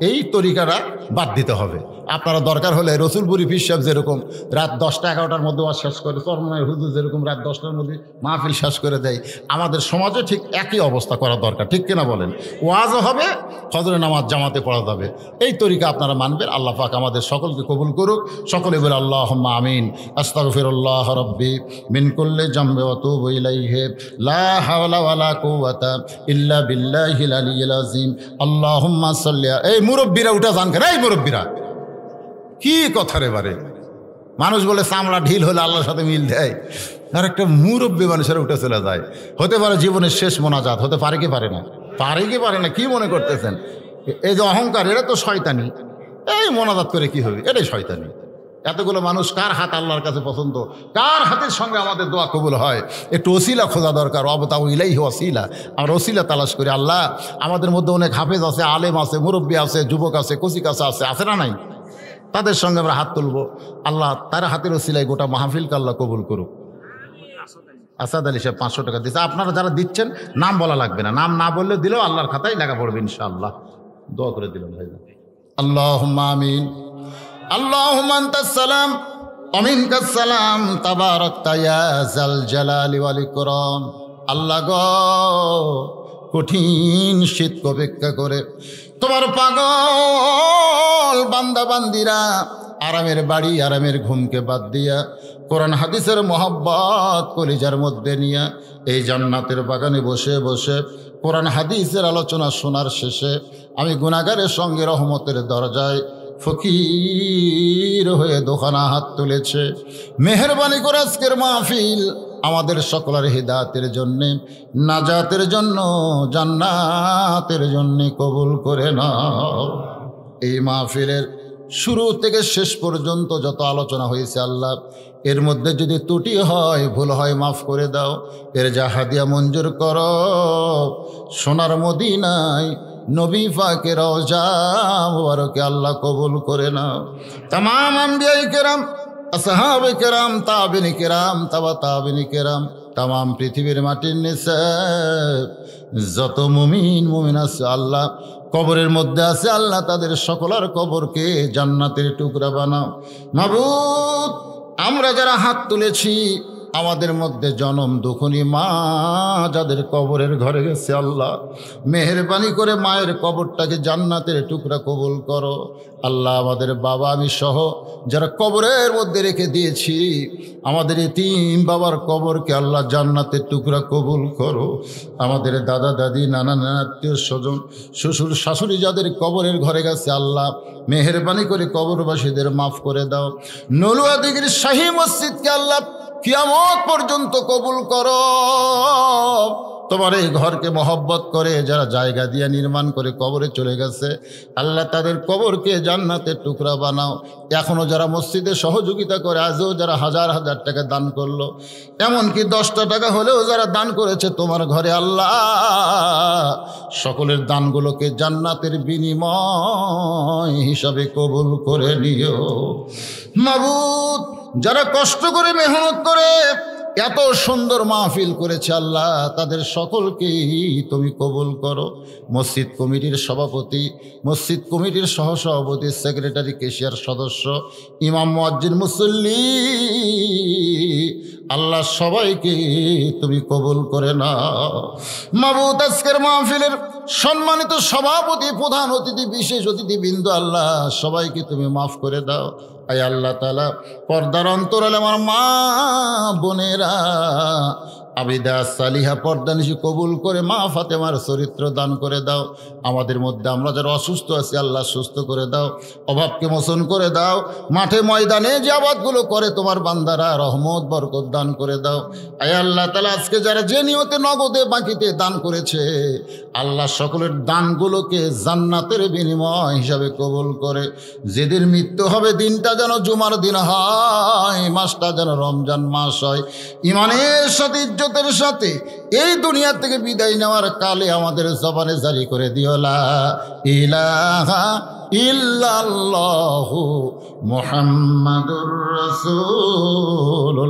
এই তরিকাটা বাদ দিতে হবে। আপনারা দরকার হলে রসুলপুরি পীর সাহেব যেরকম রাত 10টা 11টার মধ্যে ওয়াজ শেষ করে, চরমনাই হুজুর যেরকম রাত 10টার মধ্যে মাহফিল শেষ করে দেয়, আমাদের সমাজে ঠিক একই অবস্থা করা দরকার। ঠিক কিনা বলেন? ওয়াজও হবে, ফজরের নামাজ জামাতে পড়া যাবে। এই তরিকা আপনারা মানবেন। আল্লাহ পাক আমাদের সকলকে কবুল করুক। সকলে বলে আল্লাহুম্মা আমিন। আস্তাগফিরুল্লাহ রাব্বি মিন কুল্লি জামবি ওয়া তুবু ইলাইহি লা হাওলা ওয়ালা কুওয়াতা ইল্লা বিল্লাহিল আলিয়্যিল আযীম। আল্লাহুম্মা সাল্লি। এই মুরব্বিরা উঠা যান কেন? এই মুরব্বিরা কি কথা রে বারে? মানুষ বলে চামড়া ঢিল হলে আল্লাহর সাথে মিল দেয়, আর একটা মুরব্বী মানুষের উঠে চলে যায়। হতে পারে জীবনের শেষ মোনাজাত, হতে পারে কি পারে না? পারে কি পারে না? কি মনে করতেছেন? এই যে অহংকার, এটা তো শয়তানি। এই মোনাজাত করে কি হবে? এটাই শয়তানি। এতগুলো মানুষ, কার হাত আল্লাহর কাছে পছন্দ, কার হাতের সঙ্গে আমাদের দোয়া কবুল হয়, একটু ওসিলা খোঁজা দরকার। অবতাউ ইলাইহি ওয়াসিলা। আমরা ওসিলা তালাশ করি। আল্লাহ, আমাদের মধ্যে অনেক হাফেজ আছে, আলেম আছে, মুরব্বী আছে, যুবক আছে, কচিকাচা আছে না নাই? তাদের সঙ্গে আমরা হাত তুলবো। আল্লাহ তার হাতের ওসিলায় গোটা মাহফিলকে আল্লাহ কবুল করুক। আসাদ আলী সাহেব 500 টাকা দিচ্ছে। আপনারা যারা দিচ্ছেন নাম বলা লাগবে না, নাম না বললেও দিলেও আল্লাহর খাতায় লেখা পড়বে ইনশাআল্লাহ। দোয়া করে দিলাম ভাই। আল্লাহুম্মা আমিন। আল্লাহুম্মা আনতাস সালাম ওয়া মিনকাস সালাম তাবারাকতা ইয়া যাল জালালি ওয়াল ইকরাম। আল্লাহ গো, কঠিন শীতকে অপেক্ষা করে। তোমার পাগল বান্দা বান্দিরা আরামের বাড়ি আরামের ঘুমকে বাদ দিয়া কোরআন হাদিসের মোহাব্বত কলিজার মধ্যে নিয়ে এই জান্নাতের বাগানে বসে বসে কোরআন হাদিসের আলোচনা শোনার শেষে আমি গুনাহগারের সঙ্গে রহমতের দরজায় ফকির হয়ে দোকানা হাত তুলেছে। মেহেরবানি করে আজকের মাহফিল আমাদের সকলের হিদায়াতের জন্যে, নাজাতের জন্য, জান্নাতের জন্যে কবুল করে নাও। এই মাহফিলের শুরু থেকে শেষ পর্যন্ত যত আলোচনা হয়েছে আল্লাহ, এর মধ্যে যদি ত্রুটি হয়, ভুল হয়, মাফ করে দাও। এর যা হাদিয়া মঞ্জুর করো সোনার মদিনায় নবী পাকের রওজা মুবারকে আল্লাহ কবুল করে নাও। তামাম আম্বিয়ায়ে কেরাম, আসহাবে কেরাম, তাবিঈন কেরাম, তাবা তাবিঈন কেরাম, তামাম পৃথিবীর মাটির নিচে যত মুমিন মুমিন আছে আল্লাহ কবরের মধ্যে আছে আল্লাহ, তাদের সকলের কবরকে জান্নাতের টুকরা বানাও। মাবুদ, আমরা যারা হাত তুলেছি আমাদের মধ্যে জনম দুখনি মা যাদের কবরের ঘরে গেছে আল্লাহ, মেহেরবানি করে মায়ের কবরটাকে জান্নাতের টুকরা কবুল করো। আল্লাহ, আমাদের বাবা আমি সহ যারা কবরের মধ্যে রেখে দিয়েছি আমাদের এতিম বাবার কবরকে আল্লাহ জান্নাতের টুকরা কবুল করো। আমাদের দাদা দাদি, নানা নানা, আত্মীয় স্বজন, শ্বশুর শাশুড়ি যাদের কবরের ঘরে গেছে আল্লাহ মেহেরবানি করে কবরবাসীদের মাফ করে দাও। নলুয়া দিঘির শাহী মসজিদকে আল্লাহ কিয়ামত পর্যন্ত কবুল করো। তোমার এই ঘরকে মহব্বত করে যারা জায়গা দিয়ে নির্মাণ করে কবরে চলে গেছে আল্লাহ, তাদের কবরকে জান্নাতের টুকরা বানাও। এখনও যারা মসজিদে সহযোগিতা করে, আজও যারা হাজার হাজার টাকা দান করলো, এমনকি 10টা টাকা হলেও যারা দান করেছে তোমার ঘরে আল্লাহ, সকলের দানগুলোকে জান্নাতের বিনিময় হিসাবে কবুল করে নিও। মাবুদ, যারা কষ্ট করে মেহনত করে এত সুন্দর মাহফিল করেছে আল্লাহ, তাদের সকলকেই তুমি কবুল করো। মসজিদ কমিটির সভাপতি, মসজিদ কমিটির সহসভাপতি, সেক্রেটারি, কেশিয়ার সদস্য, ইমাম, মুয়াজ্জিন, মুসল্লি আল্লাহ সবাইকে তুমি কবুল করে নাও। মাবুদ, আজকের মাহফিলের সম্মানিত সভাপতি, প্রধান অতিথি, বিশেষ অতিথিবৃন্দ আল্লাহ সবাইকে তুমি মাফ করে দাও। আয় আল্লাহ তাআলা, পর্দার অন্তরালে আমার মা বোনেরা আবিদা সালিহা পর্দানিশি কবুল করে মা ফাতেমার চরিত্র দান করে দাও। আমাদের মধ্যে আমরা যারা অসুস্থ আছি আল্লাহ সুস্থ করে দাও, অভাবকে মোচন করে দাও। মাঠে ময়দানে যে আবাদগুলো করে তোমার বান্দারা রহমত বরকত দান করে দাও। আয় আল্লাহ তাআলা, আজকে যারা যে নিয়তে নগদে বাকিতে দান করেছে আল্লাহ সকলের দানগুলোকে জান্নাতের বিনিময় হিসাবে কবুল করে। যেদিন মৃত্যু হবে দিনটা যেন জুমার দিন হয়, মাসটা যেন রমজান মাস হয়। ইমানের সাথে ইজ্জতের সাথে এই দুনিয়া থেকে বিদায় নেওয়ার কালে আমাদের জবানে জারি করে দিও লা ইলাহা ইল্লাল্লাহু মুহাম্মাদুর রাসূলুল্লাহ।